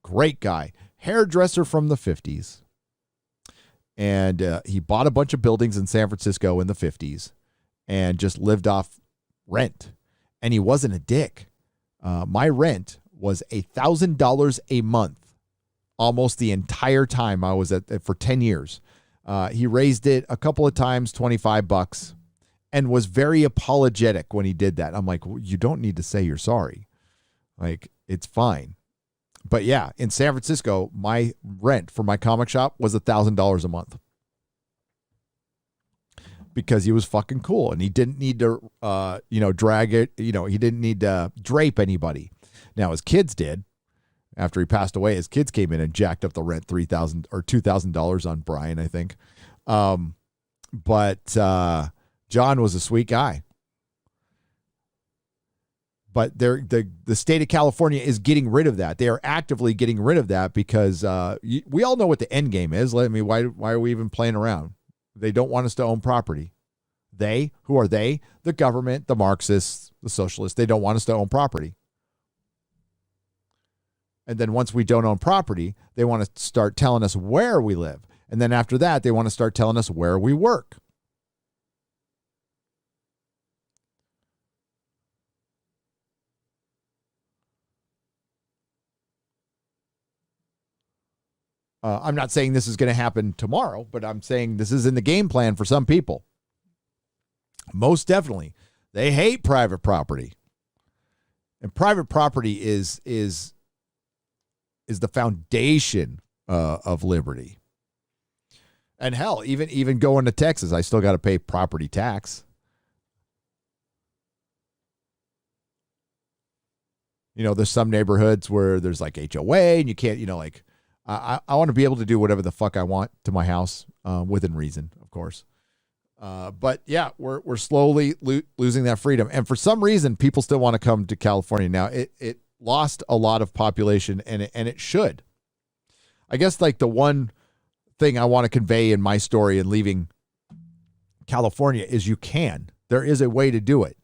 Great guy, hairdresser from the 50s. And he bought a bunch of buildings in San Francisco in the 50s and just lived off rent. And he wasn't a dick. My rent was $1,000 a month almost the entire time I was for 10 years. He raised it a couple of times, $25, and was very apologetic when he did that. I'm like, well, you don't need to say you're sorry. Like, it's fine. But yeah, in San Francisco, my rent for my comic shop was $1,000 a month because he was fucking cool and he didn't need to, drag it. He didn't need to drape anybody. Now his kids did. After he passed away, his kids came in and jacked up the rent $3,000 or $2,000 on Brian, I think. But John was a sweet guy. But the state of California is getting rid of that. They are actively getting rid of that because we all know what the end game is. Why are we even playing around? They don't want us to own property. They, who are they? The government, the Marxists, the socialists. They don't want us to own property. And then once we don't own property, they want to start telling us where we live. And then after that, they want to start telling us where we work. I'm not saying this is going to happen tomorrow, but I'm saying this is in the game plan for some people. Most definitely. They hate private property. And private property is the foundation of liberty. And hell, even going to Texas, I still got to pay property tax. You know, there's some neighborhoods where there's like HOA and you can't, I want to be able to do whatever the fuck I want to my house, within reason, of course. But yeah, we're slowly losing that freedom. And for some reason, people still want to come to California. Now, it lost a lot of population, and it should. I guess like the one thing I want to convey in my story in leaving California is there is a way to do it.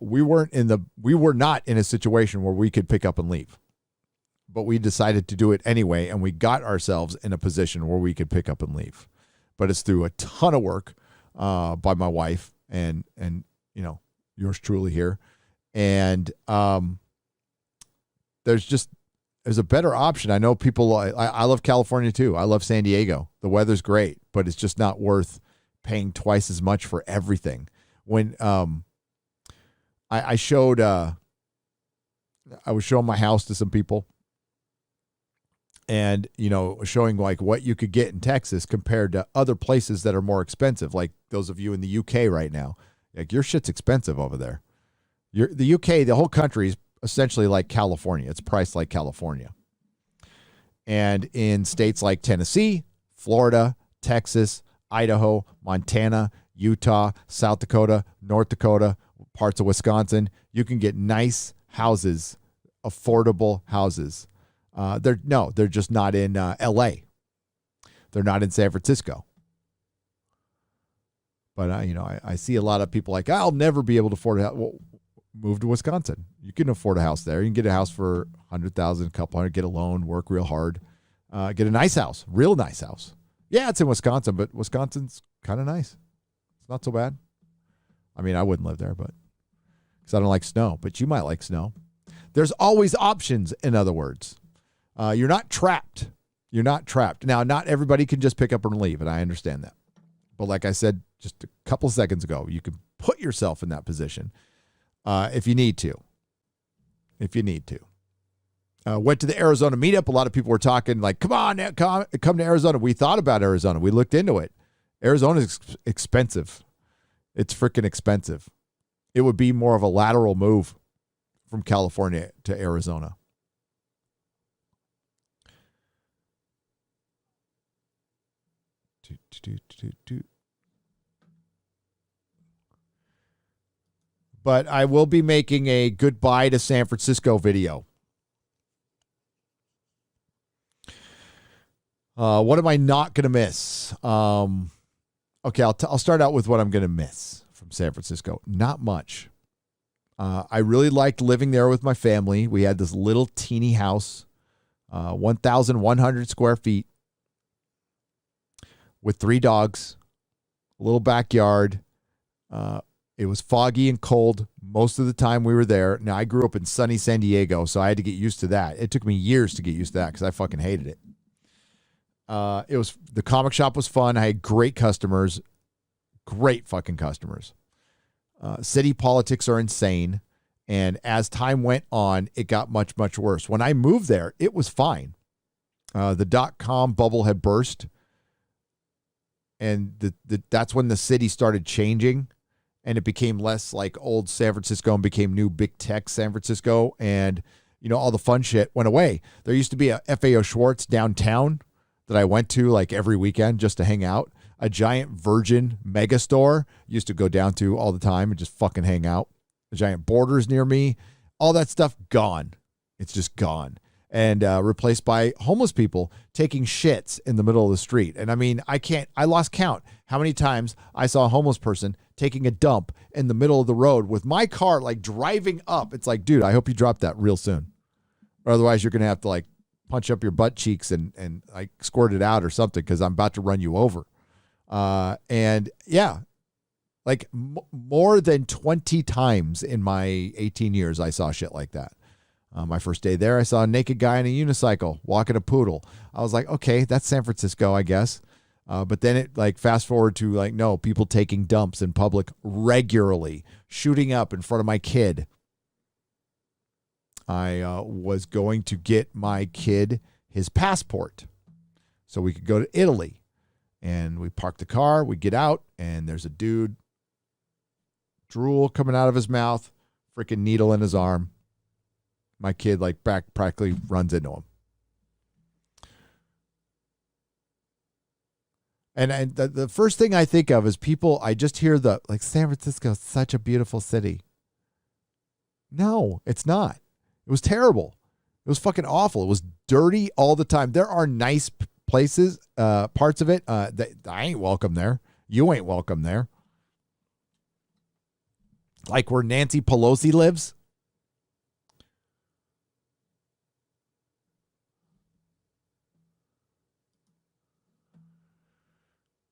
We were not in a situation where we could pick up and leave, but we decided to do it anyway. And we got ourselves in a position where we could pick up and leave, but it's through a ton of work, by my wife and yours truly here. And, there's a better option. I know people, I love California too. I love San Diego. The weather's great, but it's just not worth paying twice as much for everything. When I showed, I was showing my house to some people and, showing like what you could get in Texas compared to other places that are more expensive. Like those of you in the UK right now, like your shit's expensive over there. The UK, the whole country is essentially like California. It's priced like California. And in states like Tennessee, Florida, Texas, Idaho, Montana, Utah, South Dakota, North Dakota, parts of Wisconsin, you can get nice houses, affordable houses. They're just not in LA. They're not in San Francisco. But I see a lot of people like, I'll never be able to afford a house. Well, move to Wisconsin. You can afford a house there. You can get a house for $100,000, a couple hundred, get a loan, work real hard, get a nice house, real nice house. Yeah, it's in Wisconsin, but Wisconsin's kind of nice. It's not so bad. I mean, I wouldn't live there, but because I don't like snow, but you might like snow. There's always options, in other words. You're not trapped. You're not trapped. Now, not everybody can just pick up and leave, and I understand that. But like I said just a couple of seconds ago, you can put yourself in that position. If you need to. Went to the Arizona meetup. A lot of people were talking like, come on, come to Arizona. We thought about Arizona. We looked into it. Arizona is expensive. It's freaking expensive. It would be more of a lateral move from California to Arizona. But I will be making a goodbye to San Francisco video. What am I not going to miss? Okay, I'll start out with what I'm going to miss from San Francisco. Not much. I really liked living there with my family. We had this little teeny house, 1,100 square feet with 3 dogs, a little backyard. It was foggy and cold most of the time we were there. Now, I grew up in sunny San Diego, so I had to get used to that. It took me years to get used to that because I fucking hated it. The comic shop was fun. I had great customers, great fucking customers. City politics are insane. And as time went on, it got much, much worse. When I moved there, it was fine. The .com bubble had burst. And that's when the city started changing. And it became less like old San Francisco and became new big tech San Francisco. And, all the fun shit went away. There used to be a FAO Schwartz downtown that I went to like every weekend just to hang out. A giant Virgin mega store used to go down to all the time and just fucking hang out. giant borders near me. All that stuff gone. It's just gone. And replaced by homeless people taking shits in the middle of the street. And I mean, I lost count how many times I saw a homeless person taking a dump in the middle of the road with my car like driving up. It's like, dude, I hope you drop that real soon. Or otherwise you're going to have to like punch up your butt cheeks and like squirt it out or something because I'm about to run you over. And yeah, like more than 20 times in my 18 years, I saw shit like that. My first day there, I saw a naked guy on a unicycle walking a poodle. I was like, okay, that's San Francisco, I guess. But then it like fast forward to like, no, people taking dumps in public regularly, shooting up in front of my kid. I was going to get my kid his passport so we could go to Italy. And we park the car, we get out, and there's a dude, drool coming out of his mouth, freaking needle in his arm. My kid like practically runs into him. And the first thing I think of is people, I just hear like San Francisco is such a beautiful city. No, it's not. It was terrible. It was fucking awful. It was dirty all the time. There are nice places, parts of it. That I ain't welcome there. You ain't welcome there. Like where Nancy Pelosi lives.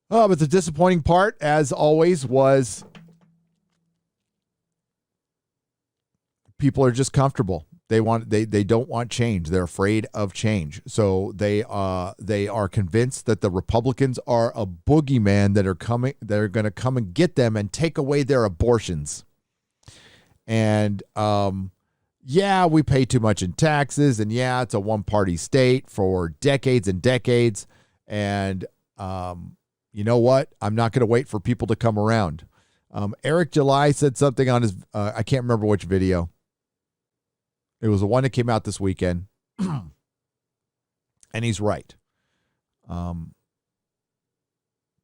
Oh, but the disappointing part, as always, was people are just comfortable. They don't want change. They're afraid of change. So they are convinced that the Republicans are a boogeyman that are going to come and get them and take away their abortions. And yeah, we pay too much in taxes, and yeah, it's a one-party state for decades and decades. And you know what? I'm not going to wait for people to come around. Eric July said something on his, I can't remember which video. It was the one that came out this weekend. And he's right.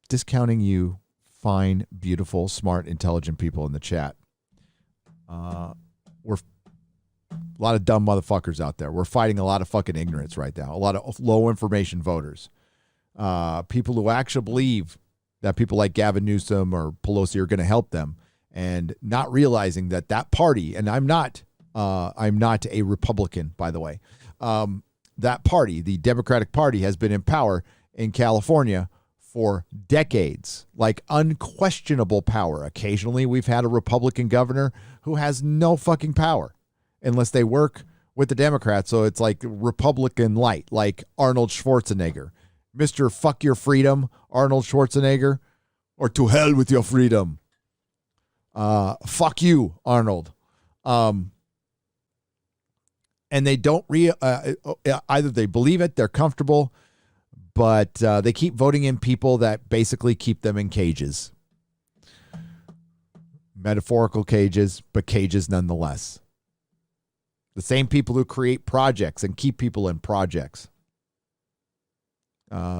Discounting you fine, beautiful, smart, intelligent people in the chat. We're a lot of dumb motherfuckers out there. We're fighting a lot of fucking ignorance right now. A lot of low information voters. People who actually believe that people like Gavin Newsom or Pelosi are going to help them, and not realizing that party, and I'm not a Republican, by the way. That party, the Democratic Party, has been in power in California for decades, like unquestionable power. Occasionally, we've had a Republican governor who has no fucking power unless they work with the Democrats. So it's like Republican light, like Arnold Schwarzenegger. Mr. Fuck Your Freedom, Arnold Schwarzenegger, or to hell with your freedom. Fuck you, Arnold. And they don't either they believe it, they're comfortable, but they keep voting in people that basically keep them in cages. Metaphorical cages, but cages nonetheless. The same people who create projects and keep people in projects.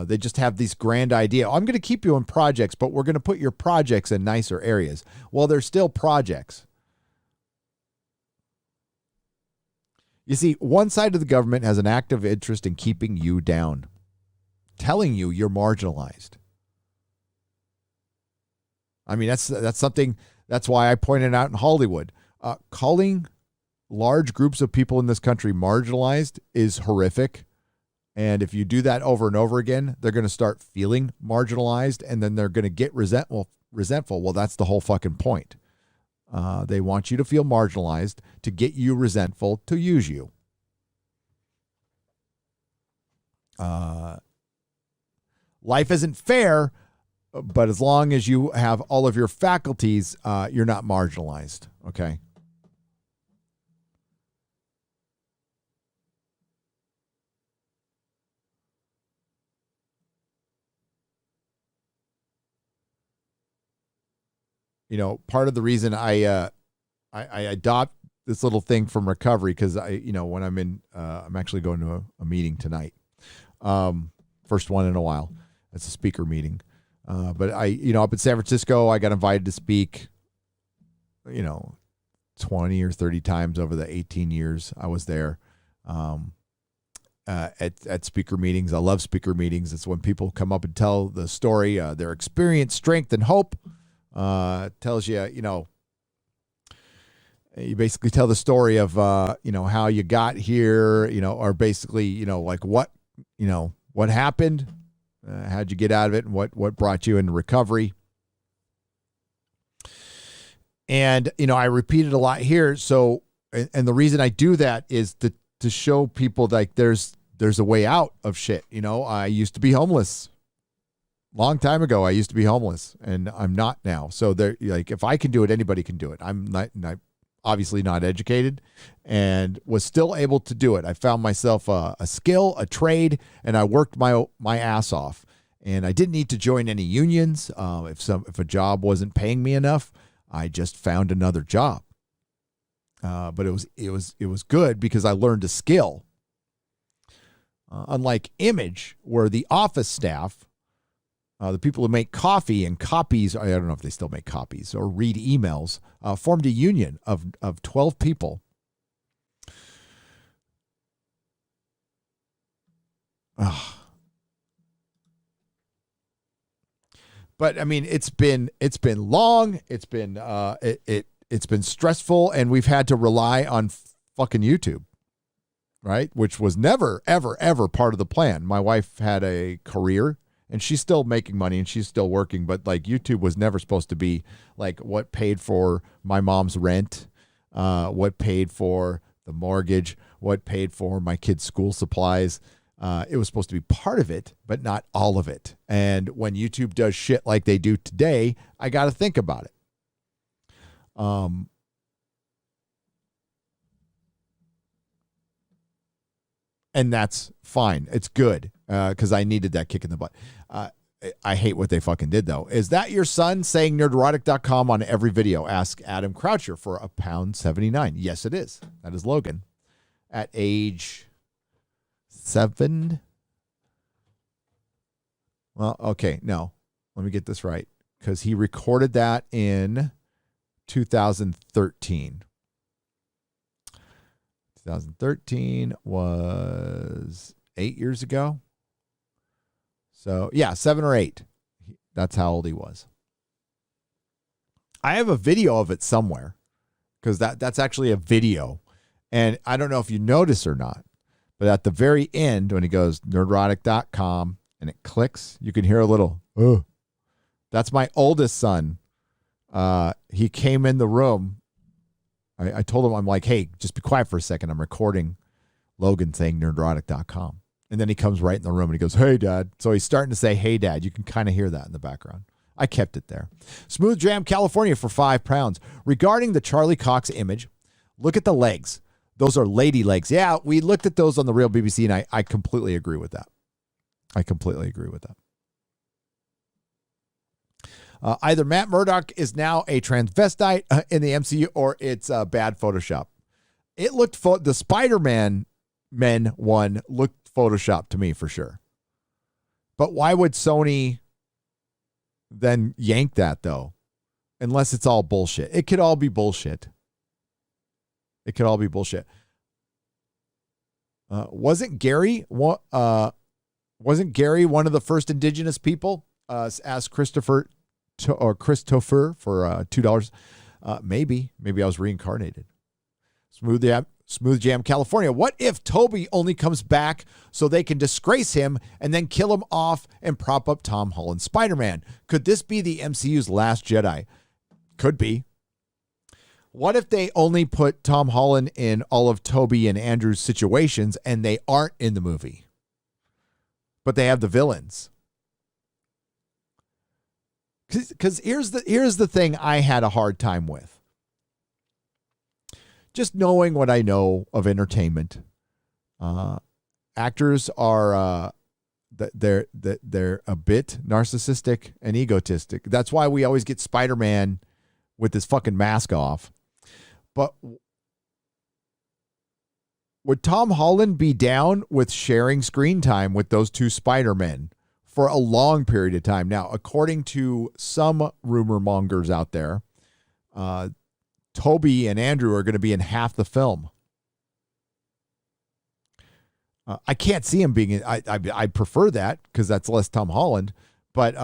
They just have this grand idea. I'm going to keep you in projects, but we're going to put your projects in nicer areas. Well, they're still projects. You see, one side of the government has an active interest in keeping you down, telling you you're marginalized. I mean, that's something, that's why I pointed out in Hollywood. Calling large groups of people in this country marginalized is horrific. And if you do that over and over again, they're going to start feeling marginalized, and then they're going to get resentful. Well, that's the whole fucking point. They want you to feel marginalized to get you resentful to use you. Life isn't fair, but as long as you have all of your faculties, you're not marginalized. Okay. You know, part of the reason I adopt this little thing from recovery, because when I'm actually going to a meeting tonight, first one in a while. It's a speaker meeting, but up in San Francisco, I got invited to speak. 20 or 30 times over the 18 years I was there. At speaker meetings. I love speaker meetings. It's when people come up and tell the story, their experience, strength, and hope. Tells you, you basically tell the story of, how you got here, or basically, like what happened, how'd you get out of it, and what brought you into recovery. And, I repeat it a lot here. So, and the reason I do that is to show people like there's a way out of shit. I used to be homeless. Long time ago, I used to be homeless, and I'm not now. So there, like, if I can do it, anybody can do it. I'm not obviously not educated, and was still able to do it. I found myself a skill, a trade, and I worked my ass off. And I didn't need to join any unions. If a job wasn't paying me enough, I just found another job. But it was good because I learned a skill. Unlike Image, where the office staff, the people who make coffee and copies, I don't know if they still make copies or read emails, formed a union of 12 people. But I mean, it's been long. It's been it's been stressful, and we've had to rely on fucking YouTube, right? Which was never, ever, ever part of the plan. My wife had a career, and she's still making money, and she's still working, but like YouTube was never supposed to be like what paid for my mom's rent, what paid for the mortgage, what paid for my kids' school supplies. It was supposed to be part of it, but not all of it. And when YouTube does shit like they do today, I got to think about it. And that's fine. It's good because I needed that kick in the butt. I hate what they fucking did, though. Is that your son saying nerderotic.com on every video? Ask Adam Croucher for £1.79. Yes, it is. That is Logan. At age 7. Well, okay, no. Let me get this right. Because he recorded that in 2013. 2013 was 8 years ago. So, yeah, 7 or 8. That's how old he was. I have a video of it somewhere because that's actually a video. And I don't know if you notice or not, but at the very end, when he goes nerderotic.com and it clicks, you can hear a little, oh. That's my oldest son. He came in the room. I told him, I'm like, hey, just be quiet for a second. I'm recording Logan saying nerderotic.com. And then he comes right in the room and he goes, hey, Dad. So he's starting to say, hey, Dad. You can kind of hear that in the background. I kept it there. Smooth Jam California for £5. Regarding the Charlie Cox image, look at the legs. Those are lady legs. Yeah, we looked at those on the Real BBC, and I completely agree with that. Either Matt Murdock is now a transvestite in the MCU, or it's bad Photoshop. It looked the Spider-Man men one looked Photoshopped to me for sure. But why would Sony then yank that though? Unless it's all bullshit. It could all be bullshit. Wasn't Gary one of the first indigenous people? Asked Christopher for $2. Maybe I was reincarnated. Smooth Jam California. What if Toby only comes back so they can disgrace him and then kill him off and prop up Tom Holland Spider-Man? Could this be the MCU's Last Jedi? Could be. What if they only put Tom Holland in all of Toby and Andrew's situations and they aren't in the movie, but they have the villains? Because here's the thing I had a hard time with. Just knowing what I know of entertainment, actors are they're a bit narcissistic and egotistic. That's why we always get Spider-Man with his fucking mask off. But would Tom Holland be down with sharing screen time with those two Spider-Men for a long period of time? Now, according to some rumor mongers out there, Toby and Andrew are going to be in half the film. I can't see him being in. I prefer that because that's less Tom Holland. But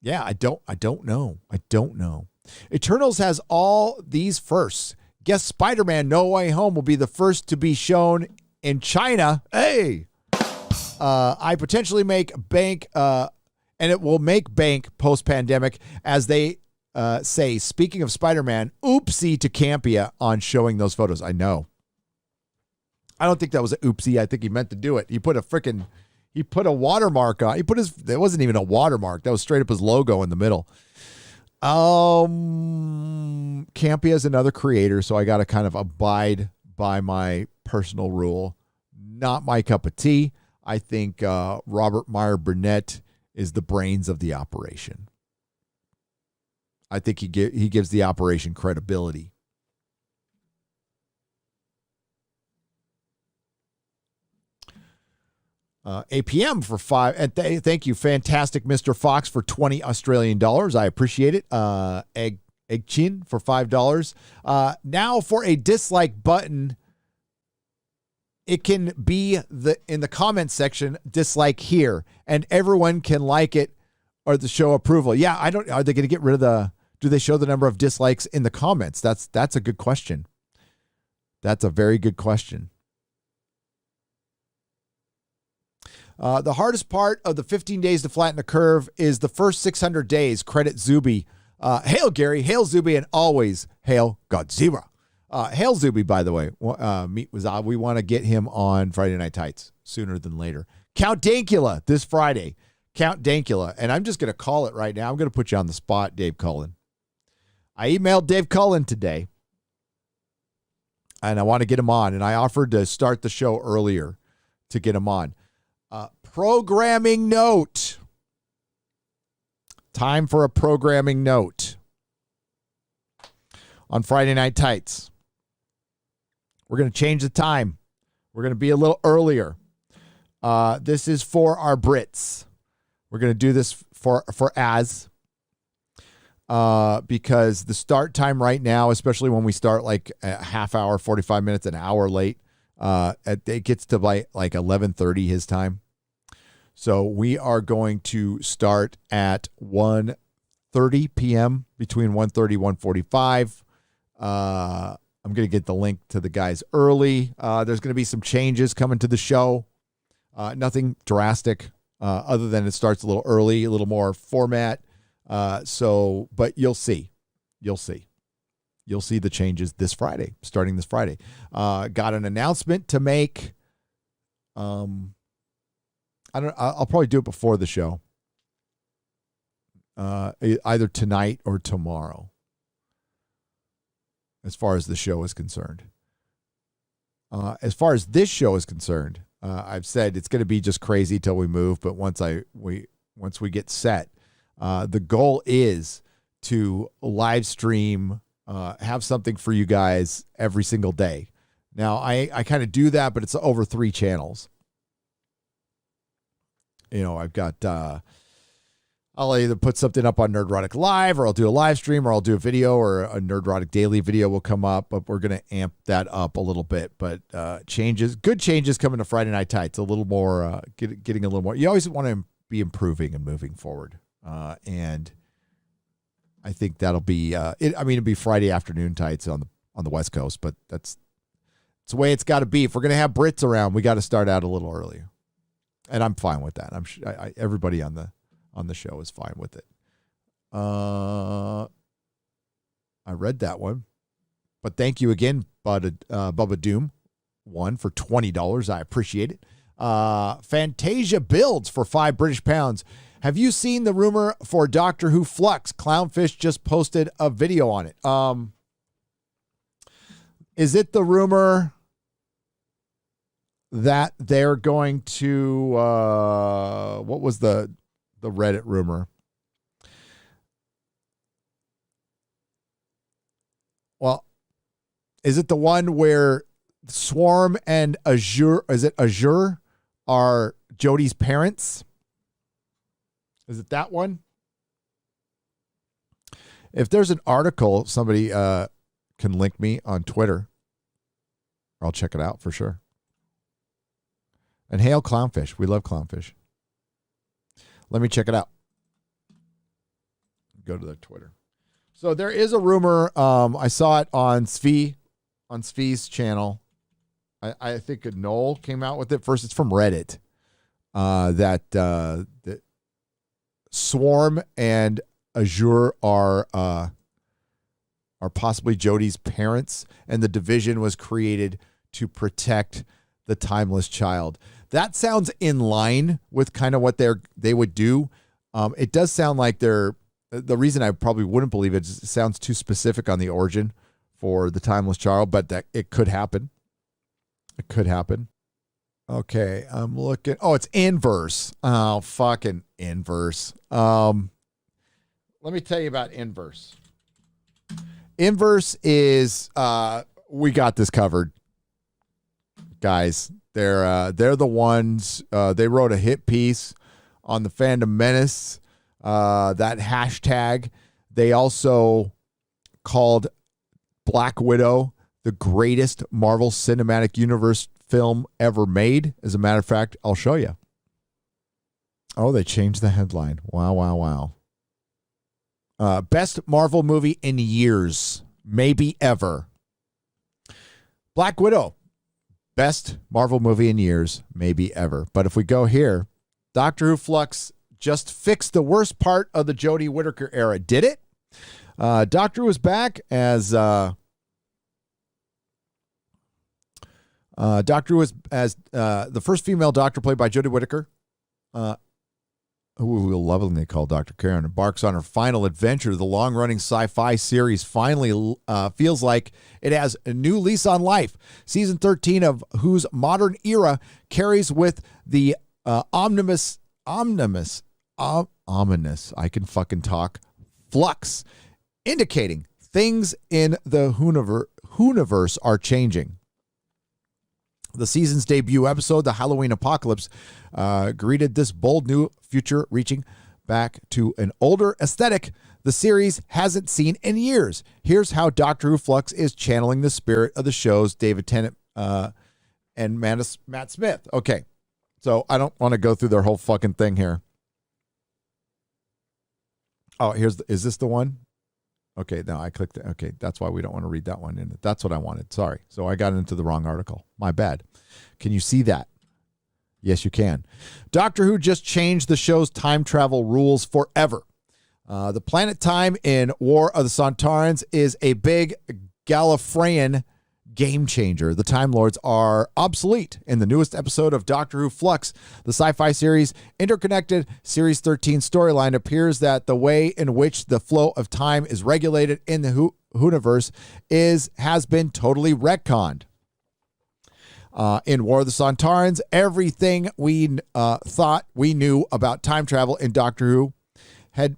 yeah, I don't know. I don't know. Eternals has all these firsts. Guess Spider-Man No Way Home will be the first to be shown in China. Hey, I potentially make bank, and it will make bank post-pandemic, as they say. Speaking of Spider-Man, oopsie to Campea on showing those photos. I know. I don't think that was an oopsie. I think he meant to do it. He put a watermark on. It wasn't even a watermark. That was straight up his logo in the middle. Campea is another creator, so I got to kind of abide by my personal rule. Not my cup of tea. I think Robert Meyer Burnett is the brains of the operation. I think he gives the operation credibility. APM for 5. And thank you, fantastic Mr. Fox, for 20 Australian dollars. I appreciate it. Egg Chin for $5. Now for a dislike button, it can be in the comments section, dislike here, and everyone can like it or the show approval. Yeah, are they going to get rid of do they show the number of dislikes in the comments? That's a good question. That's a very good question. The hardest part of the 15 days to flatten the curve is the first 600 days. Credit Zuby. Hail Gary, hail Zuby, and always hail Godzilla. Hail Zuby, by the way. We want to get him on Friday Night Tights sooner than later. Count Dankula this Friday. Count Dankula. And I'm just going to call it right now. I'm going to put you on the spot, Dave Cullen. I emailed Dave Cullen today, and I want to get him on. And I offered to start the show earlier to get him on. Programming note. Time for a programming note. On Friday Night Tights, we're going to change the time. We're going to be a little earlier. This is for our Brits. We're going to do this for Az. Because the start time right now, especially when we start like a half hour, 45 minutes, an hour late, it gets to like 11:30 his time. So we are going to start at 1:30 p.m. between 1:30 and 1:45. I'm going to get the link to the guys early. There's going to be some changes coming to the show. Nothing drastic, other than it starts a little early, a little more format. But you'll see. You'll see the changes this Friday, starting this Friday. Got an announcement to make. I'll probably do it before the show. Either tonight or tomorrow, as far as the show is concerned. As far as this show is concerned, I've said it's going to be just crazy till we move. But once we get set, the goal is to live stream, have something for you guys every single day. Now, I kind of do that, but it's over 3 channels. I've got, I'll either put something up on Nerdrotic Live, or I'll do a live stream, or I'll do a video, or a Nerdrotic Daily video will come up, but we're going to amp that up a little bit. But good changes coming to Friday Night Tights, a little more, getting a little more. You always want to be improving and moving forward. And I think that'll be, it'll be Friday afternoon Tights on the West Coast, but it's the way it's got to be. If we're going to have Brits around, we got to start out a little earlier. And I'm fine with that. I'm sure everybody on the show is fine with it. I read that one, but thank you again, Bubba Doom, one for $20. I appreciate it. Fantasia Builds for £5 Have you seen the rumor for Doctor Who Flux? Clownfish just posted a video on it. Is it the rumor that they're going to, what was the Reddit rumor? Well, is it the one where Swarm and Azure, is it Azure, are Jodie's parents? Is it that one? If there's an article, somebody can link me on Twitter. I'll check it out for sure. And hail Clownfish. We love Clownfish. Let me check it out. Go to their Twitter. So there is a rumor. I saw it on Svi's channel. I think Noel came out with it first. It's from Reddit. That Swarm and Azure are possibly Jodie's parents, and the division was created to protect the timeless child. That sounds in line with kind of what they would do. It does sound like the reason I probably wouldn't believe it is it sounds too specific on the origin for the timeless child, but that it could happen. It could happen. Okay, I'm looking. Oh, it's Inverse. Oh, fucking Inverse. Let me tell you about Inverse. Inverse is we got this covered, guys. They're the ones. They wrote a hit piece on the Fandom Menace. That hashtag. They also called Black Widow the greatest Marvel Cinematic Universe film ever made. As a matter of fact, I'll show you. Oh, they changed the headline. Wow. Best Marvel movie in years, maybe ever. Black Widow. Best Marvel movie in years, maybe ever. But if we go here, Doctor Who Flux just fixed the worst part of the Jodie Whittaker era. Did it? Doctor Who is back as Doctor Who is as the first female Doctor played by Jodie Whittaker, who we'll lovingly call Dr. Karen, embarks on her final adventure. The long-running sci-fi series finally feels like it has a new lease on life. Season 13 of Who's modern era carries with the ominous, I can fucking talk, flux, indicating things in the Whoniverse are changing. The season's debut episode, The Halloween Apocalypse, greeted this bold new future, reaching back to an older aesthetic the series hasn't seen in years. Here's how Doctor Who Flux is channeling the spirit of the show's David Tennant and Matt Smith. Okay, so I don't want to go through their whole fucking thing here. Oh, is this the one? Okay, now I clicked it. Okay, that's why we don't want to read that one in. That's what I wanted. Sorry. So I got into the wrong article. My bad. Can you see that? Yes, you can. Doctor Who just changed the show's time travel rules forever. The planet time in War of the Sontarans is a big Gallifreyan game changer. The Time Lords are obsolete. In the newest episode of Doctor Who Flux, the sci-fi series Interconnected Series 13 storyline, appears that the way in which the flow of time is regulated in the Whoniverse has been totally retconned. In War of the Sontarans, everything we thought we knew about time travel in Doctor Who has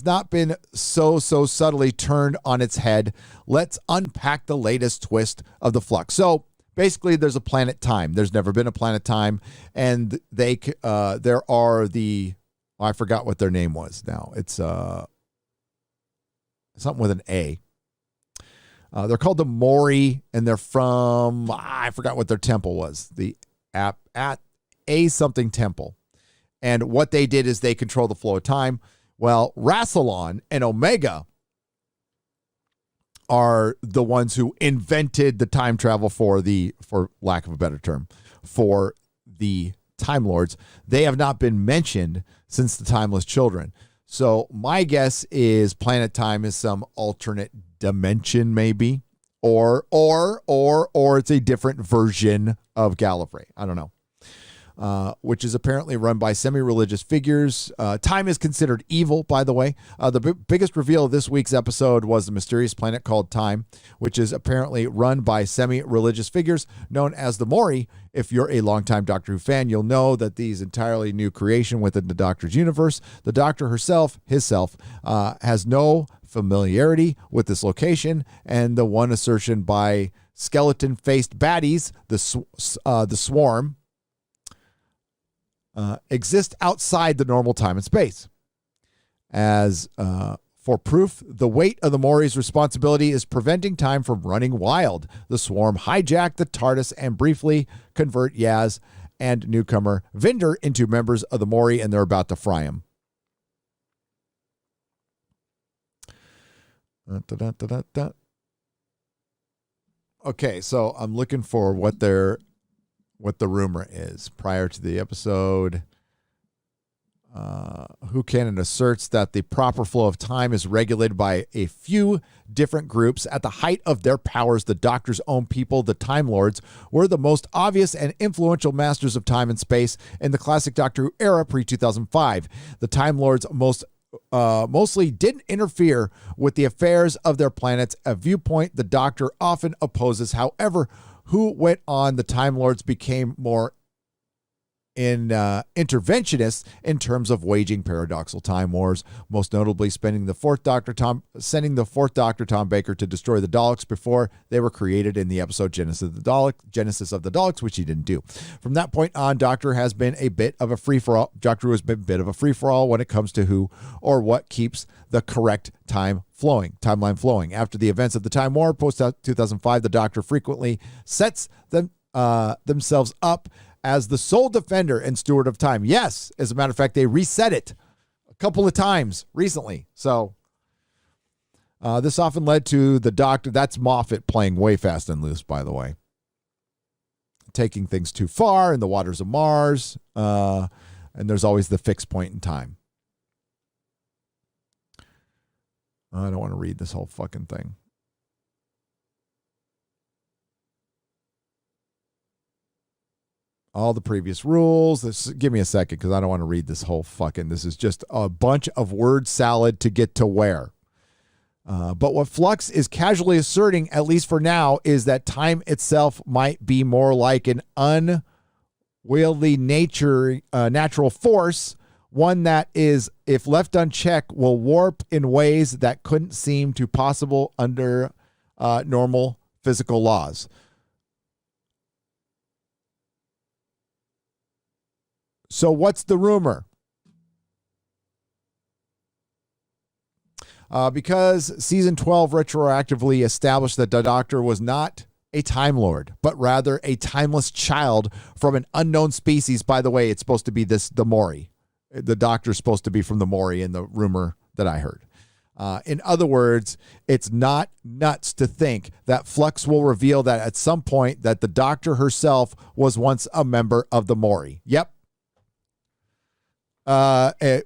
not been so subtly turned on its head. Let's unpack the latest twist of the Flux. So basically, there's a planet time. There's never been a planet time, and there are I forgot what their name was now. It's something with an A. They're called the Mori, and they're from I forgot what their temple was. The at a something temple, and what they did is they control the flow of time. Well, Rassilon and Omega are the ones who invented the time travel for lack of a better term, for the Time Lords. They have not been mentioned since the Timeless Children. So my guess is Planet Time is some alternate dimension, maybe, or it's a different version of Gallifrey. I don't know. Which is apparently run by semi-religious figures. Time is considered evil, by the way. The biggest reveal of this week's episode was the mysterious planet called Time, which is apparently run by semi-religious figures known as the Mori. If you're a longtime Doctor Who fan, you'll know that these entirely new creation within the Doctor's universe. The Doctor himself, has no familiarity with this location, and the one assertion by skeleton-faced baddies, the Swarm, exist outside the normal time and space. As For proof, the weight of the Maury's responsibility is preventing time from running wild. The swarm hijack the TARDIS and briefly convert Yaz and newcomer Vinder into members of the Maury, and they're about to fry him. Okay, so I'm looking for what the rumor is prior to the episode. Who Canon asserts that the proper flow of time is regulated by a few different groups. At the height of their powers, the Doctor's own people, the Time Lords, were the most obvious and influential masters of time and space in the classic Doctor Who era pre-2005. The Time Lords mostly didn't interfere with the affairs of their planets, a viewpoint the Doctor often opposes. However, who went on, the Time Lords became more interventionists in terms of waging paradoxical time wars, most notably sending the fourth Doctor Tom Baker to destroy the Daleks before they were created in the episode Genesis of the Daleks, which he didn't do. From that point on, Doctor has been a bit of a free-for-all. Doctor Who has been a bit of a free-for-all when it comes to who or what keeps the correct timeline flowing. After the events of the Time War post 2005, the Doctor frequently sets themselves up as the sole defender and steward of time. Yes, as a matter of fact, they reset it a couple of times recently. So this often led to the Doctor. That's Moffat playing way fast and loose, by the way. Taking things too far in the waters of Mars. And there's always the fixed point in time. I don't want to read this whole fucking thing. All the previous rules. Give me a second because I don't want to read this whole fucking. This is just a bunch of word salad to get to where. But what Flux is casually asserting, at least for now, is that time itself might be more like an unwieldy natural force, one that is, if left unchecked, will warp in ways that couldn't seem to possible under normal physical laws. So what's the rumor? Because season 12 retroactively established that the Doctor was not a Time Lord, but rather a timeless child from an unknown species. By the way, it's supposed to be the Maury. The Doctor's supposed to be from the Maury in the rumor that I heard. In other words, it's not nuts to think that Flux will reveal that at some point that the Doctor herself was once a member of the Maury. Yep.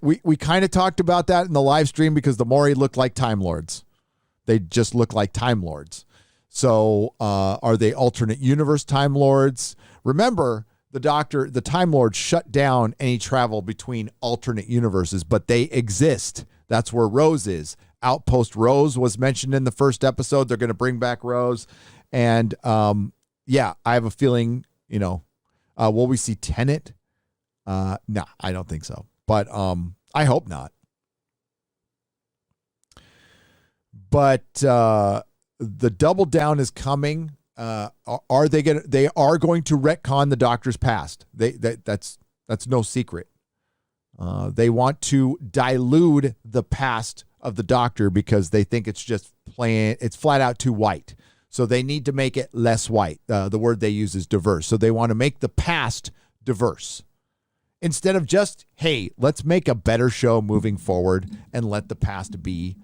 We kind of talked about that in the live stream because the Maury look like Time Lords. They just look like Time Lords. So are they alternate universe Time Lords? Remember, the Time Lords shut down any travel between alternate universes, but they exist. That's where Rose is. Outpost Rose was mentioned in the first episode. They're going to bring back Rose. And yeah, I have a feeling, will we see Tennant? No, I don't think so. But I hope not. But the double down is coming. They are going to retcon the Doctor's past. That's no secret. They want to dilute the past of the Doctor because they think it's just it's flat out too white. So they need to make it less white. The word they use is diverse. So they want to make the past diverse. Instead of just, hey, let's make a better show moving forward and let the past be.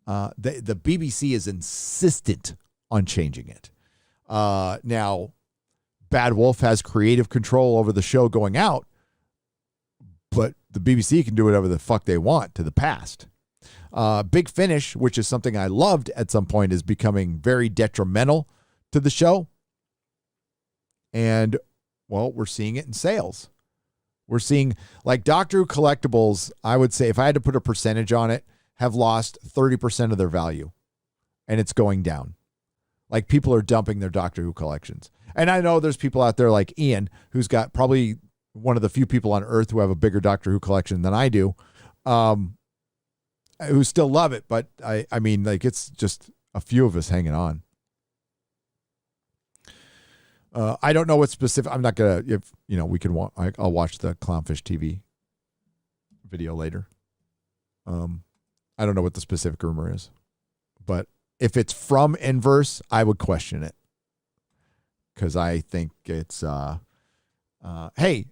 The BBC is insistent on changing it. Now, Bad Wolf has creative control over the show going out, but the BBC can do whatever the fuck they want to the past. Big Finish, which is something I loved at some point, is becoming very detrimental to the show. And, well, we're seeing it in sales. We're seeing, like, Doctor Who collectibles, I would say, if I had to put a percentage on it, have lost 30% of their value. And it's going down. Like, people are dumping their Doctor Who collections. And I know there's people out there like Ian, who's got probably one of the few people on Earth who have a bigger Doctor Who collection than I do, who still love it. But, I mean, like, it's just a few of us hanging on. I don't know what specific. I'm not gonna. If we can. I'll watch the Clownfish TV video later. I don't know what the specific rumor is. But if it's from Inverse, I would question it. Because I think it's, hey,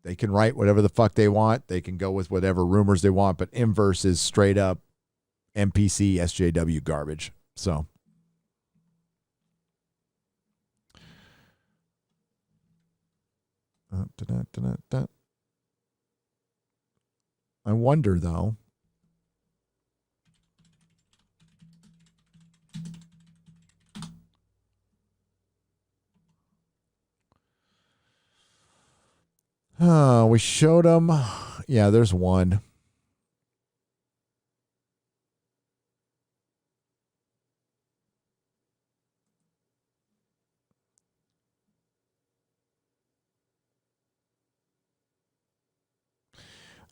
they can write whatever the fuck they want. They can go with whatever rumors they want. But Inverse is straight up MPC, SJW garbage. So. I wonder, though. Oh, we showed them. Yeah, there's one.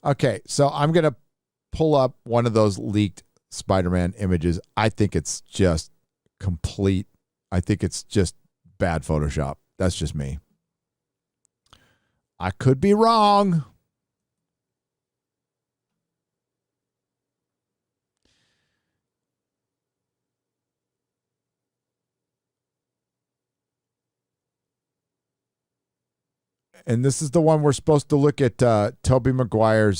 Okay, so I'm going to pull up one of those leaked Spider-Man images. I think it's just complete. I think it's just bad Photoshop. That's just me. I could be wrong. And this is the one we're supposed to look at Tobey Maguire's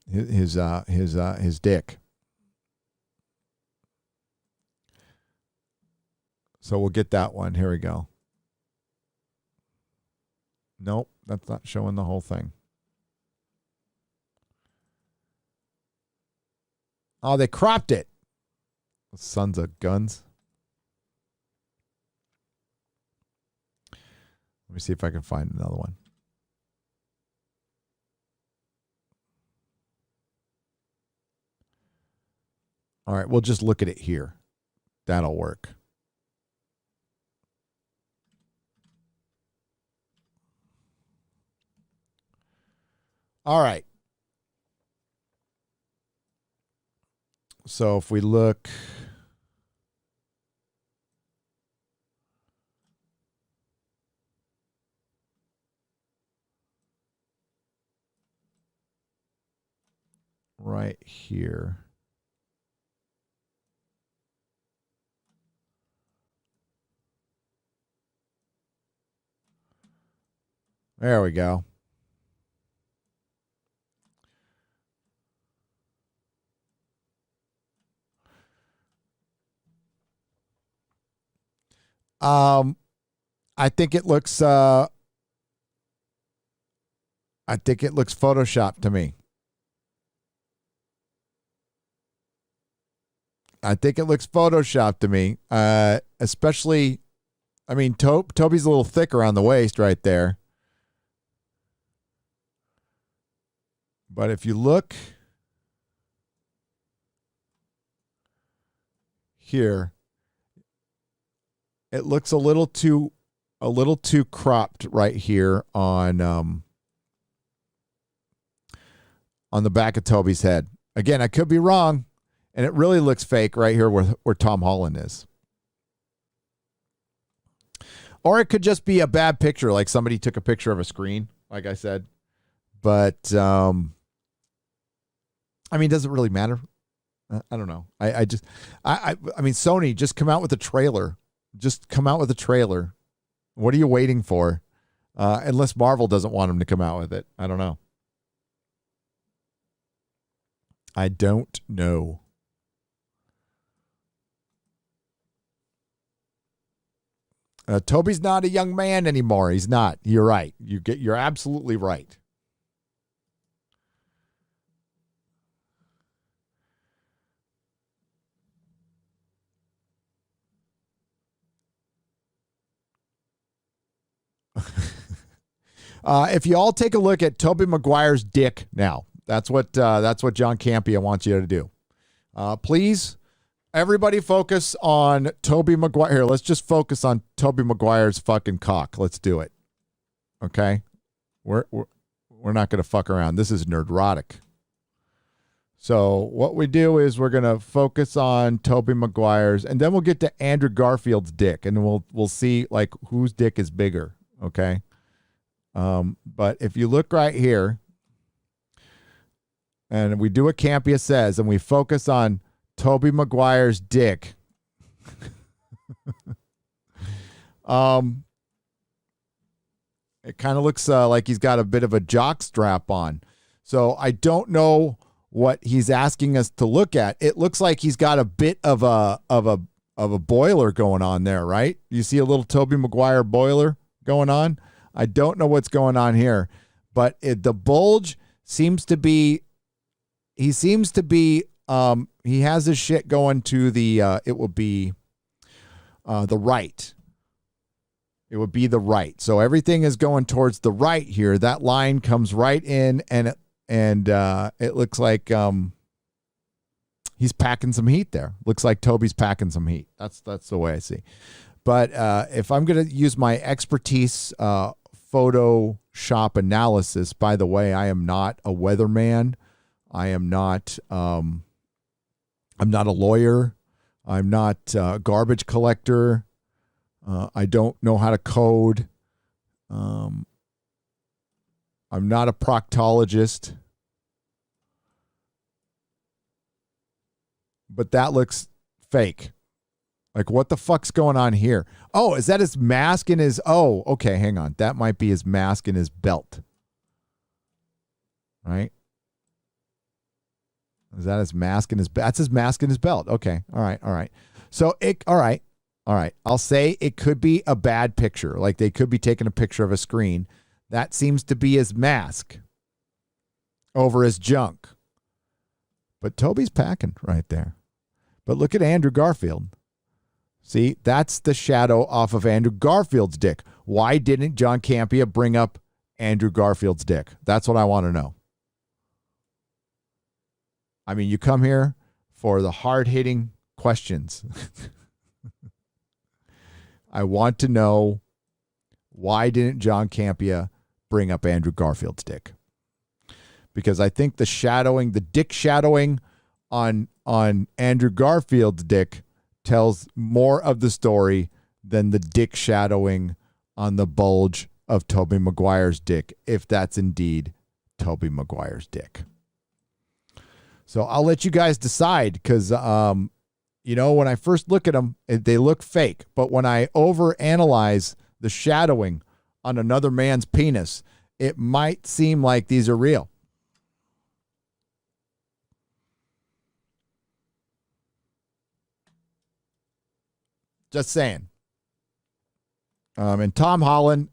his dick. So we'll get that one. Here we go. Nope, that's not showing the whole thing. Oh, they cropped it. Sons of guns. Let me see if I can find another one. All right, we'll just look at it here. That'll work. All right. So if we look, right here. There we go. I think it looks Photoshopped to me. I think it looks Photoshopped to me. Especially, I mean, Toby's a little thick around the waist right there. But if you look here, it looks a little too cropped right here on the back of Toby's head. Again, I could be wrong, and it really looks fake right here where Tom Holland is. Or it could just be a bad picture, like somebody took a picture of a screen, like I said. But I mean, does it really matter? I don't know. I mean, Sony, just come out with a trailer. Just come out with a trailer. What are you waiting for? Unless Marvel doesn't want them to come out with it. I don't know. I don't know. Toby's not a young man anymore. He's not. You're right. You're absolutely right. If you all take a look at Tobey Maguire's dick now, that's what John Campea wants you to do. Please, everybody focus on Tobey Maguire. Here, let's just focus on Tobey Maguire's fucking cock. Let's do it. Okay? We're not going to fuck around. This is nerdrotic. So what we do is we're going to focus on Tobey Maguire's, and then we'll get to Andrew Garfield's dick, and we'll see like whose dick is bigger. Okay? But if you look right here, and we do what Campea says, and we focus on Tobey Maguire's dick. It kind of looks like he's got a bit of a jock strap on. So I don't know what he's asking us to look at. It looks like he's got a bit of a boiler going on there, right? You see a little Tobey Maguire boiler going on? I don't know what's going on here, but the bulge seems to be, he has his shit going to the, it will be the right. It would be the right. So everything is going towards the right here. That line comes right in, and it looks like he's packing some heat there. Looks like Toby's packing some heat. That's the way I see. But if I'm going to use my expertise, Photoshop analysis, by the way, I am not a weatherman. I am not, I'm not a lawyer. I'm not a garbage collector. I don't know how to code. I'm not a proctologist. But that looks fake. Like, what the fuck's going on here? Oh, is that his mask and his... Oh, okay, hang on. That might be his mask and his belt. Right? Is that his mask and his... That's his mask and his belt. Okay, all right. So, all right. I'll say it could be a bad picture. Like, they could be taking a picture of a screen. That seems to be his mask over his junk. But Toby's packing right there. But look at Andrew Garfield. See, that's the shadow off of Andrew Garfield's dick. Why didn't John Campea bring up Andrew Garfield's dick? That's what I want to know. I mean, you come here for the hard-hitting questions. I want to know, why didn't John Campea bring up Andrew Garfield's dick? Because I think the dick shadowing on Andrew Garfield's dick tells more of the story than the dick shadowing on the bulge of Tobey Maguire's dick, if that's indeed Tobey Maguire's dick. So I'll let you guys decide, because when I first look at them, they look fake. But when I overanalyze the shadowing on another man's penis, it might seem like these are real. Just saying. And Tom Holland,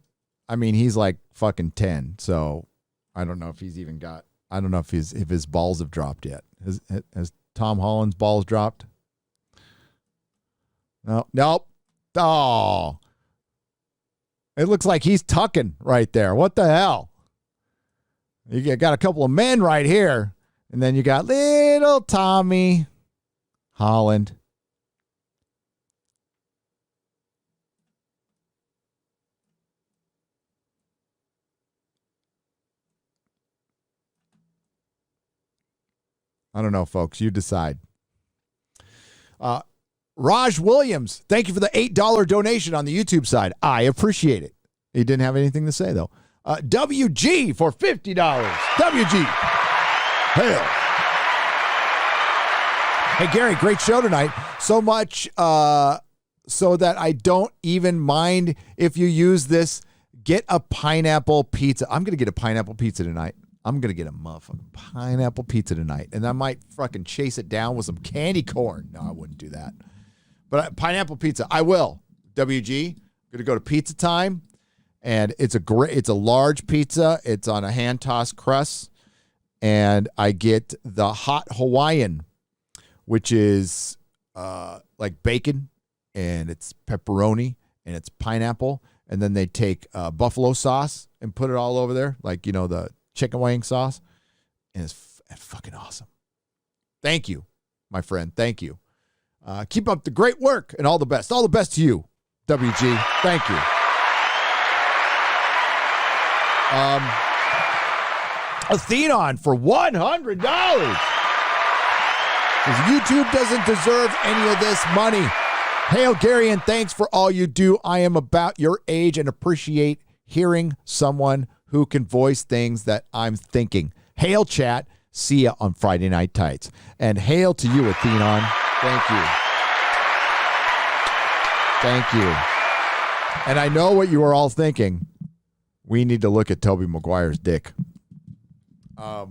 I mean, he's like fucking 10. So I don't know if he's even got, I don't know if his balls have dropped yet. Has Tom Holland's balls dropped? No, nope. Oh, it looks like he's tucking right there. What the hell? You got a couple of men right here, and then you got little Tommy Holland. I don't know, folks. You decide. Raj Williams, thank you for the $8 donation on the YouTube side. I appreciate it. He didn't have anything to say, though. WG for $50. WG. Hell. Hey, Gary, great show tonight. So much so that I don't even mind if you use this. Get a pineapple pizza. I'm going to get a pineapple pizza tonight. I'm going to get a motherfucking pineapple pizza tonight. And I might fucking chase it down with some candy corn. No, I wouldn't do that. But pineapple pizza, I will. WG, going to go to Pizza Time. And it's a large pizza. It's on a hand-tossed crust. And I get the hot Hawaiian, which is like bacon. And it's pepperoni. And it's pineapple. And then they take buffalo sauce and put it all over there. Like, the chicken wing sauce, and it's fucking awesome. Thank you, my friend. Thank you. Keep up the great work and all the best. All the best to you, WG. Thank you. Athenon for $100. Because YouTube doesn't deserve any of this money. Hail, Gary, and thanks for all you do. I am about your age and appreciate hearing someone who can voice things that I'm thinking. Hail, chat. See ya on Friday Night Tights. And hail to you, Athenon. Thank you. Thank you. And I know what you are all thinking. We need to look at Tobey Maguire's dick. I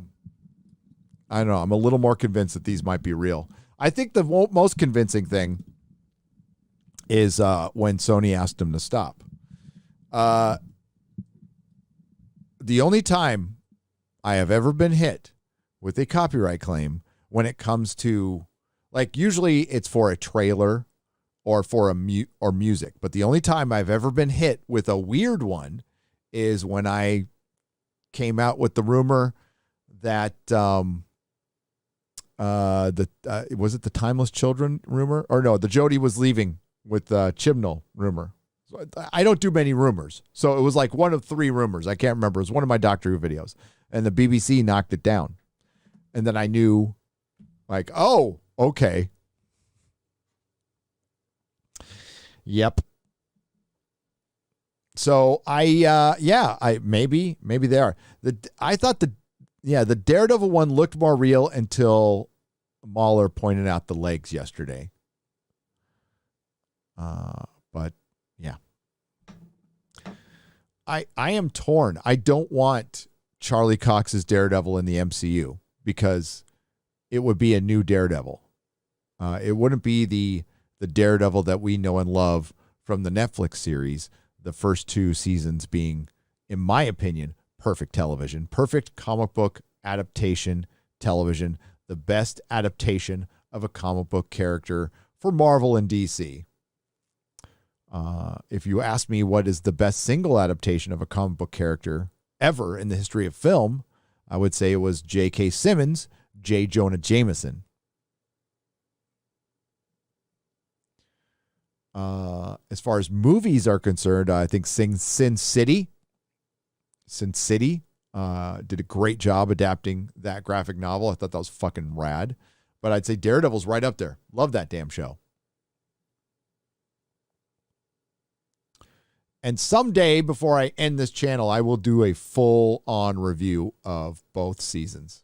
don't know. I'm a little more convinced that these might be real. I think the most convincing thing is when Sony asked him to stop. The only time I have ever been hit with a copyright claim when it comes to, like, usually it's for a trailer or for or music, but the only time I've ever been hit with a weird one is when I came out with the rumor that was it the Timeless Children rumor? Or no, the Jodie was leaving with Chibnall rumor. I don't do many rumors. So it was like one of 3 rumors. I can't remember. It was one of my Doctor Who videos. And the BBC knocked it down. And then I knew, like, oh, okay. Yep. So maybe they are. I thought the Daredevil one looked more real until Mahler pointed out the legs yesterday. But yeah, I am torn. I don't want Charlie Cox's Daredevil in the MCU because it would be a new Daredevil. It wouldn't be the Daredevil that we know and love from the Netflix series. The first 2 seasons being, in my opinion, perfect television, perfect comic book adaptation television, the best adaptation of a comic book character for Marvel and DC. If you ask me what is the best single adaptation of a comic book character ever in the history of film, I would say it was J.K. Simmons' J. Jonah Jameson. As far as movies are concerned, I think Sin City did a great job adapting that graphic novel. I thought that was fucking rad. But I'd say Daredevil's right up there. Love that damn show. And someday, before I end this channel, I will do a full-on review of both seasons.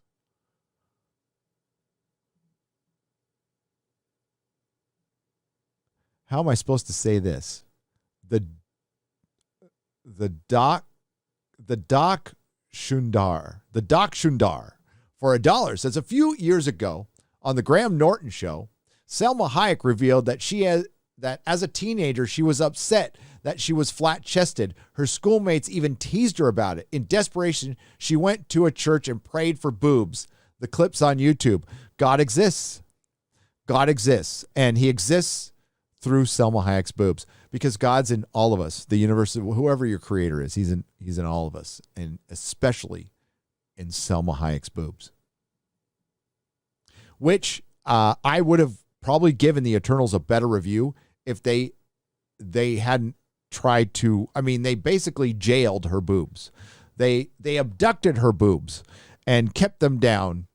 How am I supposed to say this? The Doc Shundar for $1 says, a few years ago on the Graham Norton show, Selma Hayek revealed that as a teenager she was upset that she was flat-chested. Her schoolmates even teased her about it. In desperation, she went to a church and prayed for boobs. The clip's on YouTube. God exists. God exists, and he exists through Selma Hayek's boobs, because God's in all of us. The universe, whoever your creator is, he's in all of us, and especially in Selma Hayek's boobs, which I would have probably given the Eternals a better review if they hadn't tried to. I mean, they basically jailed her boobs. They abducted her boobs and kept them down.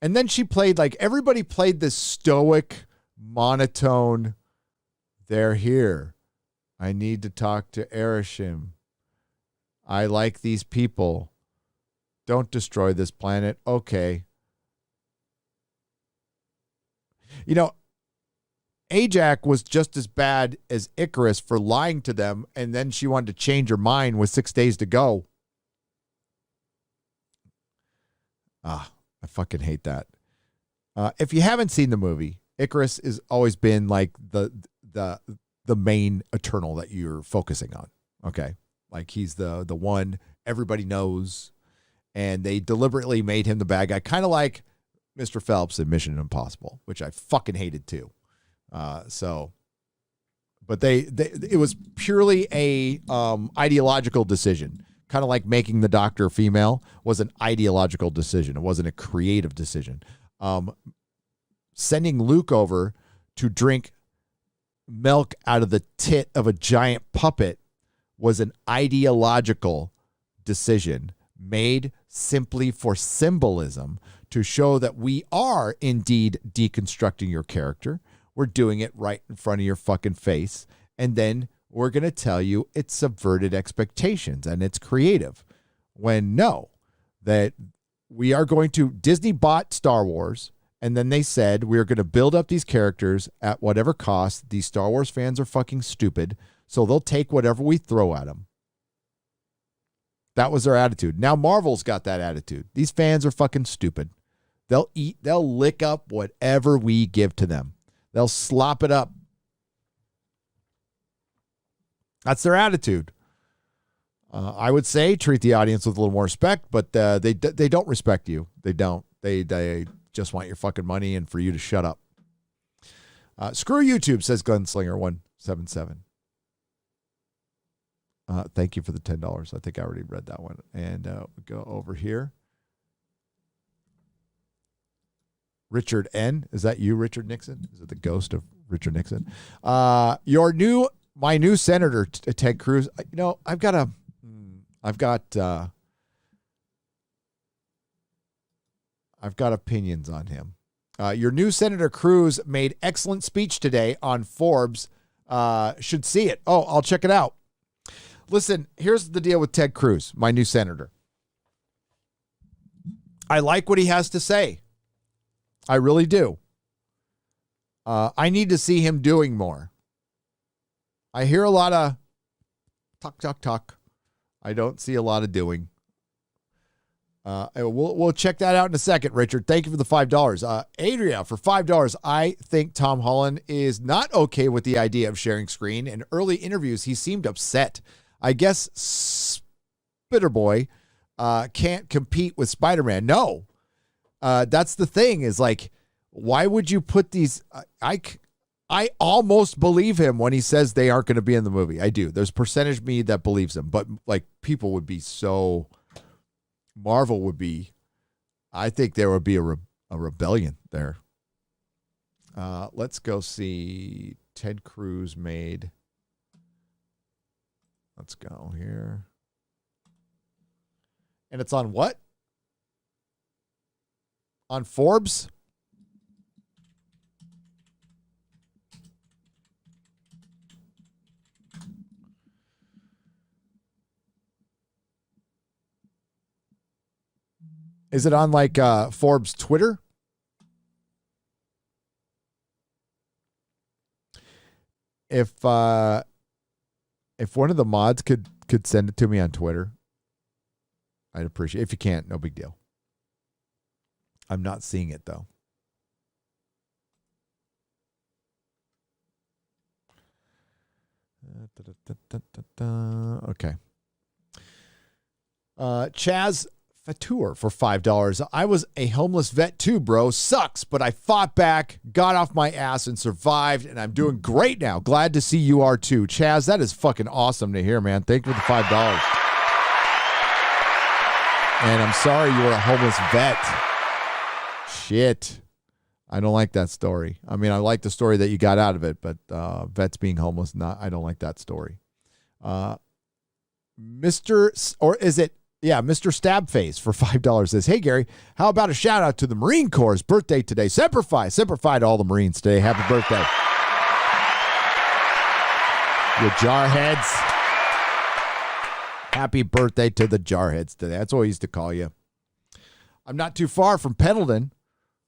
And then she played, like, everybody played this stoic, monotone, they're here. I need to talk to Erishim. I like these people. Don't destroy this planet. Okay. You know, Ajak was just as bad as Icarus for lying to them, and then she wanted to change her mind with 6 days to go. I fucking hate that. If you haven't seen the movie, Icarus has always been like the main Eternal that you're focusing on. Okay. Like, he's the one everybody knows, and they deliberately made him the bad guy, kind of like Mr. Phelps in Mission Impossible, which I fucking hated too. But it was purely a ideological decision, kind of like making the Doctor female was an ideological decision. It wasn't a creative decision. Sending Luke over to drink milk out of the tit of a giant puppet was an ideological decision made simply for symbolism, to show that we are indeed deconstructing your character. We're doing it right in front of your fucking face. And then we're going to tell you it's subverted expectations and it's creative. When no, that we are going to, Disney bought Star Wars, and then they said we are going to build up these characters at whatever cost. These Star Wars fans are fucking stupid, so they'll take whatever we throw at them. That was their attitude. Now Marvel's got that attitude. These fans are fucking stupid. They'll lick up whatever we give to them. They'll slop it up. That's their attitude. I would say treat the audience with a little more respect, but they don't respect you. They don't. They just want your fucking money and for you to shut up. Screw YouTube, says Gunslinger177. Thank you for the $10. I think I already read that one. And we go over here. Richard N. Is that you, Richard Nixon? Is it the ghost of Richard Nixon? My new senator, Ted Cruz. I've got opinions on him. Your new Senator Cruz made excellent speech today on Forbes. Should see it. Oh, I'll check it out. Listen, here's the deal with Ted Cruz, my new senator. I like what he has to say. I really do. I need to see him doing more. I hear a lot of talk. I don't see a lot of doing. We'll check that out in a second, Richard. Thank you for the $5. Adria, for $5, I think Tom Holland is not okay with the idea of sharing screen. In early interviews, he seemed upset. I guess Spider-Boy can't compete with Spider-Man. No. That's the thing is like, why would you put these? I almost believe him when he says they aren't going to be in the movie. I do. There's percentage of me that believes him, but like people would be so, Marvel would be, I think there would be a rebellion there. Let's go see Ted Cruz made. Let's go here. And it's on what? On Forbes? Is it on like Forbes Twitter? If one of the mods could send it to me on Twitter, I'd appreciate it. If you can't, no big deal. I'm not seeing it though. Okay. Chaz Fatur for $5. I was a homeless vet too, bro. Sucks, but I fought back, got off my ass, and survived, and I'm doing great now. Glad to see you are too. Chaz, that is fucking awesome to hear, man. Thank you for the $5. And I'm sorry you were a homeless vet. Shit. I don't like that story. I mean, I like the story that you got out of it, but vets being homeless, I don't like that story. Mr. Stabface for $5 says, hey, Gary, how about a shout out to the Marine Corps' birthday today? Semper Fi to all the Marines today. Happy birthday. You jarheads. Happy birthday to the jarheads today. That's what I used to call you. I'm not too far from Pendleton.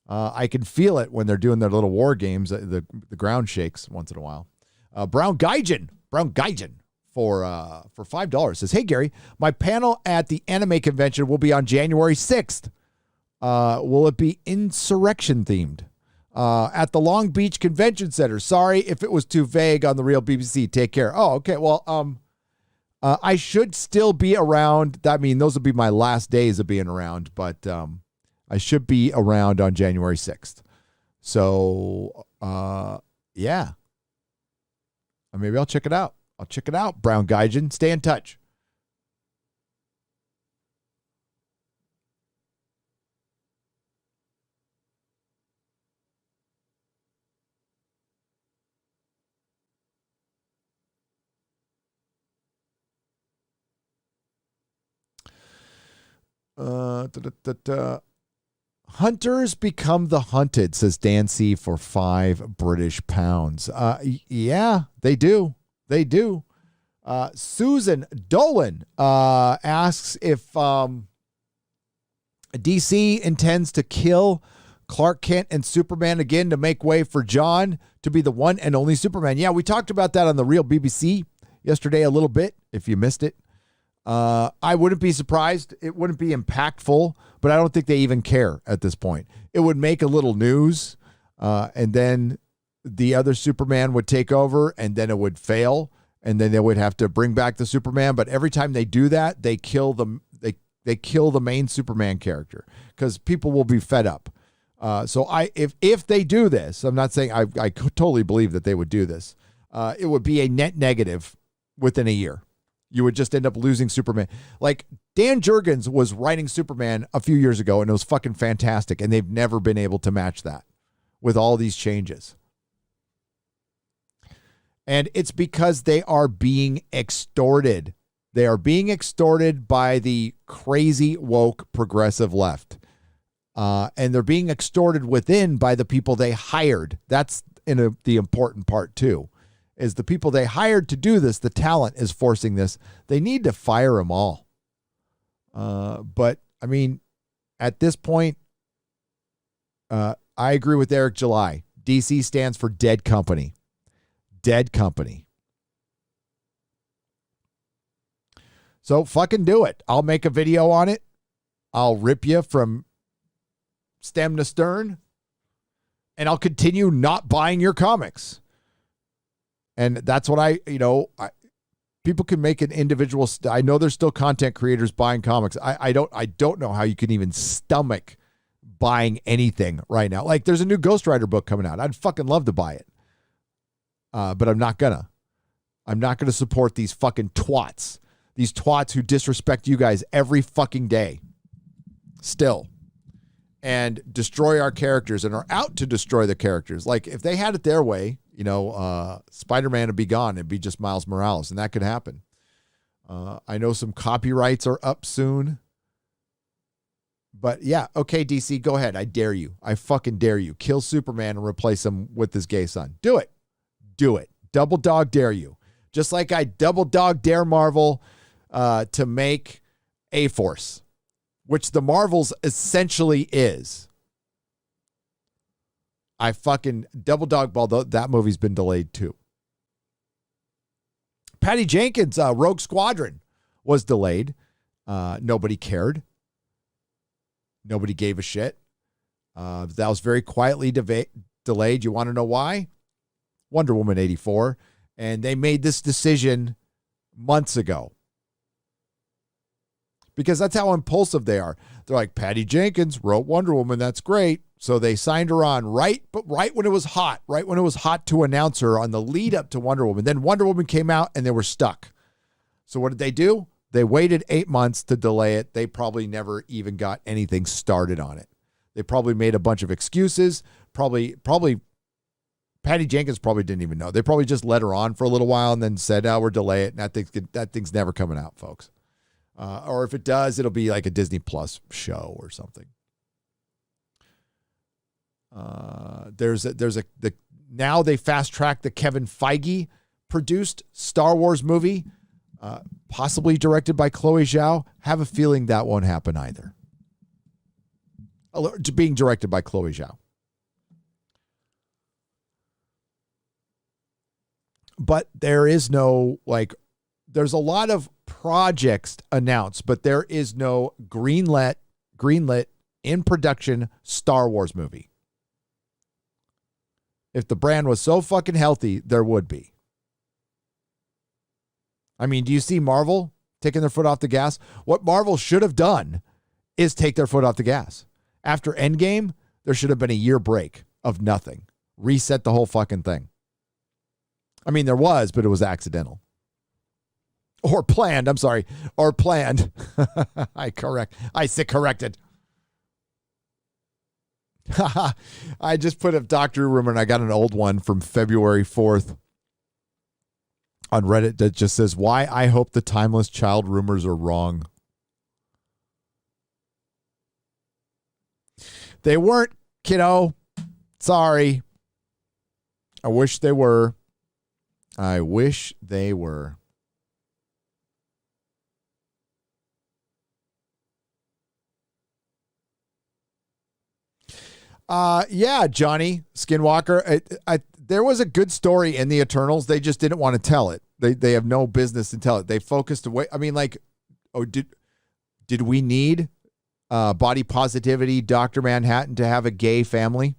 I can feel it when they're doing their little war games. The ground shakes once in a while. Brown Gaijin for $5 says, hey, Gary, my panel at the anime convention will be on January 6th. Will it be insurrection themed? At the Long Beach Convention Center. Sorry if it was too vague on the real BBC. Take care. Oh, okay. Well, I should still be around. I mean, those will be my last days of being around, but I should be around on January 6th. So, yeah. Maybe I'll check it out. Brown Gaijin. Stay in touch. Hunters become the hunted, says Dan C. for £5 Yeah, they do. They do. Susan Dolan asks if DC intends to kill Clark Kent and Superman again to make way for John to be the one and only Superman. Yeah, we talked about that on the Real BBC yesterday a little bit, if you missed it. I wouldn't be surprised. It wouldn't be impactful, but I don't think they even care at this point. It would make a little news, and then the other Superman would take over, and then it would fail, and then they would have to bring back the Superman. But every time they do that, they kill they kill the main Superman character because people will be fed up. So if they do this, I'm not saying I totally believe that they would do this. It would be a net negative within a year. You would just end up losing Superman. Like Dan Jurgens was writing Superman a few years ago, and it was fucking fantastic. And they've never been able to match that with all these changes. And it's because they are being extorted. They are being extorted by the crazy woke progressive left. And they're being extorted within by the people they hired. That's the important part too. Is the people they hired to do this, the talent is forcing this. They need to fire them all. But, I mean, at this point, I agree with Eric July. DC stands for dead company. Dead company. So fucking do it. I'll make a video on it. I'll rip you from stem to stern. And I'll continue not buying your comics. And that's what people can make an individual. I know there's still content creators buying comics. I don't know how you can even stomach buying anything right now. Like there's a new Ghost Rider book coming out. I'd fucking love to buy it. But I'm not gonna support these fucking twats. These twats who disrespect you guys every fucking day. Still. And destroy our characters and are out to destroy the characters. Like if they had it their way, Spider-Man would be gone. It'd be just Miles Morales, and that could happen. I know some copyrights are up soon. But yeah, okay, DC, go ahead. I dare you. I fucking dare you. Kill Superman and replace him with his gay son. Do it. Do it. Double dog dare you. Just like I double dog dare Marvel to make A-Force, which the Marvels essentially is. I fucking double dog ball. That movie's been delayed too. Patty Jenkins' Rogue Squadron was delayed. Nobody cared. Nobody gave a shit. That was very quietly delayed. You want to know why? Wonder Woman 84. And they made this decision months ago. Because that's how impulsive they are. They're like, Patty Jenkins wrote Wonder Woman. That's great. So they signed her on right when it was hot, right when it was hot to announce her on the lead up to Wonder Woman. Then Wonder Woman came out and they were stuck. So what did they do? They waited 8 months to delay it. They probably never even got anything started on it. They probably made a bunch of excuses. Probably Patty Jenkins probably didn't even know. They probably just let her on for a little while and then said, we're delay it. And that thing's never coming out, folks. Or if it does, it'll be like a Disney Plus show or something. Now they fast tracked the Kevin Feige produced Star Wars movie, possibly directed by Chloe Zhao. Have a feeling that won't happen either. Being directed by Chloe Zhao. But there is no there's a lot of projects announced, but there is no greenlit in production Star Wars movie. If the brand was so fucking healthy, there would be. I mean, do you see Marvel taking their foot off the gas? What Marvel should have done is take their foot off the gas. After Endgame, there should have been a year break of nothing. Reset the whole fucking thing. I mean, there was, but it was accidental. Or planned. I'm sorry. Or planned. I said corrected. I just put up Doctor Who rumor and I got an old one from February 4th on Reddit that just says, why I hope the timeless child rumors are wrong. They weren't, kiddo. Sorry. I wish they were. I wish they were. Yeah, Johnny Skinwalker. There was a good story in the Eternals. They just didn't want to tell it. They have no business to tell it. They focused away. I mean, like, did we need body positivity Dr. Manhattan to have a gay family?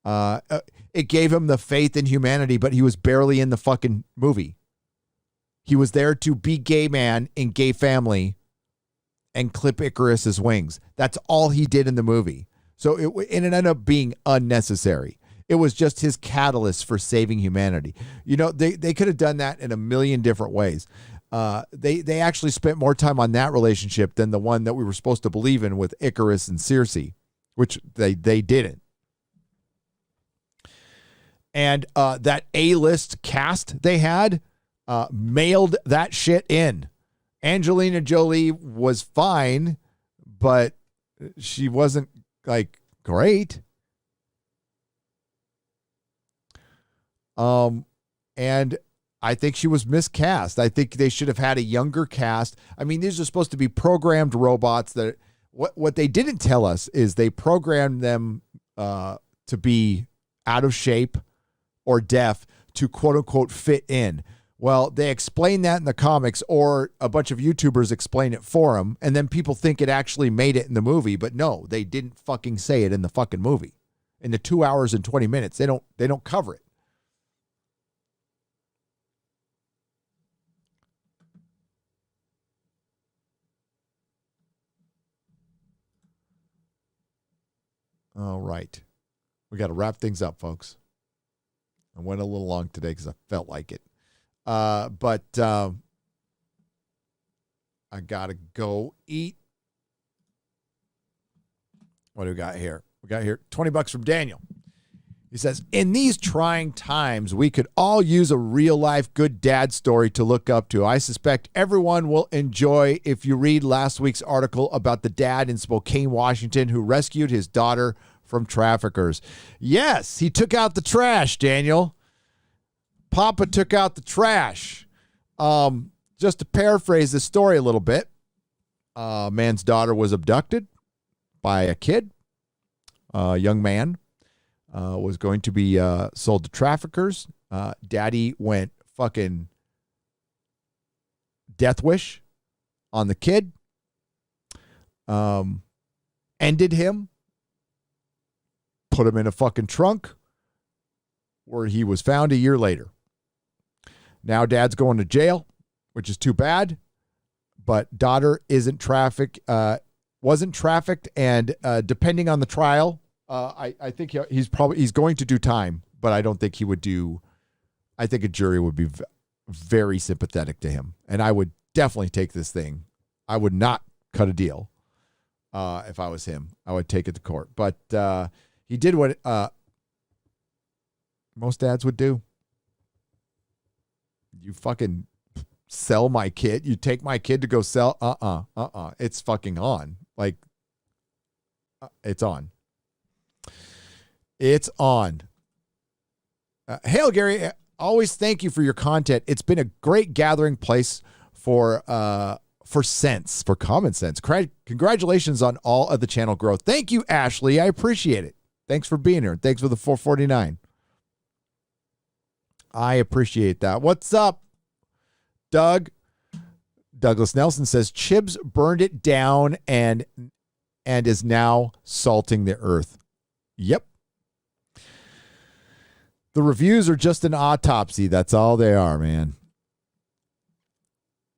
It gave him the faith in humanity, but he was barely in the fucking movie. He was there to be gay man in gay family and clip Icarus's wings. That's all he did in the movie. So it ended up being unnecessary. It was just his catalyst for saving humanity. You know, they could have done that in a million different ways. They actually spent more time on that relationship than the one that we were supposed to believe in with Icarus and Circe, which they didn't. And that A-list cast they had mailed that shit in. Angelina Jolie was fine, but she wasn't, like, great. And I think she was miscast. I think they should have had a younger cast. I mean, these are supposed to be programmed robots that what they didn't tell us is they programmed them to be out of shape or deaf to quote unquote fit in. Well, they explain that in the comics, or a bunch of YouTubers explain it for them, and then people think it actually made it in the movie, but no, they didn't fucking say it in the fucking movie. In the 2 hours and 20 minutes, they don't cover it. All right. We got to wrap things up, folks. I went a little long today because I felt like it. But I got to go eat. What do we got here? We got here $20 from Daniel. He says, in these trying times, we could all use a real-life good dad story to look up to. I suspect everyone will enjoy if you read last week's article about the dad in Spokane, Washington, who rescued his daughter from traffickers. Yes, he took out the trash, Daniel. Papa took out the trash. Just to paraphrase the story a little bit, a man's daughter was abducted by a kid. A young man was going to be sold to traffickers. Daddy went fucking death wish on the kid. Ended him. Put him in a fucking trunk where he was found a year later. Now dad's going to jail, which is too bad. But daughter wasn't trafficked, and depending on the trial, I think he's going to do time, but I don't think he would do. I think a jury would be very sympathetic to him, and I would definitely take this thing. I would not cut a deal if I was him. I would take it to court, but he did what most dads would do. You fucking sell my kid. You take my kid to go sell. It's fucking on. Like, it's on. It's on. Hail, Gary. Always thank you for your content. It's been a great gathering place for sense, for common sense. Congratulations on all of the channel growth. Thank you, Ashley. I appreciate it. Thanks for being here. Thanks for the 449. I appreciate that. What's up, Doug? Douglas Nelson says Chibs burned it down and is now salting the earth. Yep. The reviews are just an autopsy. That's all they are, man.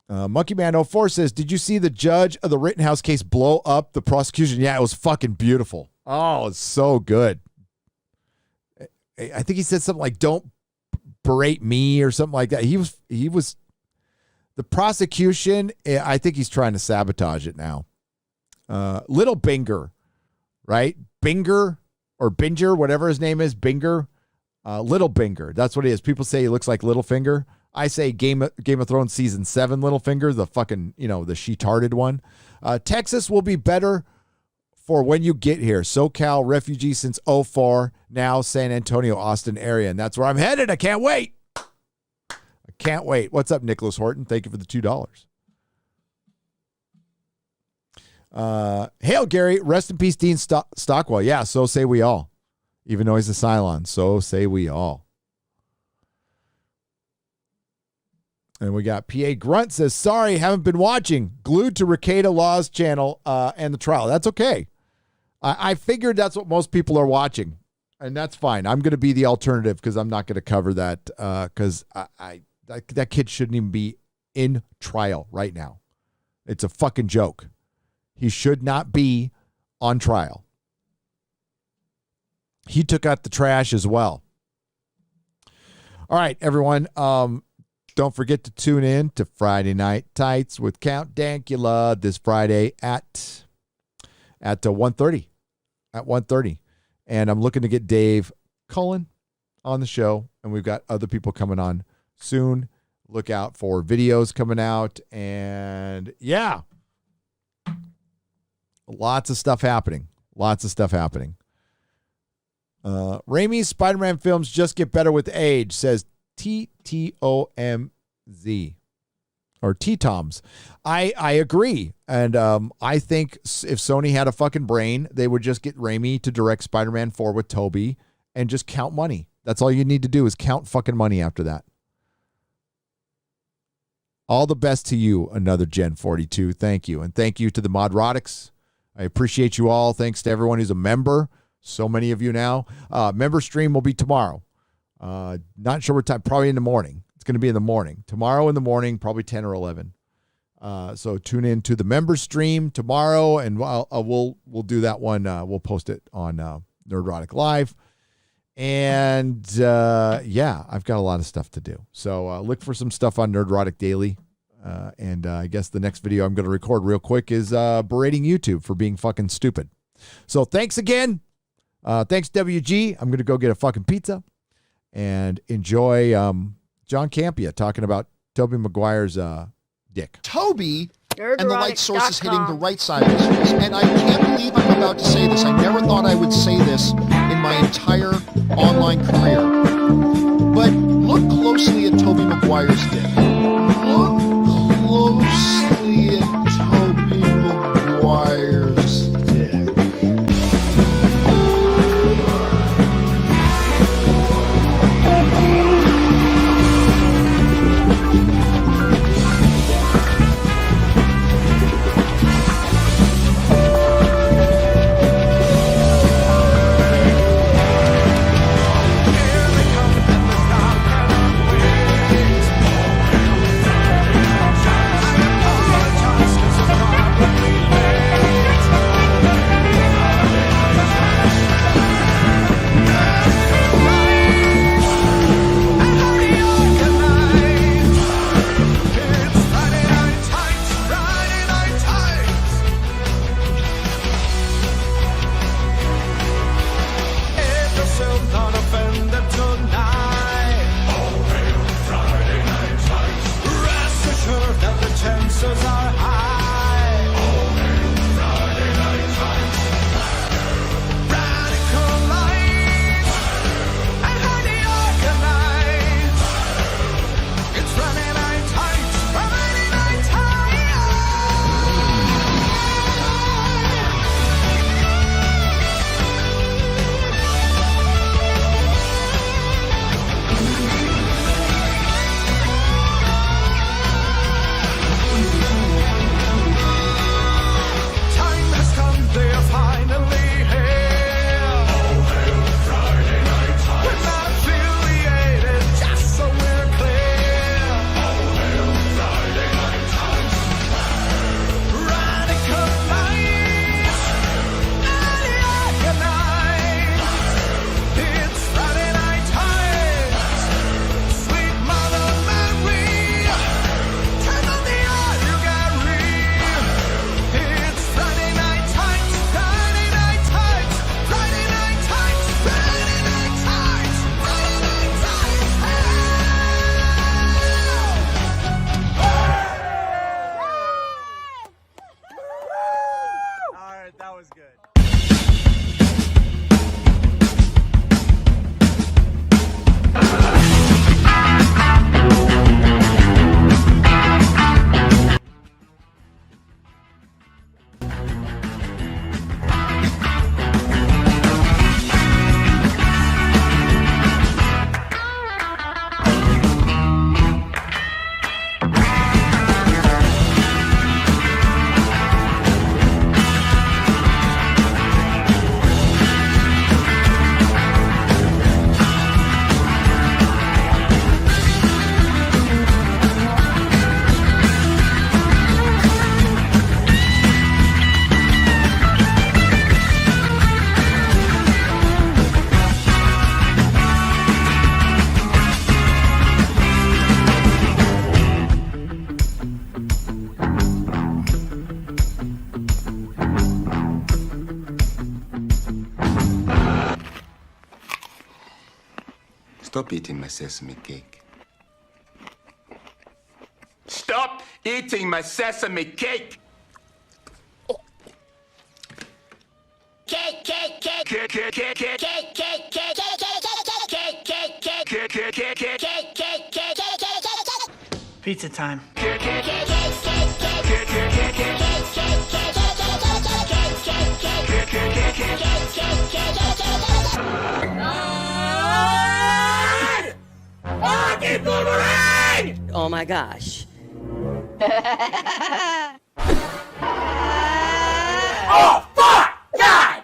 Monkeyman04 says, did you see the judge of the Rittenhouse case blow up the prosecution? Yeah, it was fucking beautiful. Oh, it's so good. I think he said something like, don't berate me or something like that. He was the prosecution. I think he's trying to sabotage it now. Little Binger, right? Binger or Binger, whatever his name is, Binger. Little Binger. That's what it is. People say he looks like Littlefinger. I say Game of Thrones season 7 Littlefinger, the fucking, the she-tarded one. Texas will be better for when you get here. SoCal refugee since 2004, now San Antonio, Austin area. And that's where I'm headed. I can't wait. Can't wait. What's up, Nicholas Horton? Thank you for the $2. Hail, Gary. Rest in peace, Dean Stockwell. Yeah, so say we all. Even though he's a Cylon, so say we all. And we got PA Grunt says, sorry, haven't been watching. Glued to Rekieta Law's channel and the trial. That's okay. I figured that's what most people are watching. And that's fine. I'm going to be the alternative because I'm not going to cover that because that kid shouldn't even be in trial right now. It's a fucking joke. He should not be on trial. He took out the trash as well. All right, everyone. Don't forget to tune in to Friday Night Tights with Count Dankula this Friday at 1:30. At 1:30. And I'm looking to get Dave Cullen on the show. And we've got other people coming on soon. Look out for videos coming out. And yeah, lots of stuff happening. Lots of stuff happening. Raimi's Spider-Man films just get better with age, says TTOMZ or T-Toms. I agree. And I think if Sony had a fucking brain, they would just get Raimi to direct Spider-Man 4 with Tobey and just count money. That's all you need to do is count fucking money after that. All the best to you, another Gen 42. Thank you. And thank you to the Modrotics. I appreciate you all. Thanks to everyone who's a member. So many of you now. Member stream will be tomorrow. Not sure what time. Probably in the morning. It's going to be in the morning. Tomorrow in the morning, probably 10 or 11. So tune in to the member stream tomorrow, and we'll do that one. We'll post it on Nerdrotic Live. And yeah, I've got a lot of stuff to do. So look for some stuff on Nerdrotic Daily. And I guess the next video I'm going to record real quick is berating YouTube for being fucking stupid. So thanks again. Thanks, WG. I'm going to go get a fucking pizza and enjoy John Campea talking about Tobey Maguire's dick. Tobey and the light source is hitting the right side of his face. And I can't believe I'm about to say this. I never thought I would say this in my entire online career. But look closely at Tobey Maguire's dick. Look closely at Tobey Maguire's dick. Stop eating my sesame cake. Stop eating my sesame cake! Cake, cake, cake, cake, cake, cake, cake, cake, cake, cake, Pizza time. Oh my gosh. Oh, fuck! God!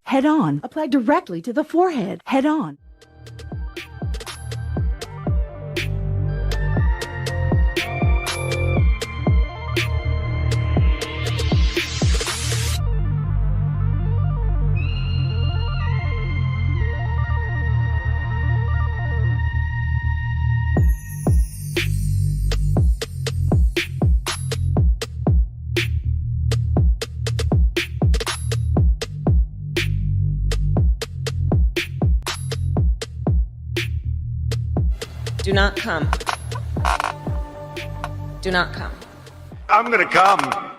Head on. Apply directly to the forehead. Head on. Do not come. Do not come. I'm gonna come.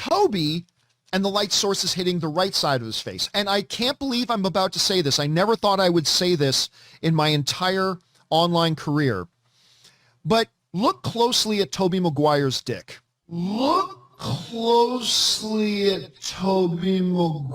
Toby, and the light source is hitting the right side of his face. And I can't believe I'm about to say this. I never thought I would say this in my entire online career. But look closely at Tobey Maguire's dick. Look closely at Tobey Maguire.